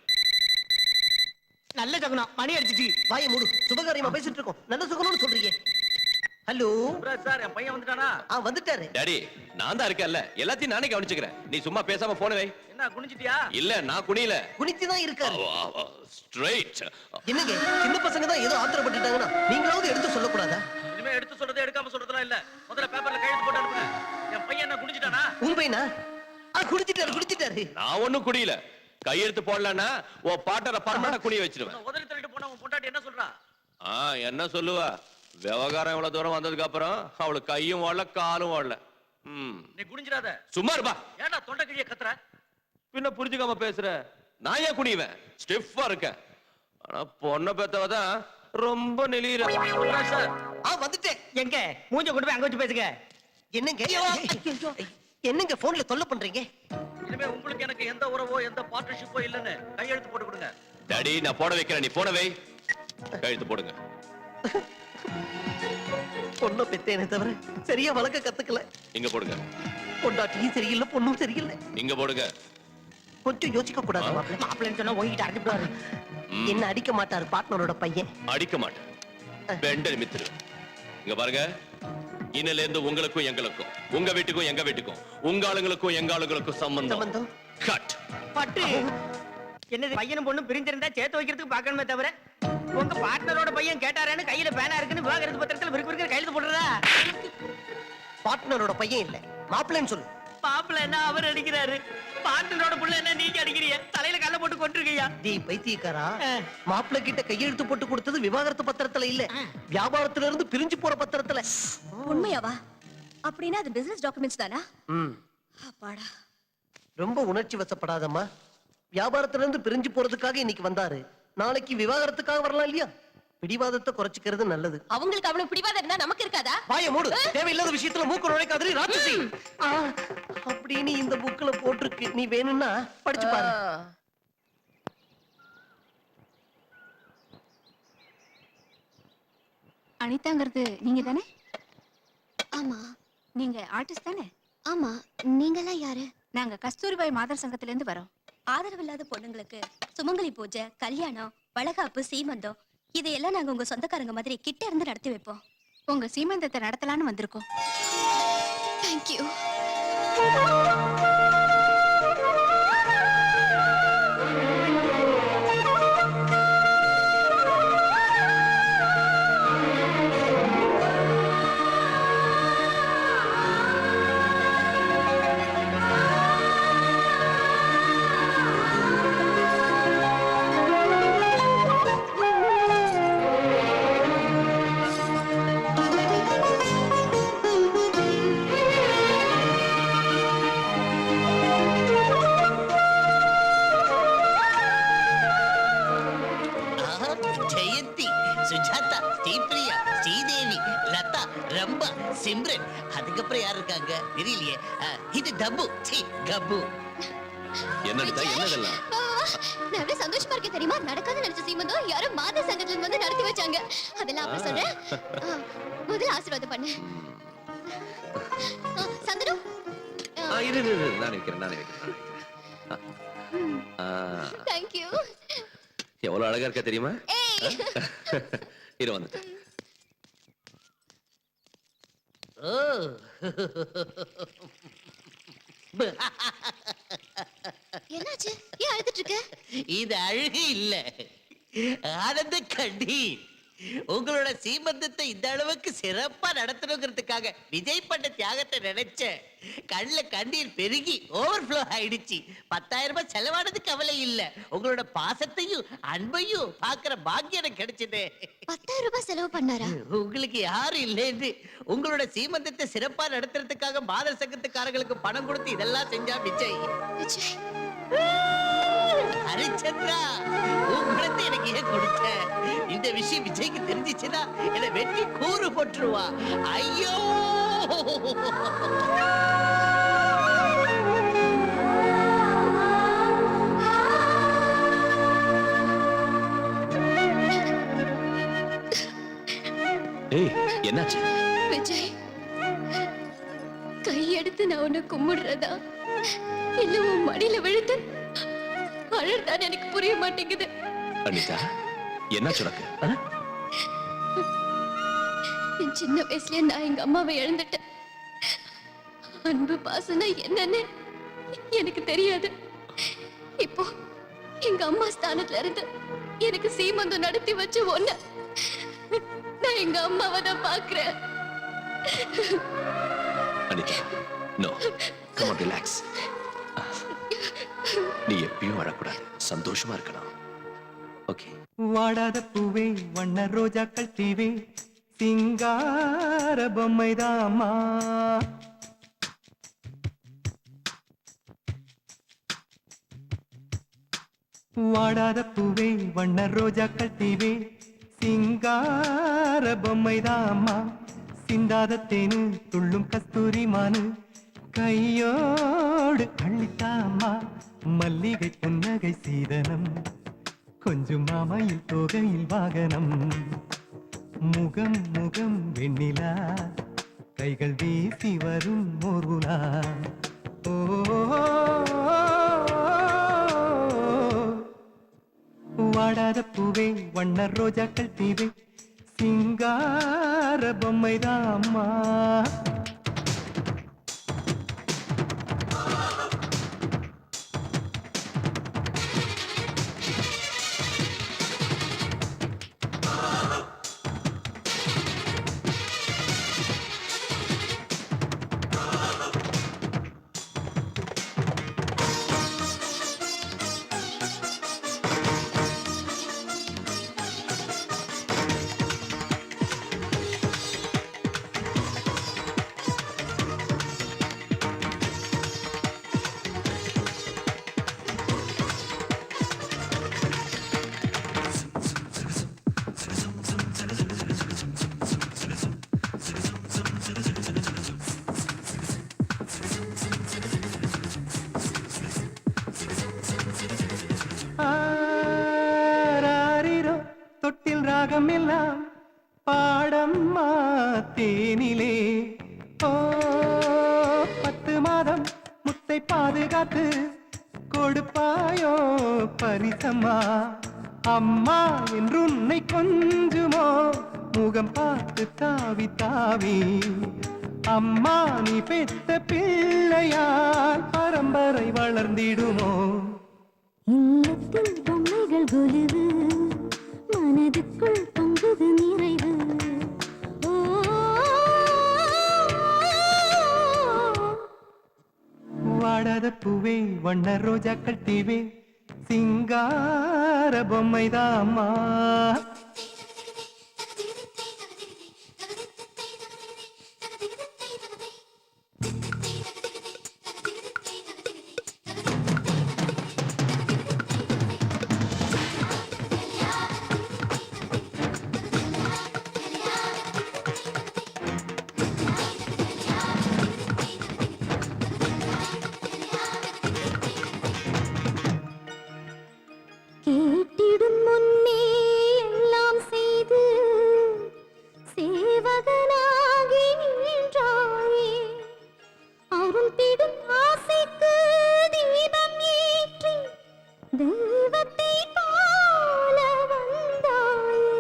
Speaker 3: நல்ல சகுனம், மணி அடிச்சிச்சு.
Speaker 9: வாயை மூடு, சுபகாரியமா பேசிட்டு இருக்கோம். நல்ல சுகம்னு சொல்றீங்க. ஹலோ
Speaker 5: சார், என் பையன் வந்துட்டானா?
Speaker 9: வந்துட்டாரு.
Speaker 2: டாடி, நான் தான் இருக்கேன்ல, எல்லாத்தையும் நானே கவனிச்சுக்கிறேன். நீ சும்மா பேசாம போன வை.
Speaker 5: என்ன குனிஞ்சிட்டியா?
Speaker 2: இல்ல, நான் குனியல,
Speaker 9: குனிச்சுதான் இருக்காரு.
Speaker 2: ஸ்ட்ரைட்.
Speaker 9: என்னங்க, சின்ன பசங்க தான் ஏதோ ஆத்திரப்பட்டுட்டாங்கன்னா நீங்களாவது எடுத்து சொல்லக்கூடாதா?
Speaker 5: இனிமே எடுத்து சொல்றதே எடுக்காம சொல்றதெல்லாம் இல்ல. முதல்ல பேப்பர்ல கையெழுத்து போட்டு அனுப்புங்க. என் பையன் என்ன குனிஞ்சிட்டானா?
Speaker 9: உங்க பையனா? குடிச்சிட்டாரு.
Speaker 2: நான் ஒண்ணும் குடியல. கையெழுத்து போடலன்னா உன் பாட்டரை பர்மனண்டா குனிய வச்சிருவேன்.
Speaker 5: உதறி தள்ளிட்டு போனா உன் பொண்டாட்டி என்ன சொல்றா?
Speaker 2: என்ன சொல்லுவா? விவகாரம் இவ்வளவு தூரம் வந்ததுக்கு அப்புறம் அவளுக்கு கையும் ஓடல, காலும் ஓடல.
Speaker 5: நீ குனிஞ்சிடாத.
Speaker 2: சும்மா இருப்பா.
Speaker 5: ஏன்டா தொண்டை கிழிய கத்துற?
Speaker 2: பின்ன புரிஞ்சுக்காம பேசுற? நான் ஏன் குனிவேன்? ஸ்டிஃபா இருக்கேன். ஆனா பொண்ணை பெத்தவதான் ரொம்ப நெளியிற.
Speaker 9: வந்துட்டேன்.
Speaker 3: எங்க மூஞ்ச கொண்டு போய் அங்க வச்சு பேசுங்க.
Speaker 9: என்னங்க போன்ல தொல்லை பண்றீங்க?
Speaker 5: இனிமே உங்களுக்கு எனக்கு எந்த உறவோ எந்த பார்ட்னர்ஷிப்போ இல்லன்னு கையெழுத்து போட்டு கொடுங்க.
Speaker 2: டாடி, நான் போட வைக்கிறேன், நீ போட வை. கையெழுத்து போடுங்க.
Speaker 9: பொண்ணை பெத்தேனே தவிர சரியா வளர்க்க கத்துக்கல.
Speaker 2: இங்க போடுங்க.
Speaker 9: பொண்டாட்டியும் சரியில்லை, பொண்ணும் சரியில்லை.
Speaker 2: இங்க போடுங்க.
Speaker 9: கொஞ்சம் யோசிக்க கூடாது.
Speaker 3: மாப்பிள்ளைன்னு சொன்னா உங்ககிட்ட அடிச்சுடுவாரு.
Speaker 9: என்ன அடிக்க மாட்டாரு பார்ட்னரோட பையன்.
Speaker 2: அடிக்க மாட்டேன், பெண்ட நிமித்திரு. இங்க பாருங்க, இன்னில இருந்து உங்களுக்கும் எங்களுக்கும், உங்க வீட்டுக்கும் எங்க வீட்டுக்கும், உங்க ஆளுங்களுக்கும் எங்க ஆளுங்களுக்கும் சம்பந்தம் கட்.
Speaker 3: பட்டு என்னது, பையனும் பொண்ணும் பிரிஞ்சிருந்தா சேர்த்து வைக்கிறதுக்கு பாக்கணுமே தவிர உங்க பார்ட்னரோட பையன் கேட்டாரேன்னு கையில பேனா இருக்குன்னு விவாகரத்து பத்திரத்துல விருக்கு கையெழுத்து போடுறதா?
Speaker 9: பார்ட்னரோட பையன் இல்ல, மாப்பிள்ளைன்னு சொல்லு.
Speaker 3: மாப்பிள்ள என்ன அவர் அடிக்கிறாரு, பார்ட்னரோட புள்ள என்ன நீங்க அடிக்கிறீங்க? தலையில கல்ல போட்டு கொண்டிருக்கீங்க.
Speaker 9: டேய் பைத்தியக்காரா, மாப்பிள்ளை கிட்ட கையெழுத்து போட்டு கொடுத்தது விவாகரத்து பத்திரத்துல இல்ல, வியாபாரத்துல இருந்து பிரிஞ்சு போற பத்திரத்துல.
Speaker 8: உண்மையாவா? அப்படின்னா அது பிசினஸ் டாக்குமெண்ட்ஸ் தானா? அப்பாடா.
Speaker 9: ரொம்ப உணர்ச்சி வசப்படாதம்மா. வியாபாரத்துல இருந்து பிரிஞ்சு போறதுக்காக இன்னைக்கு வந்தாரு, நாளைக்கு விவாகரத்துக்காக வரலாம் இல்லையா? பிடிவாதத்தை குறைச்சிக்கிறது நல்லது.
Speaker 8: அவங்களுக்கு அவ்வளவு பிடிவாதம் இருந்தா நமக்கு இருக்காதா?
Speaker 9: வாயை மூடு. தேவையில்லாத விஷயத்துல மூக்கு நுழைக்காதே ராட்சசி. அப்படின்னு இந்த புக்ல போட்டிருக்கு, நீ வேணும்னா படிச்சு பாரு.
Speaker 7: அனிதாங்கிறது நீங்க தானே?
Speaker 8: ஆமா.
Speaker 7: நீங்க ஆர்டிஸ்ட் தானே?
Speaker 8: ஆமா. நீங்கெல்லாம் யாரு?
Speaker 7: நாங்க கஸ்தூரிபாய் மாதர் சங்கத்துல இருந்து வரோம்.
Speaker 8: ஆதரவில்லாத பொண்ணுங்களுக்கு சுமங்கலி பூஜை, கல்யாணம், வளகாப்பு, சீமந்தம் இதையெல்லாம் நாங்க உங்க சொந்தக்காரங்க மாதிரி கிட்ட இருந்து நடத்தி வைப்போம்.
Speaker 7: உங்க சீமந்தத்தை நடத்தலான்னு வந்திருக்கோம்.
Speaker 8: தேங்க்யூ.
Speaker 3: ஜெயந்தி, சுஜாதா, ஸ்ரீபிரியா, ஸ்ரீதேவி, லதா, ரம்பா, சிம்ரன், அதுக்கப்புறம் யார் இருக்காங்க தெரியலையே. இது டப்பு, சீ கப்பு.
Speaker 2: என்ன அனிதா, என்னதெல்லாம்?
Speaker 7: நான் எவ்வளவு சந்தோஷமா இருக்கேன் தெரியுமா? நடக்காத நினைச்ச சீமந்தம் யாரோ மாதர் சங்கத்துல இருந்து வந்து நடத்தி வச்சாங்க. அதெல்லாம் அப்புறம் சொல்றேன். முதல்ல ஆசீர்வாதம் பண்ணு. சந்தனு,
Speaker 2: இரு, நானே வைக்கிறேன்.
Speaker 7: தேங்க்யூ.
Speaker 2: எவ்வளவு அழகா இருக்கா தெரியுமா? இரு வந்துட்டேன்.
Speaker 3: ஓ
Speaker 7: என்னாச்சு? ஏன் அழுதுட்டு இருக்க?
Speaker 3: இது அழுகு இல்ல, ஆனந்த கண்ணீர். உங்களோட சீமந்தத்தை இந்த அளவுக்கு சிறப்பா நடத்தணுங்கிறதுக்காக விஜய் பண்ண தியாகத்தை நினைச்சேன். கண்ணுல கண்ணீர் பெருகி ஓவர்ஃப்ளோ ஆயிடுச்சு. 10,000 ரூபாய் செலவானது கவலை இல்ல, உங்களோட பாசத்தையும் அன்பையும் பாக்குற பாக்கியம் எனக்கு கிடைச்சது.
Speaker 7: 10,000 ரூபாய் செலவு பண்ணாரா?
Speaker 3: உங்களுக்கு யாரும் இல்லைன்னு உங்களோட சீமந்தத்தை சிறப்பா நடத்துறதுக்காக மாதர் சங்கத்துக்காரங்களுக்கு பணம் கொடுத்து இதெல்லாம் செஞ்சா விஜய்.
Speaker 7: விஜய்,
Speaker 3: ஹரிச்சந்திரா, உங்களுக்கு எனக்கு ஏன் கொடுத்த? இந்த விஷயம் விஜய்க்கு தெரிஞ்சிச்சுன்னா என்ன வெட்டி கூறு போட்டுருவா. ஐயோ,
Speaker 2: ஏய், என்னாச்சு?
Speaker 7: விஜய், கையெடுத்து நான் உன்னை கும்பிடுறதா இல்ல உன் மடியில விழுந்து அழறதான் எனக்கு புரிய மாட்டேங்குது.
Speaker 2: அனிதா, என்னாச்சு உனக்கு?
Speaker 7: என் சின்ன வயசுலயே நான் எங்க அம்மாவை இழந்துட்டேன். அன்பு பாசம்னா என்னன்னு எனக்கு தெரியாது. இப்போ எங்க அம்மா ஸ்தானத்துல இருந்து எனக்கு சீமந்தம் நடத்தி வச்சு ஒண்ணு நான் எங்க அம்மாவை தான் பாக்குறேன்.
Speaker 2: Anita, no, come on, relax. நீ எப்பயும் அழக்கூடாது, சந்தோஷமா இருக்கணும். ஓகே.
Speaker 6: வாடாத பூவே, வண்ண ரோஜாக்கள் தீவே, சிங்கார பொம்மைதாமா. வாடாத பூவே, வண்ண ரோஜாக்கள் தீவே, சிங்கார பொம்மைதாமா. சிந்தாத தேனு, துள்ளும் கஸ்தூரி மானு, கையோடு அள்ளித்தாமா. மல்லிகை புன்னகை சீதனம், கொஞ்சம் மாமையில் தோகையில் வாகனம். முகம் முகம் வெண்ணிலா, கைகள் வீசி வரும் மோர்வுலா. ஓ, வாடாத பூவே, வண்ண ரோஜாக்கள் தீவே, சிங்கார பொம்மைதாம்மா. தொட்டில் ராகம் எல்லாம் பாடம்மா தேனிலே ஓ 10 மாதம் முத்தை பாதுகாத்து கொடுப்பாயோ பரிசம்மா அம்மா என்று உன்னை கொஞ்சுமோ முகம் பார்த்து தாவி தாவி அம்மா நீ பெத்த பிள்ளையால் பரம்பரை வளர்ந்திடுமோ
Speaker 10: இல்லத்தில் பொம்மைகள் கொலுவு மனதுக்குள் பொங்குது நிறைவு ஓ,
Speaker 6: வாடாத பூவே வண்ண ரோஜாக்கள் தீவே சிங்கார பொம்மைதாம்மா
Speaker 10: கேட்டிடும் முன்னே எல்லாம் செய்து சேவகனாகி நின்றாயே அருந்திடும் ஆசைக்கு தீபம் ஏற்றி தெய்வத்தை போல வந்தாயே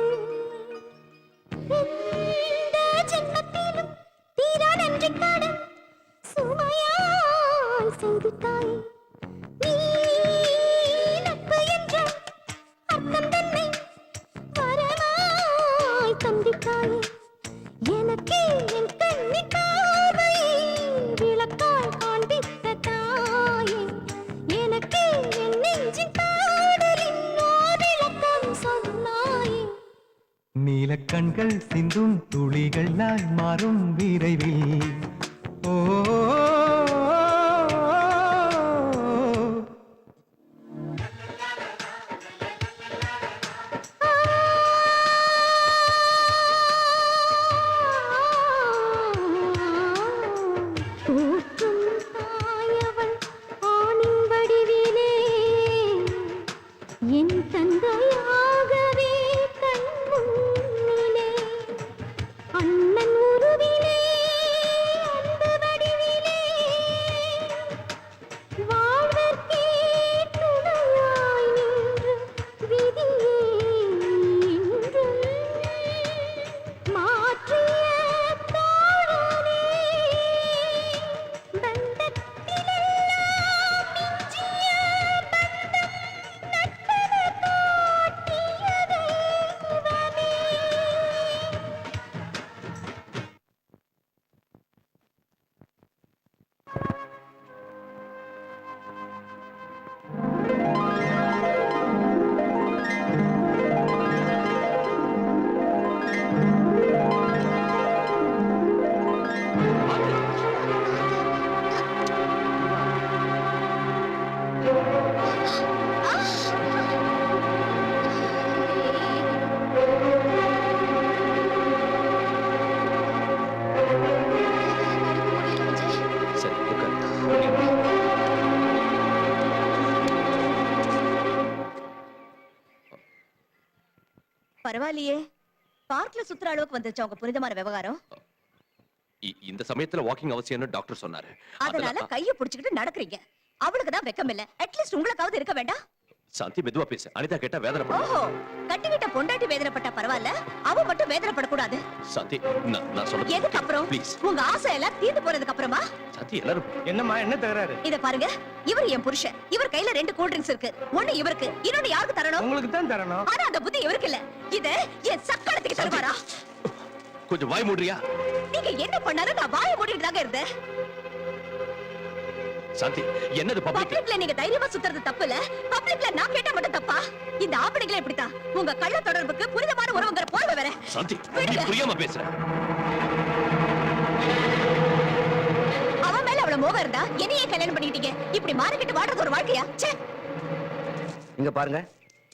Speaker 10: இந்த ஜென்மத்திலும் தீரா நன்றி கடன் சுமையாய் செய்திட்டாயே நீ நட்பு என்ற அர்த்தம் தன்னை வரமாய் தந்திட்டாயே எனக்கே என் கண்ணி பார்வையை விளக்காய் காண்பித்த தாயே எனக்கே என் நெஞ்சின் பாடலின் ஓர் விளக்கம் சொன்னாயே
Speaker 6: நீல கண்கள் சிந்தும் துளிகளாய் மாறும் விரைவில் ஓ
Speaker 10: போற்றும் தாயவள் ஆணின் வடிவிலே என் தந்தையாகவே கண் முன்னிலே அண்ணன் உருவிலே அன்பு வடிவிலே வாழ்வர்க்கே துணையாய் நின்று விதியே இன்றும் மாற்றிய தோழனே பந்தத்திலெல்லாம் மிஞ்சிய பந்தம் நட்பென காட்டிய தெய்வமே
Speaker 2: சரி உட்கார்.
Speaker 8: பரவாயில்லையே பார்க்ல சுத்துற அளவுக்கு வந்துருச்சு உங்க புனிதமான விவகாரம்
Speaker 2: இந்த சமயத்துல வாக்கிங் அவசியம்னு டாக்டர் சொன்னாரு
Speaker 8: அதனால கைய புடிச்சுக்கிட்டு நடக்கிறீங்க அவளுக்கு தான் வெக்கம் இல்ல அட்லீஸ்ட் உங்களுக்காவது இருக்க வேண்டாம்
Speaker 2: சாந்தி மெதுவா பேசு அனிதா கேட்டா வேதனை பண்ணும்
Speaker 8: ஓஹோ கட்டிக்கிட்ட பொண்டாட்டி வேதனைப்பட்டா பரவாயில்ல அவ மட்டும் வேதனைப்படக்கூடாது
Speaker 2: சாந்தி நான் சொல்றது
Speaker 8: எதுக்கு அப்புறம்
Speaker 2: ப்ளீஸ்
Speaker 8: உங்க ஆசை எல்லாம் தீர்ந்து போறதுக்கு அப்புறமா
Speaker 2: சாந்தி எல்லாரும்
Speaker 11: என்னம்மா என்ன தகராறு
Speaker 8: இத பாருங்க இவர் என் புருஷன் இவர் கையில 2 கூல் ட்ரிங்க்ஸ் இருக்கு ஒண்ணு இவருக்கு இன்னொன்னு யாருக்கு தரணும்
Speaker 11: உங்களுக்கு தான் தரணும்
Speaker 8: ஆனா அந்த புத்தி இவருக்கு இல்ல இத என் சக்கரத்துக்கு தருவாரா
Speaker 2: கொஞ்சம் வாய் மூடுறியா
Speaker 8: நீங்க என்ன பண்ணாலும் நான் வாயை மூடிட்டு தாங்க இருந்தேன்
Speaker 2: சாந்தி என்னது பப்ளிக்
Speaker 8: பப்ளிக்ல நீங்க தைரியமா சுத்துறது தப்பு இல்ல பப்ளிக்ல நான் கேட்டா மட்டும் தப்பா இந்த ஆம்பளைங்களே இப்படித்தான் உங்க கள்ள தொடர்புக்கு புனிதமான உறவுங்கிற போர்வை வேற
Speaker 2: சாந்தி நீ புரியாம பேசுற
Speaker 8: அவன் மேல அவ்வளவு மோகம் இருந்தா என்னையே கல்யாணம் பண்ணிக்கிட்டீங்க இப்படி மாறிக்கிட்டு வாடுறது ஒரு வாழ்க்கையா ச்சே
Speaker 5: இங்க பாருங்க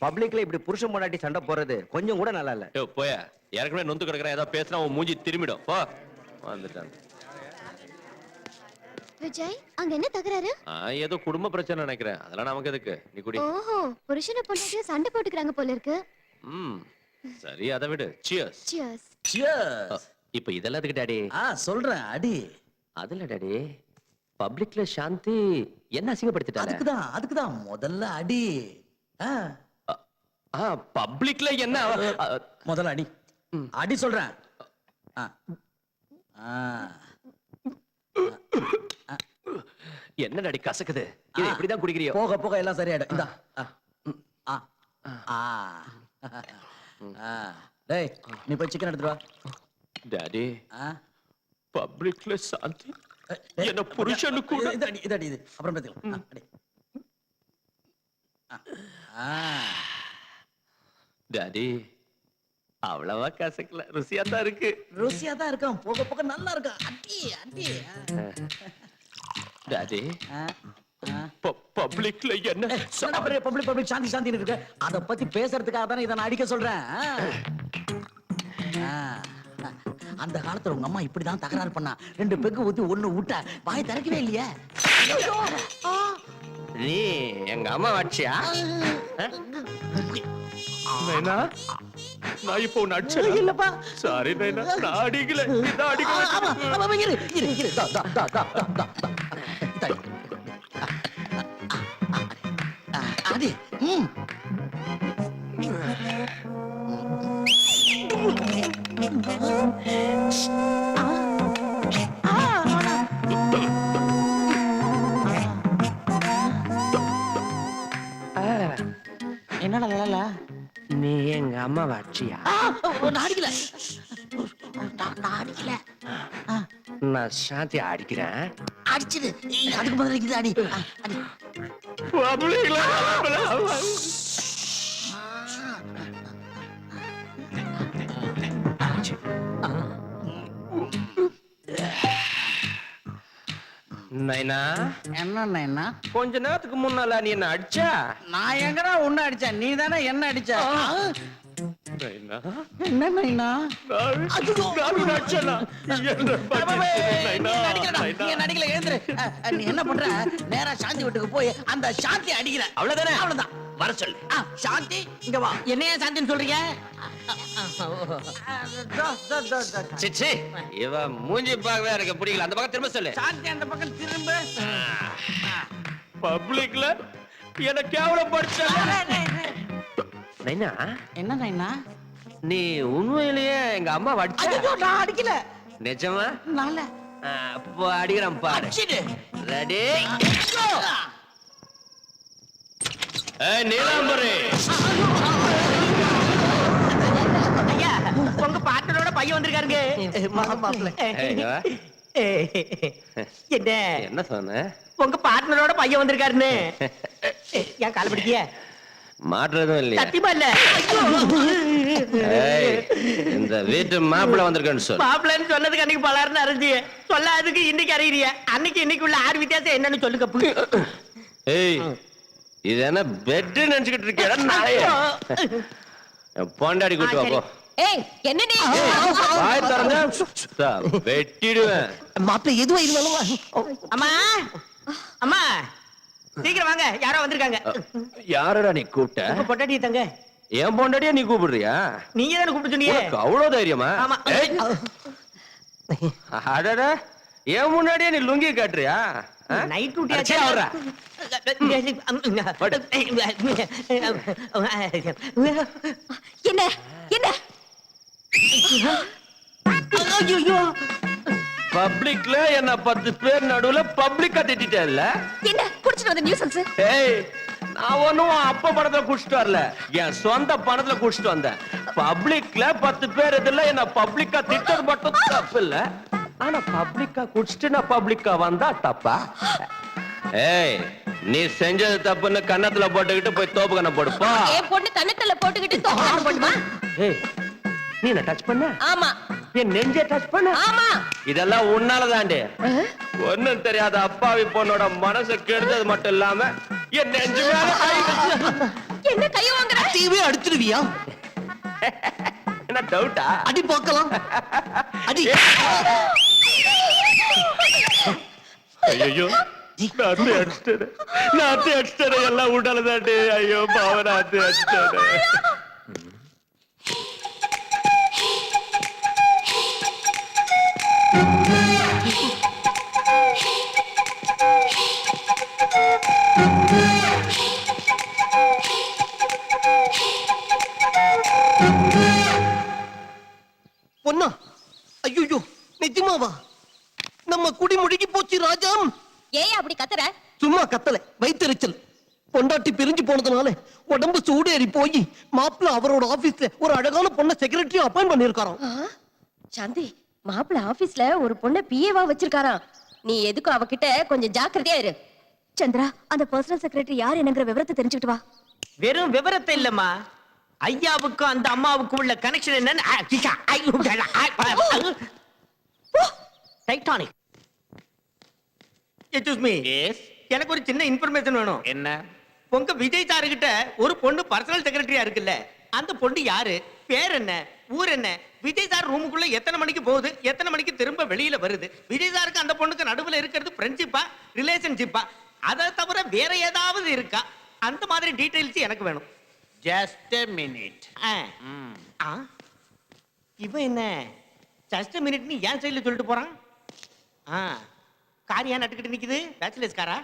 Speaker 5: பப்ளிக்ல இப்படி புருஷன் பொண்டாட்டி சண்டை போறது கொஞ்சம் கூட நல்லா இல்ல
Speaker 2: ஏய் போய ஏற்கனவே நொந்து கிடக்குறேன் ஏதாவது பேசினா உன் மூஞ்சி திரும்பிடும் போ வந்துட்டான்
Speaker 10: விஜய் அங்க என்ன தகராறு
Speaker 2: ஏதோ குடும்ப பிரச்சனை நினைக்கிறேன் அதெல்லாம் நமக்கு எதுக்கு நீ குடி
Speaker 10: ஓஹோ புருஷனை பொண்டாட்டியும் சண்டை போட்டுக்கிறாங்க போல இருக்கு
Speaker 2: ம் சரி அதை விடு. சியர்ஸ்.
Speaker 7: Cheers.
Speaker 4: Cheers.
Speaker 2: இப்ப இதெல்லாம் எதுக்கு டாடி?
Speaker 4: சொல்றேன் அடி.
Speaker 2: அதுல டாடி பப்ளிக்ல சாந்தி என்ன அசிங்கப்படுத்திட்டாங்க?
Speaker 4: அதுக்குதான் முதல்ல அடி.
Speaker 2: பப்ளிக்ல என்ன
Speaker 4: முதல்ல அடி. அடி சொல்றேன்.
Speaker 2: என்ன டாடி கசக்குது? இது இப்படிதான் குடிக்கிறியோ?
Speaker 4: போக போக எல்லாம் சரியாயிடும். இந்தா. டேய் நீ போய் சிக்கன் எடுத்துட்டு வா.
Speaker 2: டாடி பப்ளிக்ல சாந்தி என்ன புருஷனு கூட
Speaker 4: இது அடி இது அப்புறம் பேசிக்கலாம். அடி.
Speaker 2: டாடி அவ்வளவா கசக்கல, ருசியா தான் இருக்கு.
Speaker 4: ருசியா தான் இருக்கான், போக போக நல்லா இருக்கான். அடி அடி.
Speaker 2: டாடி பப்ளிக்ல என்ன
Speaker 4: பப்ளிக் சாந்தி சாந்தி இருக்கு, அத பத்தி பேசுறதுக்காக தானே இதை நான் அடிக்க சொல்றேன். அந்த காலத்துல உங்க அம்மா இப்படிதான் தகராறு பண்ணா. 2 பெக்கு ஊத்தி 1 விட்டா வாய் திறக்கவே இல்லையே.
Speaker 2: நீ எங்க அம்மா வாட்சியா? நைனா நான் இப்போ உன்னை அடிச்சேன்.
Speaker 4: இல்லப்பா
Speaker 2: சாரி நைனா, நான் அடிக்கல. இதான் அடிக்க
Speaker 4: அடி. என்னடா லாலா,
Speaker 2: நீ எங்க அம்மா வாட்சியா?
Speaker 4: நான் அடிக்கல. நான் அடிக்கல.
Speaker 2: நான் சாந்தி அடிக்கிறேன்.
Speaker 4: அடிச்சிடு. அதுக்கு பதிலா இது அடி. அடி.
Speaker 2: நைனா
Speaker 3: என்ன நைனா?
Speaker 2: கொஞ்ச நேரத்துக்கு முன்னால நீ என்ன அடிச்சா?
Speaker 3: நான் எங்கடா உன்ன அடிச்சேன்? நீ தானே என்ன அடிச்ச?
Speaker 2: நைனா
Speaker 3: என்ன நைனா?
Speaker 2: நான் அடிச்சேனா?
Speaker 3: நீ நடிக்கல, எழுந்துரு. நீ என்ன பண்ற? நேரா சாந்தி வீட்டுக்கு போய் அந்த சாந்தி அடிக்கிற.
Speaker 2: அவ்வளவுதானே?
Speaker 3: அவ்வளவுதான்.
Speaker 2: வர சொல்லு.
Speaker 3: சாந்தி இங்க வா. என்னைய சாந்தின்னு சொல்றீங்க?
Speaker 2: சிச்சி இவ மூஞ்சி பார்க்கவே எனக்கு பிடிக்கல. அந்த பக்கம் திரும்ப சொல்லு.
Speaker 3: சாந்தி அந்த பக்கம் திரும்ப.
Speaker 2: பப்ளிக்ல என்ன கேவலப்படுத்த. நைனா
Speaker 3: என்ன நைனா?
Speaker 2: நீ உண்மையிலேயே எங்க அம்மா அடிச்ச?
Speaker 3: ஐயோ நான் அடிக்கல.
Speaker 2: நிஜமா?
Speaker 3: நால
Speaker 2: அப்போ அடிக்கிறேன் பாரு. ரெடி? ஏய் நீலாம்பரி,
Speaker 3: ஐயா உங்க பார்ட்னரோட பையன் வந்திருக்காருங்க. மாப்பிள்ளை. என்ன
Speaker 2: என்ன சொன்ன?
Speaker 3: உங்க பார்ட்னரோட பையன் வந்திருக்காருன்னு. ஏன் கால் பிடிக்கிய?
Speaker 2: மாற்றதும் இல்லையா?
Speaker 3: சத்தியமா இல்ல.
Speaker 2: இந்த வீட்டு மாப்பிள்ளை வந்திருக்கேன்னு சொல்லு.
Speaker 3: மாப்பிள்ளைன்னு சொன்னதுக்கு அன்னைக்கு பலாருன்னு அறிஞ்சிய, சொல்லாததுக்கு இன்னைக்கு அறியறிய. அன்னைக்கு இன்னைக்குள்ள 6 வித்தியாசம் என்னன்னு சொல்லு கப்பு.
Speaker 2: ஏய் இது என்ன பெட் நினைச்சுக்கிட்டு இருக்கியா? பொண்டாடி கூட்டு வா போ.
Speaker 8: ஏய் என்ன நீ
Speaker 2: வாய் திறந்தா வெட்டிடுவேன்.
Speaker 3: மாப்பிள்ளை எதுவா இருந்தாலும். அம்மா அம்மா சீக்கிரம் வாங்க, யாரோ வந்திருக்காங்க.
Speaker 2: யாரடா நீ கூப்பிட்ட?
Speaker 3: உங்க பொண்டாட்டி தங்க.
Speaker 2: என் பொண்டாட்டியா நீ கூப்பிடுறியா?
Speaker 3: நீங்க தானே கூப்பிட்டு சொன்னீங்க.
Speaker 2: அவ்வளவு தைரியமா?
Speaker 3: ஆமா.
Speaker 2: அடடா என் முன்னாடியே நீ லுங்கி காட்டுறியா?
Speaker 3: நைட் டியூட்டி
Speaker 2: அடிச்சே ஆவறா.
Speaker 8: என்ன என்ன
Speaker 3: ஐயோ
Speaker 2: பப்ளிக்ல என்ன 10 பேர் நடுவுல பப்ளிக்கா திட்டிட்டேல்ல?
Speaker 8: என்ன குடிச்சிட்டு வந்த நியூசன்ஸ்?
Speaker 2: ஏய் நான் ஒண்ணும் அப்ப பணத்துல குடிச்சிட்டு வரல, என் சொந்த பணத்துல குடிச்சிட்டு வந்தேன். பப்ளிக்ல 10 பேர் இதுல என்ன பப்ளிக்கா திட்டது மட்டும் தப்பு இல்ல, ஆனா பப்ளிக்கா குடிச்சிட்டு நான் பப்ளிக்கா வந்தா தப்பா? ஏய் நீ செஞ்சது தப்புன்னு கன்னத்துல போட்டுக்கிட்டு போய் தோப்பு கண்ண போடுப்பா.
Speaker 8: என் பொண்ணு கண்ணத்துல போட்டுக்கிட்டு தோப்பு போடுமா?
Speaker 2: ஏய் நீ என்ன டச் பண்ண?
Speaker 8: ஆமா.
Speaker 2: என் நெஞ்சே டச் பண்ண?
Speaker 8: ஆமா.
Speaker 2: இதெல்லாம் உன்னாலதாண்டே. ஒண்ணும் தெரியாத அப்பாவி பொண்ணோட மனசை கெடுத்தது மட்டும் இல்லாம என் நெஞ்சு மேல
Speaker 8: என்ன கை வாங்குற?
Speaker 3: டிவி அடிச்சிருவியா?
Speaker 2: என்ன டவுட்டா?
Speaker 3: அடி பார்க்கலாம். அடி.
Speaker 2: ஐயோ நாத்து அடிச்சிட்டேன், எல்லாம் உண்டாலதாண்டே. ஐயோ பாவ நாத்து அடிச்சிட்டேன்.
Speaker 9: குடி முழுகி போச்சு ராஜாம்.
Speaker 8: ஏன் அப்படி கத்துற?
Speaker 9: சும்மா கத்தல, வயித்தெரிச்சல். பொண்டாட்டி பிரிஞ்சு போனதுனால உடம்பு சூடேறி போய் மாப்பிள்ள அவரோட ஆபீஸ்ல ஒரு அழகான பொண்ணை செக்ரட்டரி அப்பாயிண்ட் பண்ணிருக்காராம்.
Speaker 8: சாந்தி, மாப்பிள்ள ஆபீஸ்ல ஒரு பொண்ண பிஏவா வச்சிருக்காராம். நீ எதுக்கும் அவகிட்ட கொஞ்சம் ஜாக்கிரதையா இரு. சந்திரா, அந்த பர்சனல் செக்ரட்டரி யார் என்னங்கிற விவரத்தை தெரிஞ்சுக்கிட்டு வா.
Speaker 3: வெறும் விவரத்தை இல்லம்மா, ஐயாவுக்கும் அந்த அம்மாவுக்கும் உள்ள கனெக்ஷன் என்னன்னு டைட்டானிக். எக்ஸ்கியூஸ் மீ, எனக்கு ஒரு சின்ன இன்ஃபர்மேஷன் வேணும்.
Speaker 11: என்ன?
Speaker 3: உங்க விஜய் சாரு கிட்ட ஒரு பொண்ணு பர்சனல் செக்ரட்டரியா இருக்குல்ல, அந்த பொண்ணு யாரு, பேர் என்ன, ஊர் என்ன, விஜய் சார் ரூமுக்குள்ள எத்தனை மணிக்கு போகுது, எத்தனை மணிக்கு திரும்ப வெளியில வருது, விஜய் சாருக்கு அந்த பொண்ணுக்கு நடுவுல இருக்கிறது ஃப்ரெண்ட்ஷிப்பா ரிலேஷன்ஷிப்பா, அதை தவிர வேற ஏதாவது இருக்கா, அந்த மாதிரி டீடைல்ஸ் எனக்கு வேணும்.
Speaker 11: Just a minute.
Speaker 3: இவன் என்ன ஜஸ்ட் மினிட்னு ஏன் சைடுல சொல்லிட்டு போறான்? கார் ஏன் நட்டுக்கிட்டு நிக்குது? பேச்சுலர்ஸ் காரா?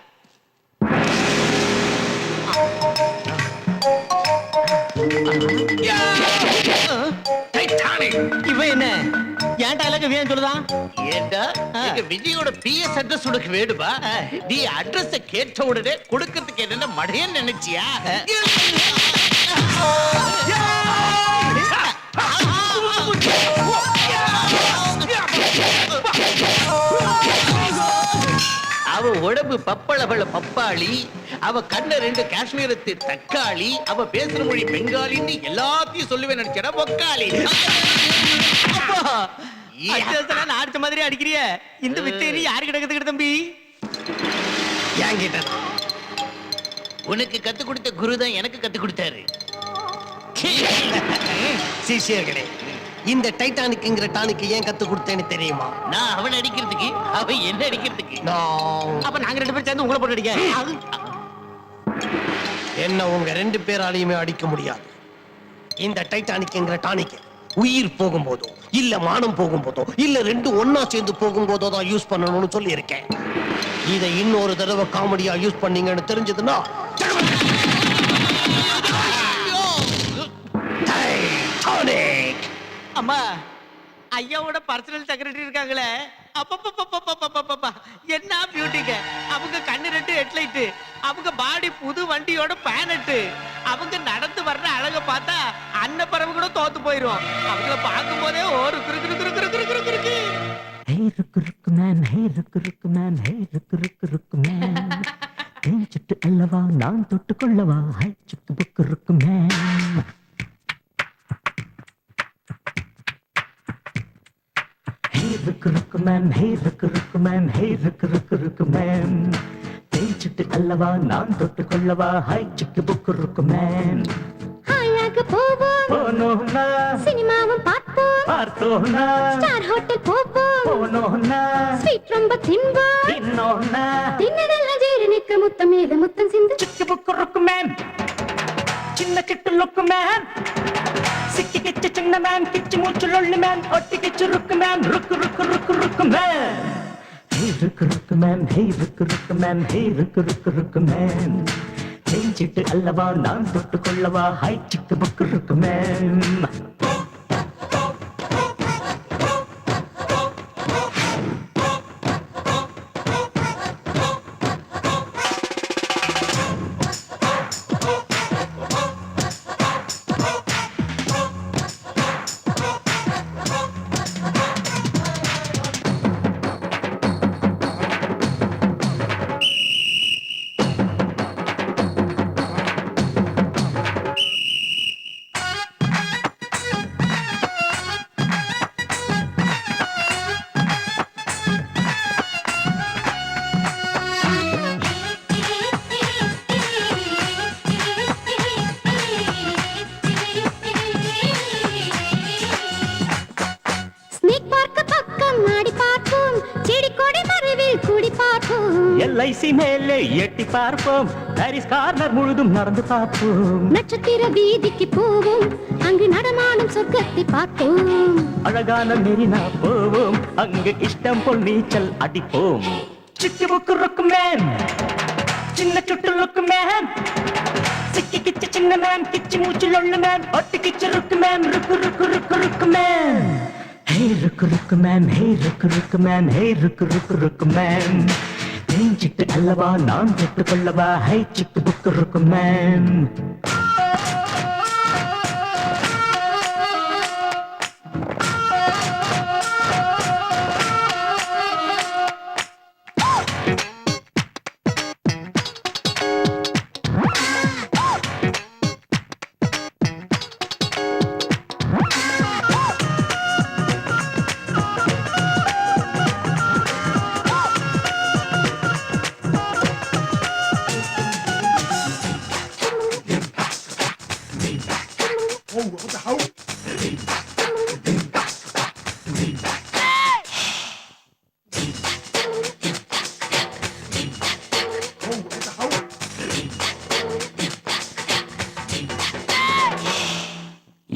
Speaker 3: இவன் என்ன ஏன் டைலாக் ஏன் சொல்லுதான்?
Speaker 11: ஏண்டா எங்க விஜயோட பிஎஸ் அட்ரஸ் உனக்கு வேணுமா? நீ அட்ரஸ் கேட்ட உடனே கொடுக்கிறதுக்கு என்ன மடையன்னு நினைச்சியா? அவ உடம்பு பப்பளவள பப்பாளி, அவ கண்ண 2 காஷ்மீரத்து தக்காளி, அவ பேசுற மொழி பெங்காலின்னு எல்லாத்தையும் சொல்லுவேன் நினைச்சா பொக்காளி.
Speaker 3: அடிச்ச மாதிரி அடிக்கிறிய இந்த வித்தையை யாரு கிடக்குது தம்பி?
Speaker 11: ஏன் கேட்ட? உனக்கு கத்து கொடுத்த குரு தான் எனக்கு கத்து கொடுத்தாரு.
Speaker 9: சிஷியர்களே, இந்த டைட்டானிக்ங்கிற டானிக் ஏன் கத்து கொடுத்தேன்னு தெரியுமா?
Speaker 11: நான் அவன் அடிக்கிறதுக்கு, அவன் என்ன அடிக்கிறதுக்கு.
Speaker 3: அப்ப நாங்க 2 பேரும் சேர்ந்து உங்களை போட்டு அடிக்க.
Speaker 9: என்ன உங்க 2 பேராலையுமே அடிக்க முடியாது. இந்த டைட்டானிக்ங்கிற டானிக் உயிர் போகும்போதோ இல்ல மானம் போகும்போதோ இல்ல 2 ஒன்னா சேர்ந்து போகும்போதோ தான் யூஸ் பண்ணணும்னு சொல்லி இருக்கேன். இதை இன்னொரு தடவை காமெடியா யூஸ் பண்ணீங்கன்னு தெரிஞ்சதுன்னா டைட்டானிக்.
Speaker 3: அம்மா, ஐயாவோட பர்சனல் செக்ரட்டரி இருக்காங்களே, அப்பப்பப்பப்பப்பப்பப்பப்பா என்ன பியூட்டிங்க. அவங்க கண்ணு 2 ஹெட்லைட், அவங்க பாடி புது வண்டியோட பேனட், அவங்க நடந்து வர்ற அழக பார்த்தா அன்னப்பறவை கூட தோத்து போயிரும். அவங்கள பார்க்கும் போதே ஒரு குறுக்கு.
Speaker 6: ஹே ருக்கு ருக்கு மேன், ஹே ருக்கு ருக்கு மேன், ஹே ருக்கு ருக்கு ருக்கு மேன். தேன் சுட்டு அல்லவா நான் தொட்டு கொள்ளவா, ஹை சுக்கு புக்கு ருக்கு மேன். ஹே ருக்கு ருக்கு மேன், ஹே ருக்கு ருக்கு மேன், ஹே ருக்கு ருக்கு ருக்கு மேன். தேன் சுட்டு அல்லவா நான் தொட்டு கொள்ளவா, ஹை சுக்கு புக்கு ருக்கு மேன்.
Speaker 10: ஹாயாக போவோம்,
Speaker 6: போனோம்னா
Speaker 10: சினிமாவும் பார்ப்போம்,
Speaker 6: பார்த்தோம்னா
Speaker 10: ஸ்டார் ஹோட்டல் போவோம்,
Speaker 6: போனோம்னா
Speaker 10: ஸ்வீட் ரொம்ப தின்போம்,
Speaker 6: இன்னொன்னா
Speaker 10: தின்னதெல்லாம் ஜீரணிக்க முத்தம் மீது முத்தம் சிந்து.
Speaker 6: சிக்கு புக்கு ருக்கு மேன், சின்ன சிட்டு லுக்கு மேன், சிக்கி கிச்சு சின்ன மேன், கிச்சு மூச்சு லொள்ளு மேன், ஒட்டி கிச்சு ருக்கு மேன், ருக்கு ருக்கு ருக்கு ருக்கு மேன். ஹே ருக்கு ருக்கு மேன், ஹே ருக்கு ருக்கு மேன், ஹே ருக்கு ருக்கு ருக்கு மேன். தேஞ்சிட்டு அல்லவா நான் தொட்டு கொள்ளவா, ஹை சிக்கு புக்கு ருக்கு மேன். எல்ஐசி மேலே எட்டி பார்ப்போம், பாரிஸ் கார்னர் முழுதும் நடந்து பார்ப்போம்.
Speaker 10: நட்சத்திர வீதிக்கு போவோம், அங்கு நடமாடும் சொர்க்கத்தை பார்ப்போம்.
Speaker 6: அழகான மெரினா போவோம், அங்கு இஷ்டம் போல் நீச்சல் அடிப்போம். சிக்கு புக்கு ருக்கு மேன், சின்ன சுட்டு லுக்கு மேன், சிக்கி கிச்சு சின்ன மேன், கிச்சு மூச்சு லொள்ளு மேன், ஒட்டி கிச்சு ருக்கு மேன், ருக்கு ருக்கு ருக்கு ருக்கு மேன். Hey रुक मैम, hey रुक मैम, hey रुक मैम, நெஞ்சிட்டு அல்லவா நான் தொட்டு கொள்ளவா, ஹை சிக்கு புக்கு ருக்கு மேம்.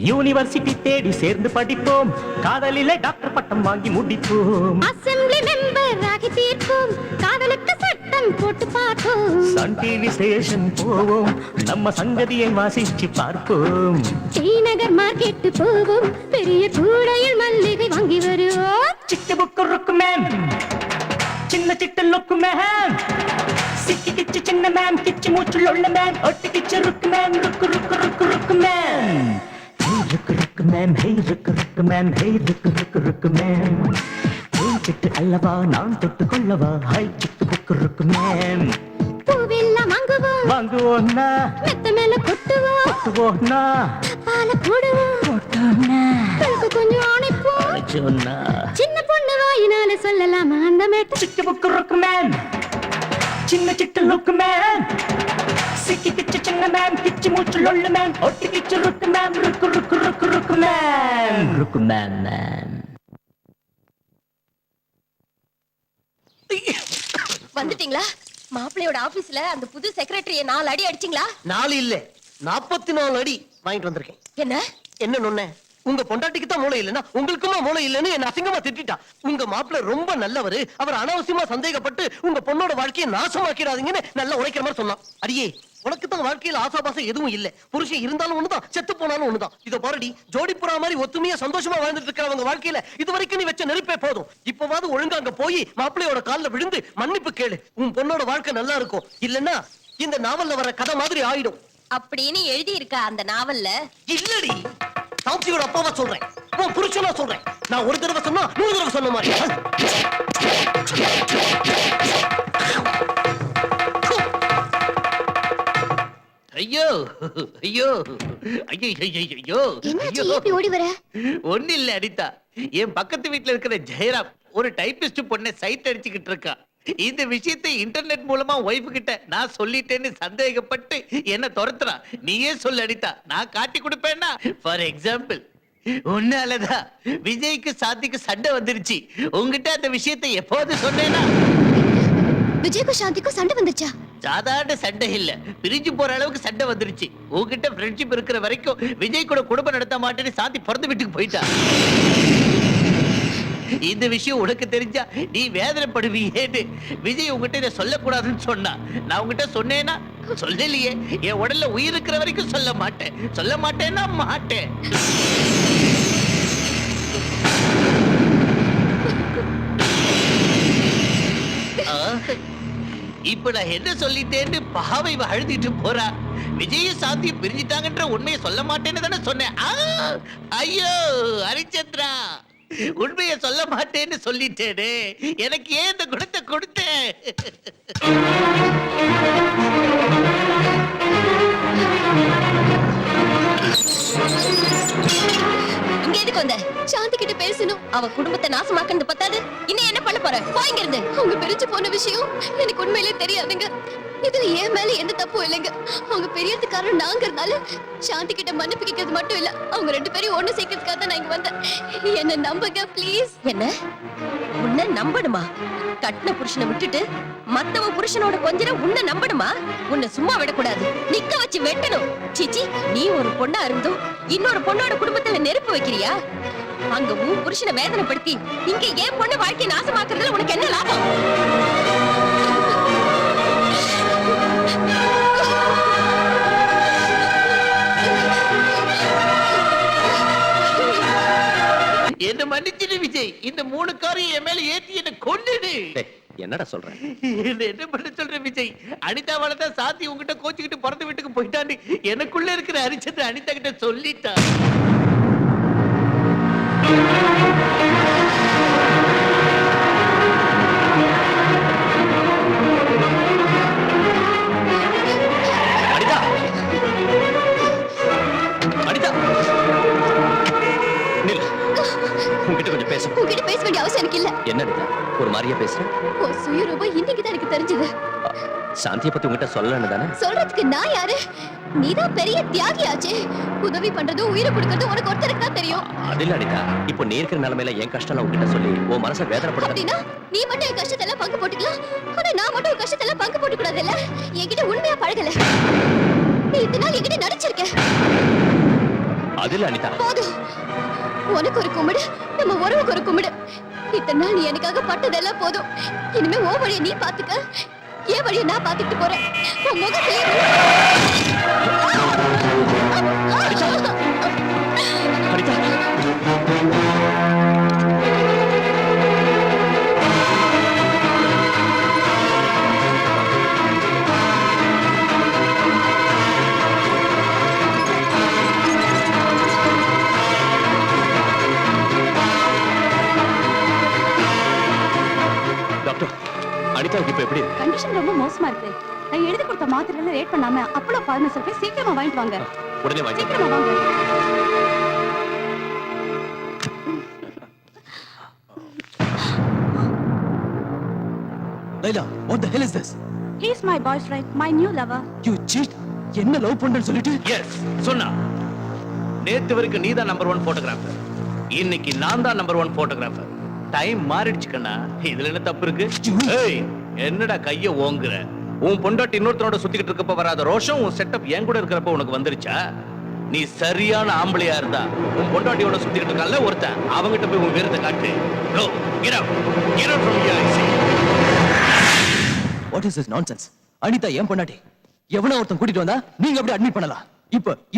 Speaker 6: யூனிவர்சிட்டி தேடி சேர்ந்து படிப்போம், காதலிலே டாக்டர் பட்டம் வாங்கி முடிப்போம்,
Speaker 10: அசெம்பிளி மெம்பர் ஆகி தீர்ப்போம், காதலுக்கு சட்டம் போட்டு பார்ப்போம்,
Speaker 6: சன் டிவி ஸ்டேஷன் போவோம், நம்ம சங்கதியை வாசிச்சு பார்ப்போம்,
Speaker 10: டி நகர் மார்க்கெட் போவோம், பெரிய கூடையில் மல்லிகை வாங்கி வருவோம்.
Speaker 6: சிட்டு புக்கு ருக்கு மேம், சின்ன சிட்டு லுக்கு மேம், சிக்கி கிச்சு சின்ன மேம், கிச்சு மூச்சுள்ள உள்ள மேம், ஒட்டு கிச்சு ருக்கு மேம், ருக்கு மேம். ருக்கு மேம், ஹே ருக்கு மேம், ஹே ருக்கு மேம், சிட்டு அல்லவா நான் தொட்டு கொள்ளவா, ஹை சிட்டு புக்கு ருக்கு மேம்.
Speaker 10: பூவெல்லாம் வாங்குவோம்,
Speaker 6: வாங்குவோம்னா
Speaker 10: மெத்த மேல கொட்டுவோம்,
Speaker 6: கொட்டுவோம்னா
Speaker 10: பால போடுவோம்,
Speaker 6: போட்டோம்னா
Speaker 10: கழுக்கு கொஞ்சம் அணைப்போம்,
Speaker 6: சொன்னா
Speaker 10: சின்ன பொண்ணு வாயினால சொல்லலாமா அந்த மேட்ட.
Speaker 6: சிட்டு புக்கு ருக்கு மேம், சின்ன சிட்டு லுக்கு மேம், சிக்கி கிச்சு சின்ன மேம், கிச்சு மூச்சு லொல்லு மேம், ஒட்டி கிச்சு ருக்கு மேம், ருக்கு மேம்.
Speaker 8: வந்துட்டீங்களா? மாப்பிள்ளையோட ஆபீஸ்ல அந்த புது செக்ரட்டரிய 4 அடி அடிச்சிங்களா?
Speaker 3: 4 இல்ல 44 அடி வாங்கிட்டு வந்திருக்கேன்.
Speaker 8: என்ன
Speaker 3: என்ன நொண்ணே, உங்க பொண்டாட்டிக்கு தான் மூளை இல்லைன்னா உங்களுக்குமா மூளை இல்லைன்னு என்ன அசிங்கமா திட்டா. உங்க மாப்பிள்ள ரொம்ப நல்லவரு, அவர் அனாவசியமா சந்தேகப்பட்டு உங்க பொண்ணோட வாழ்க்கையை நாசமாக்கிடாதீங்கன்னு நல்லா உரைக்கிற மாதிரி சொன்னான். அடியே, உனக்கு தான் வாழ்க்கையில ஆசாபாசம் எதுவும் இல்ல, புருஷன் இருந்தாலும் ஒண்ணுதான், செத்து போனாலும் ஒண்ணுதான். இத பாருடி, ஜோடிப்புறா மாதிரி ஒத்துமையா சந்தோஷமா வாழ்ந்துட்டு இருக்கிறவங்க வாழ்க்கையில இது வரைக்கும் நீ வச்ச நெருப்பே போதும். இப்பவாவது ஒழுங்கா அங்க போய் மாப்பிள்ளையோட கால்ல விழுந்து மன்னிப்பு கேளு. உன் பொண்ணோட வாழ்க்கை நல்லா இருக்கும், இல்லன்னா இந்த நாவல்ல வர கதை மாதிரி ஆயிடும்.
Speaker 8: அப்படின்னு எழுதி இருக்கா அந்த நாவல்ல?
Speaker 3: இல்லடி, சாட்சியோட அப்பாவா சொல்றேன், உன் புருஷனா சொல்றேன். நான் ஒரு தடவை சொன்னா 100 தடவை சொன்ன மாதிரி. ஐயோ ஐயோ ஐயோ ஐயோ
Speaker 7: என்னாச்சு இப்படி ஓடி வர?
Speaker 3: ஒண்ணு இல்ல அனிதா, என் பக்கத்து வீட்டுல இருக்கிற ஜெயராம் ஒரு டைபிஸ்ட் பொண்ணை சைட் அடிச்சுக்கிட்டு இருக்கா. இந்த விஷயத்தை இன்டர்நெட் மூலமா ஒய்ஃபு கிட்ட நான் சொல்லிட்டேன்னு சந்தேகப்பட்டு என்ன துரத்துறான். நீயே சொல்லு அனிதா, நான் காட்டி கொடுப்பேன்னா. ஃபார் எக்ஸாம்பிள், உன்னாலதான் விஜய்க்கு சாந்திக்கு சண்டை வந்துருச்சு. உங்ககிட்ட அந்த விஷயத்தை எப்போது சொன்னேன்னா?
Speaker 7: விஜய்க்கும் சாந்திக்கும் சண்டை வந்துச்சா?
Speaker 3: சாதாரண சண்டை இல்ல, பிரிஞ்சு போற அளவுக்கு சண்டை வந்துருச்சு. உங்ககிட்ட ஃப்ரெண்ட்ஷிப் இருக்கிற வரைக்கும் விஜய் கூட குடும்பம் நடத்த மாட்டேன்னு சாந்தி பிறந்த வீட்டுக்கு போயிட்டா. இந்த விஷயம் உனக்கு தெரிஞ்சா நீ வேதனைப்படுவீன்னு விஜய் உங்ககிட்ட இதை சொல்லக்கூடாதுன்னு சொன்னா. நான் உங்ககிட்ட சொன்னேன்னா சொல்லலையே, என் உடல்ல உயிர் இருக்கிற வரைக்கும் சொல்ல மாட்டேன்னா மாட்டேன். இப்ப நான் என்ன சொல்லிட்டேன்னு பாவை அழுதிட்டு போறா. விஜய சாந்தி பிரிஞ்சிட்டாங்கன்ற உண்மையை சொல்ல மாட்டேன்னு தானே சொன்னேன். ஐயோ ஹரிச்சந்திரா, உண்மையை சொல்ல மாட்டேன்னு சொல்லிட்டேனே, எனக்கு ஏன் இந்த குணத்தை கொடுத்தேன்?
Speaker 8: இங்க எதுக்கு வந்த?
Speaker 7: சாந்தி கிட்ட பேசணும்.
Speaker 8: அவ குடும்பத்தை நாசமாக்குறது பத்தாது, இன்னும் என்ன பண்ண போற? போய்ங்க இருந்து.
Speaker 7: அவங்க பிரிஞ்சு போன விஷயம் எனக்கு உண்மையிலே தெரியாதுங்க. இதுல ஏன் மேல எந்த தப்பும் இல்லைங்க. அவங்க பெரியதுக்காரன் நாங்கிறதுனால சாந்தி கிட்ட மன்னிப்பு கேட்கறது மட்டும் இல்ல, அவங்க 2 பேரையும் ஒண்ணு சேர்க்கறதுக்காக தான் நான் இங்க வந்தேன். என்ன நம்புங்க ப்ளீஸ்.
Speaker 8: என்ன உன்னை நம்பணுமா? கட்டின புருஷனை விட்டுட்டு மத்தவன் புருஷனோட கொஞ்ச உன்னை நம்பணுமா? உன்னை சும்மா விடக்கூடாது, நிக்க வச்சு வெட்டணும். சிச்சி, நீ ஒரு பொண்ணா இருந்தும் இன்னொரு பொண்ணோட குடும்பத்துல நெருப்பு வைக்கிறியா? அங்க உன் புருஷனை வேதனைப்படுத்தி இங்க ஏன் பொண்ணு வாழ்க்கையை நாசமாக்குறதுல உனக்கு என்ன லாபம்?
Speaker 3: என்ன என்ன மன்னிச்சிடு விஜய். இந்த 3 காரையும் என் மேல ஏத்தி என்ன கொன்னுடு.
Speaker 2: டேய், என்னடா சொல்ற?
Speaker 3: என்ன பண்ண சொல்ற விஜய்? அனிதாவால தான் சாந்தி உங்ககிட்ட கோச்சிக்கிட்டு பிறந்த வீட்டுக்கு போயிட்டான்னு எனக்குள்ள இருக்கிற ஹரிச்சந்திரன் அனிதா கிட்ட சொல்லிட்டா.
Speaker 2: அனிதா, அனிதா, நில். உன்கிட்ட கொஞ்சம் பேசணும்.
Speaker 7: உங்ககிட்ட பேச வேண்டிய அவசியம் எனக்கு இல்ல.
Speaker 2: என்ன அனிதா, ஒரு மாதிரியா பேசுற?
Speaker 7: உன் சுயரூபம் இன்னைக்கு தான் எனக்கு தெரிஞ்சது.
Speaker 2: சாந்தியை பத்தி உங்ககிட்ட சொல்லலன்னு தானே?
Speaker 7: சொல்றதுக்கு நான் யாரு? நீதான் பெரிய தியாகியாச்சே. உதவி பண்றது உயிரை கொடுக்கறது உனக்கு ஒருத்தருக்கு தான் தெரியும்.
Speaker 2: அது இல்ல அனிதா, இப்போ நீ இருக்கிற நிலைமையில என் கஷ்டம் உங்ககிட்ட சொல்லி உன் மனசை வேதனைப்படுத்த.
Speaker 7: அப்படின்னா நீ மட்டும் என் கஷ்டத்தை எல்லாம் பங்கு போட்டுக்கலாம். ஆனா நான் மட்டும் உன் கஷ்டத்தை எல்லாம் பங்கு போட்டுக்க கூடாதுல்ல? என்கிட்ட உண்மையா பழகல. நீ இத்தனை நாள் என்கிட்ட நடிச்சிருக்க.
Speaker 2: அது இல்ல அனிதா.
Speaker 7: போதும். உனக்கு ஒரு கும்பிடு, நம்ம உறவுக்கு ஒரு கும்பிடு. இத்தனை நாள் நீ எனக்காக பட்டதெல்லாம் போதும். இனிமே உன் வழியை நீ பாத்துக்க, என் வழியை நான் பாத்துக்கிட்டு போறேன். உன் முகத்திலே
Speaker 2: அனிதா, டாக்டர், அனிதாவுக்கு இப்ப எப்படி இருக்கு?
Speaker 8: கண்டிஷன் ரொம்ப மோசமா இருக்கு. நான் எழுதி கொடுத்த மாத்திரையில ரேட் பண்ணாம அப்பளோ பார்மசில போய் சீக்கிரமா வாங்கிட்டு வாங்க.
Speaker 2: உடனே வாங்கி.
Speaker 8: சீக்கிரமா வாங்க.
Speaker 1: Laila, what the hell is this?
Speaker 8: He is my boyfriend, my new lover.
Speaker 1: You cheat. என்ன லவ் பண்றேன்னு சொல்லிட்டு
Speaker 11: எஸ் சொன்னா. நேத்து வரைக்கும் நீ தான் நம்பர் 1 போட்டோகிராஃபர். இன்னைக்கு நான் தான் நம்பர் 1 போட்டோகிராஃபர். டைம் மாறிடுச்சு கண்ணா. இதுல என்ன தப்பு இருக்கு? ஏய், என்னடா கைய ஓங்குற? உன் பொண்டாட்டி இன்னொருத்தனோட சுத்திக்கிட்டு இருக்கப்ப வராத ரோஷம் உன் செட்டப் என் கூட இருக்கிறப்ப உனக்கு வந்துருச்சா? நீ சரியான ஆம்பளையா இருந்தா உன் பொண்டாட்டியோட சுத்திக்கிட்டு இருக்கான்ல ஒருத்தன், அவங்கிட்ட போய் உன் வீரத்தை காட்டு. Go, get out. Get out from here, I say.
Speaker 1: What is this nonsense? Anitha என் பொண்டாட்டி. எவனோ ஒருத்தன் கூட்டிட்டு வந்தா நீங்க அப்படியே அட்மிட் பண்ணலாம்.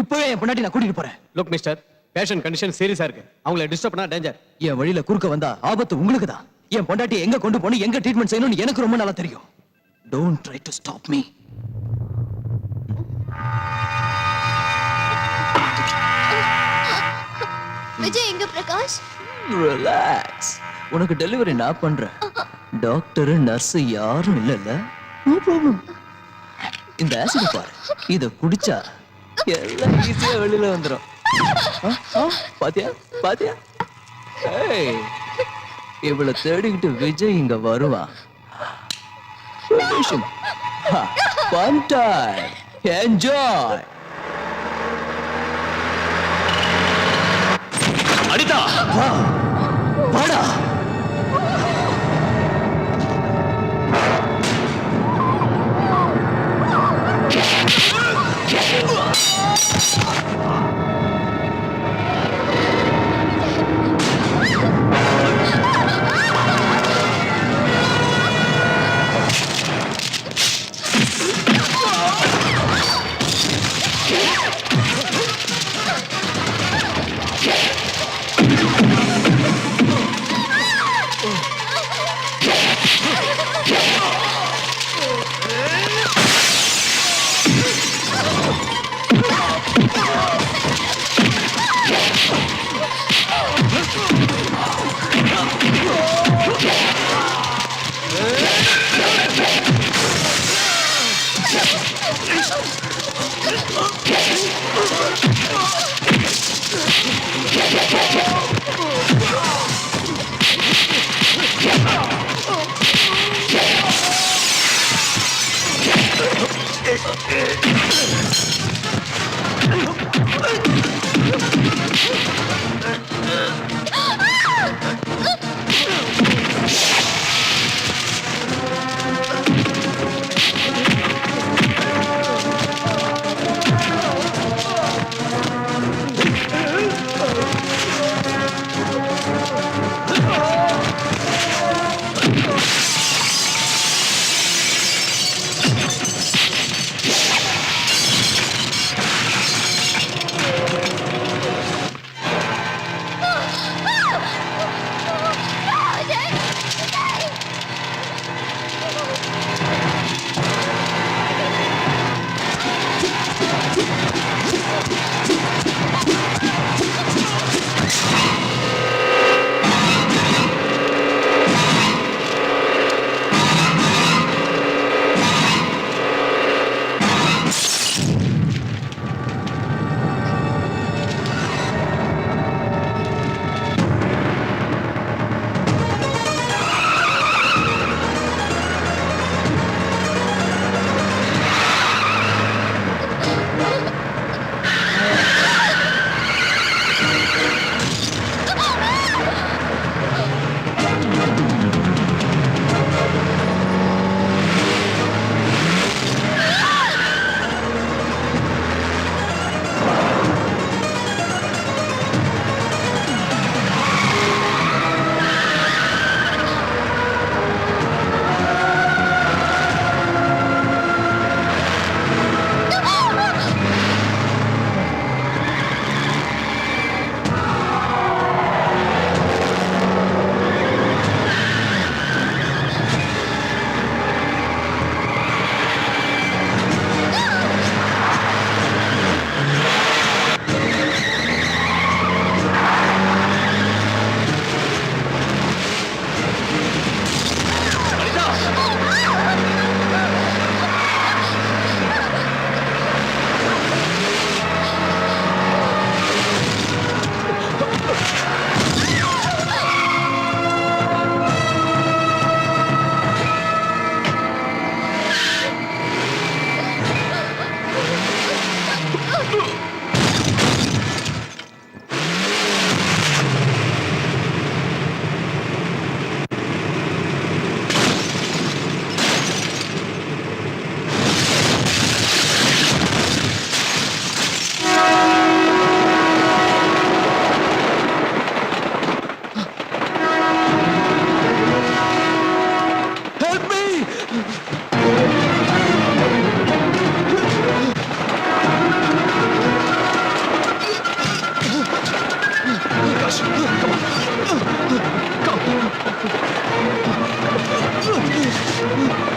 Speaker 1: இப்பவே என் பொண்டாட்டி நான் கூட்டிட்டு போறேன்.
Speaker 5: லுக் மிஸ்டர், பேஷண்ட் கண்டிஷன் சீரியஸா இருக்கு. அவங்கள டிஸ்டர்ப் பண்ணா டேஞ்சர்.
Speaker 1: என் வழியில குறுக்க வந்தா ஆபத்து உங்களுக்கு தான். என் பொண்டாட்டியை எங்க கொண்டு போகணும், எங்க ட்ரீட்மெண்ட் செய்யணும்னு எனக்கு ரொம்ப நல்லா தெரியும். Don't try to stop me.
Speaker 7: Vijay எங்க பிரகாஷ்?
Speaker 1: ரிலாக்ஸ். உனக்கு டெலிவரி நான் பண்றேன். டாக்டர் நர்ஸ் யாரும் இல்லல்ல. No problem. இந்த ஆசிட் பாரு, இத குடிச்சா எல்லாம் ஈஸியா வெளியில வந்துரும். பாத்தியா பாத்தியா? ஏய், இவளை தேடிக்கிட்டு விஜய் இங்க வருவான். Fun time. Enjoy.
Speaker 2: அனிதா,
Speaker 1: வாடா.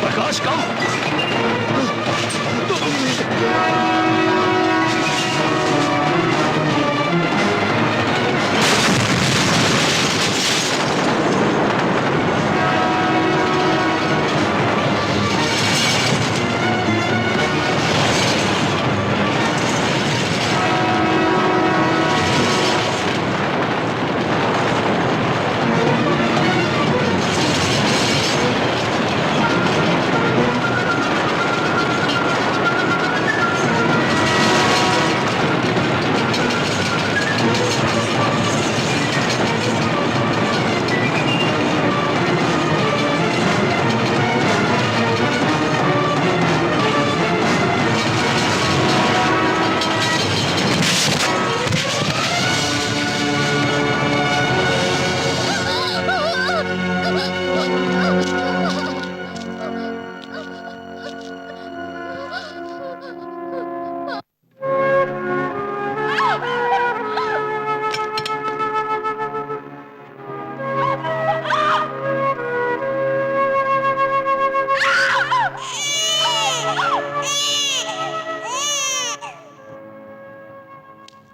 Speaker 2: Prakash, come.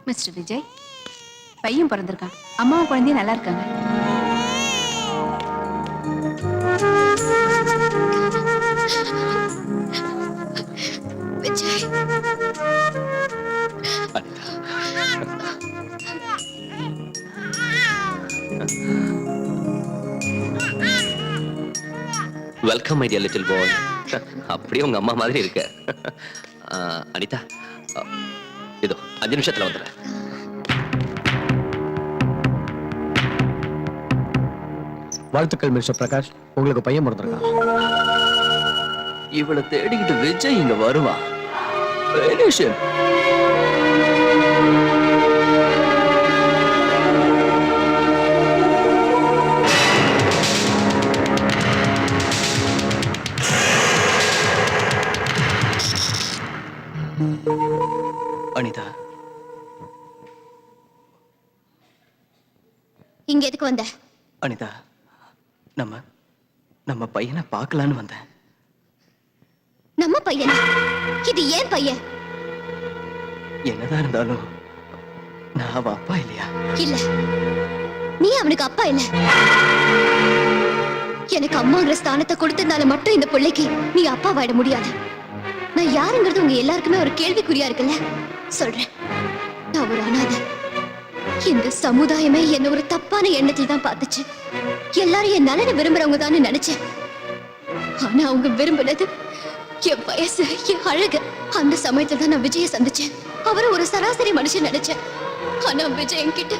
Speaker 7: மிஸ்டர் விஜய், பையன் பிறந்திருக்கான். அம்மாவும் குழந்தையும் நல்லா இருக்காங்க. Vijay,
Speaker 2: welcome my dear little boy. அப்படியே உங்க அம்மா மாதிரி இருக்க. அனிதா, இதோ 5 நிமிஷத்துல வந்துடுறேன்.
Speaker 5: வாழ்த்துக்கள் மிஸ்டர் பிரகாஷ், உங்களுக்கு பையன் பிறந்திருக்கான்.
Speaker 1: இவளை தேடிக்கிட்டு விஜய் இங்க வருவான். Relation. அனிதா,
Speaker 7: இங்க எதுக்கு வந்த?
Speaker 1: அனிதா, நம்ம பையனை பார்க்கலான்னு வந்தேன்.
Speaker 7: நம்ம பையனா? இது ஏன் பையன்?
Speaker 1: என்னதான் இருந்தாலும் நான் அவன் அப்பா இல்லையா?
Speaker 7: இல்ல, நீ அவனுக்கு அப்பா இல்ல. எனக்கு அம்மாங்கிற ஸ்தானத்தை கொடுத்ததுனால மட்டும் இந்த பிள்ளைக்கு நீ அப்பா வாட முடியாது. நான் யாருங்கிறது உங்க எல்லாருக்குமே ஒரு கேள்விக்குறியா இருக்குல்ல. சொல்றேன், நான் ஒரு அனாதை. இந்த சமுதாயமே என்ன ஒரு தப்பான எண்ணத்தில் தான் பார்த்துச்சு. எல்லாரும் என் நலனை விரும்புறவங்க தான் நினைச்சேன். ஆனா அவங்க விரும்பினது என் வயசு, என் அழகு. அந்த சமயத்துல தான் நான் விஜய சந்திச்சேன். அவரை ஒரு சராசரி மனுஷன் நினைச்சேன். ஆனா விஜய் என்கிட்ட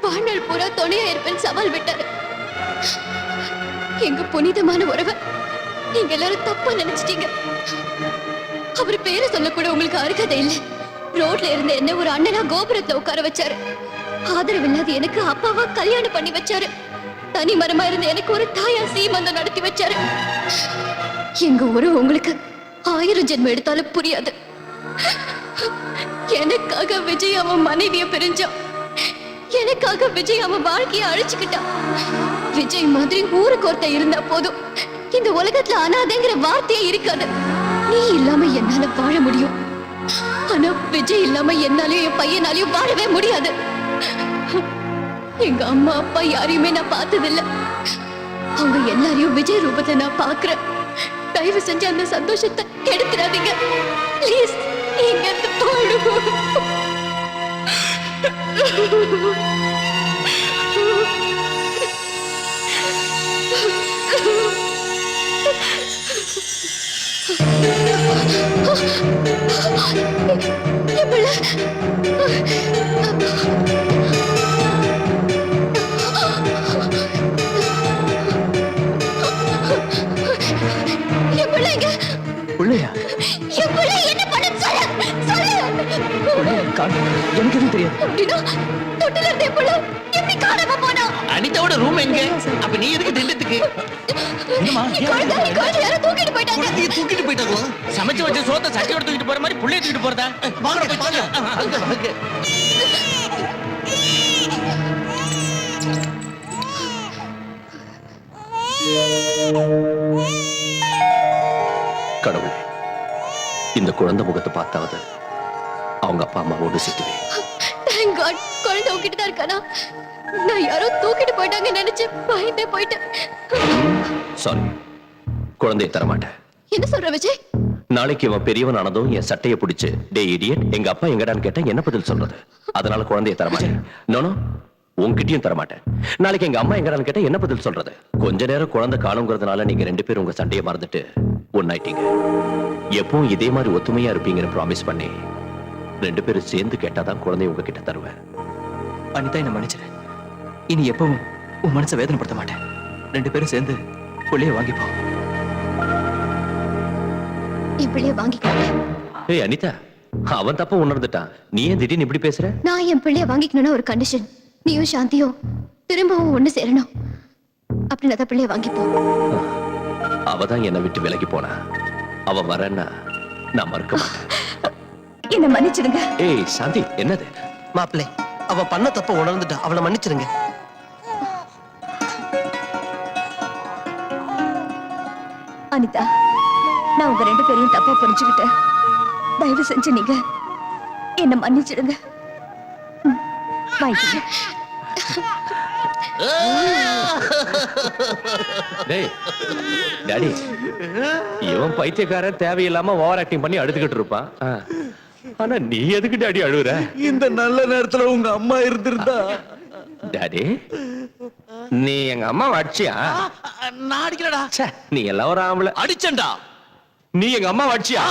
Speaker 7: வாழ்நாள் பூரா துணையா இருப்பேன் சவால் விட்டாரு. எங்க புனிதமான உறவை நீங்க எல்லாரும் தப்பா நினைச்சிட்டீங்க. அவர் பேரை சொல்ல கூட உங்களுக்கு அருகதை இல்லை. ரோட்ல இருந்த என்ன ஒரு அண்ணனா கோபுரத்துல உட்கார வச்சாரு. ஆதரவு இல்லாத எனக்கு அப்பாவா கல்யாணம் பண்ணி வச்சாரு. தனி மரமா இருந்த எனக்கு ஒரு தாயா சீமந்தம் நடத்தி வச்சாரு. எங்க உறவு உங்களுக்கு 1000 ஜென்மம் எடுத்தாலும் புரியாது. எனக்காக விஜய் அவன் மனைவிய பிரிஞ்சான். எனக்காக விஜய் அவன் வாழ்க்கைய அழிச்சுக்கிட்டான். விஜய் மாதிரி ஊருக்கு ஒருத்த இருந்தா போதும், இந்த உலகத்துல அனாதைங்கிற வார்த்தையே இருக்காது. நீ இல்லாம என்னால வாழ முடியும். ஆனா விஜய் இல்லாம என்னாலயும் என் பையனாலையும் வாழவே முடியாது. எங்க அம்மா அப்பா யாரையுமே நான் பார்த்ததில்லை. அவங்க எல்லாரையும் விஜய் ரூபத்துல நான் பாக்குறேன். தயவு செஞ்சு அந்த சந்தோஷத்தை எடுத்துடாதீங்க ப்ளீஸ். நீங்க அந்த
Speaker 1: பிள்ளையா?
Speaker 7: என்ன பண்ண சொல்ல
Speaker 1: எனக்கு எதுவும் தெரியாது.
Speaker 7: தொட்டில இருந்தே புள்ள எப்படி காணாம போனா?
Speaker 3: அனிதாவோட ரூம் எங்க? அப்ப நீ எதுக்கு திண்டத்துக்கு?
Speaker 7: யாரும் தூக்கிட்டு போயிட்டாங்க.
Speaker 3: தூக்கிட்டு போயிட்டாங்களா?
Speaker 9: சமைச்சு வச்ச சோத்தை சட்டியோட தூக்கிட்டு போற மாதிரி புள்ளைய தூக்கிட்டு போறதா?
Speaker 3: வாங்க போய் பாருங்க.
Speaker 2: இந்த குழந்தை முகத்தை பார்த்தாவது அவங்க அப்பா அம்மாவோடு சேர்த்துவேன்.
Speaker 7: Thank God, குழந்தை உங்ககிட்ட தான் இருக்கானா? நான் யாரோ தூக்கிட்டு போயிட்டாங்க நினைச்சு பயந்தே போயிட்டேன்.
Speaker 2: சாரி, குழந்தையை தரமாட்டேன்.
Speaker 7: என்ன சொல்ற விஜய்?
Speaker 2: நாளைக்கு இவன் பெரியவன் ஆனதும் என் சட்டையை பிடிச்சு டே இடியட் எங்க அப்பா எங்கடான்னு கேட்டா என்ன பதில் சொல்றது? அதனால குழந்தையை தரமாட்டேன். நோனோ, உன்கிட்டயும் தரமாட்டேன். நாளைக்கு எங்க அம்மா எங்கடான்னு கேட்டா என்ன பதில் சொல்றது? கொஞ்ச நேரம் குழந்தை காணுங்கிறதுனால நீங்க 2 பேரும் உங்க சண்டையை மறந்துட்டு ஒன்னாயிட்டீங்க. எப்பவும் இதே மாதிரி ஒத்துமையா இருப்பீங்கன்னு ப்ராமிஸ் பண்ணி 2 பேரும் சேர்ந்து கேட்டாதான் குழந்தைய உங்ககிட்ட தருவேன்.
Speaker 1: அனிதா, என்ன மன்னிச்சிரு. இனி எப்பவும் உன் மனசை வேதனைப்படுத்த மாட்டேன். 2 பேரும் சேர்ந்து புள்ளைய வாங்கிப்போம்.
Speaker 7: என் பிள்ளைய வாங்கிக்கிறேன்.
Speaker 2: ஏய் அனிதா, அவன் தப்ப உணர்ந்துட்டான். நீ ஏன் திடீர்னு இப்படி பேசுற?
Speaker 7: நான் என் பிள்ளைய வாங்கிக்கணும்னா ஒரு கண்டிஷன். நீயும் சாந்தியும் திரும்பவும் ஒண்ணு சேரணும். அப்படி நான் பிள்ளைய வாங்கிப்போம்.
Speaker 2: அவதான் என்னை விட்டு விலகி போனா. அவ வரேன்னா நான் மறுக்க மாட்டேன்.
Speaker 8: என்ன மன்னிச்சிடுங்க.
Speaker 2: ஏய் சாந்தி, என்னது?
Speaker 9: மாப்பிள்ளை, அவ பண்ண தப்ப உணர்ந்துட்டா, அவளை மன்னிச்சிருங்க.
Speaker 8: அனிதா, நான் உங்க 2 பேரையும் தப்பா புரிஞ்சுக்கிட்டேன். தயவு செஞ்சு நீங்க என்ன மன்னிச்சிடுங்க. வாங்கிக்கங்க.
Speaker 2: டேய் டாடி, இவன் பைத்தியக்காரன் தேவையில்லாம ஓவர் ஆக்டிங் பண்ணி அழுதுகிட்டு இருப்பான். ஆனா நீ எதுக்கு டாடி அழுகுற?
Speaker 4: இந்த நல்ல நேரத்துல உங்க அம்மா இருந்திருந்தா.
Speaker 2: டாடி, நீ எங்க அம்மா அடிச்சியா?
Speaker 3: நான் அடிக்கலடா.
Speaker 2: நீ எல்லாம் ஒரு ஆம்பளை.
Speaker 3: அடிச்சண்டா.
Speaker 2: நீ எங்க அம்மா அடிச்சியா?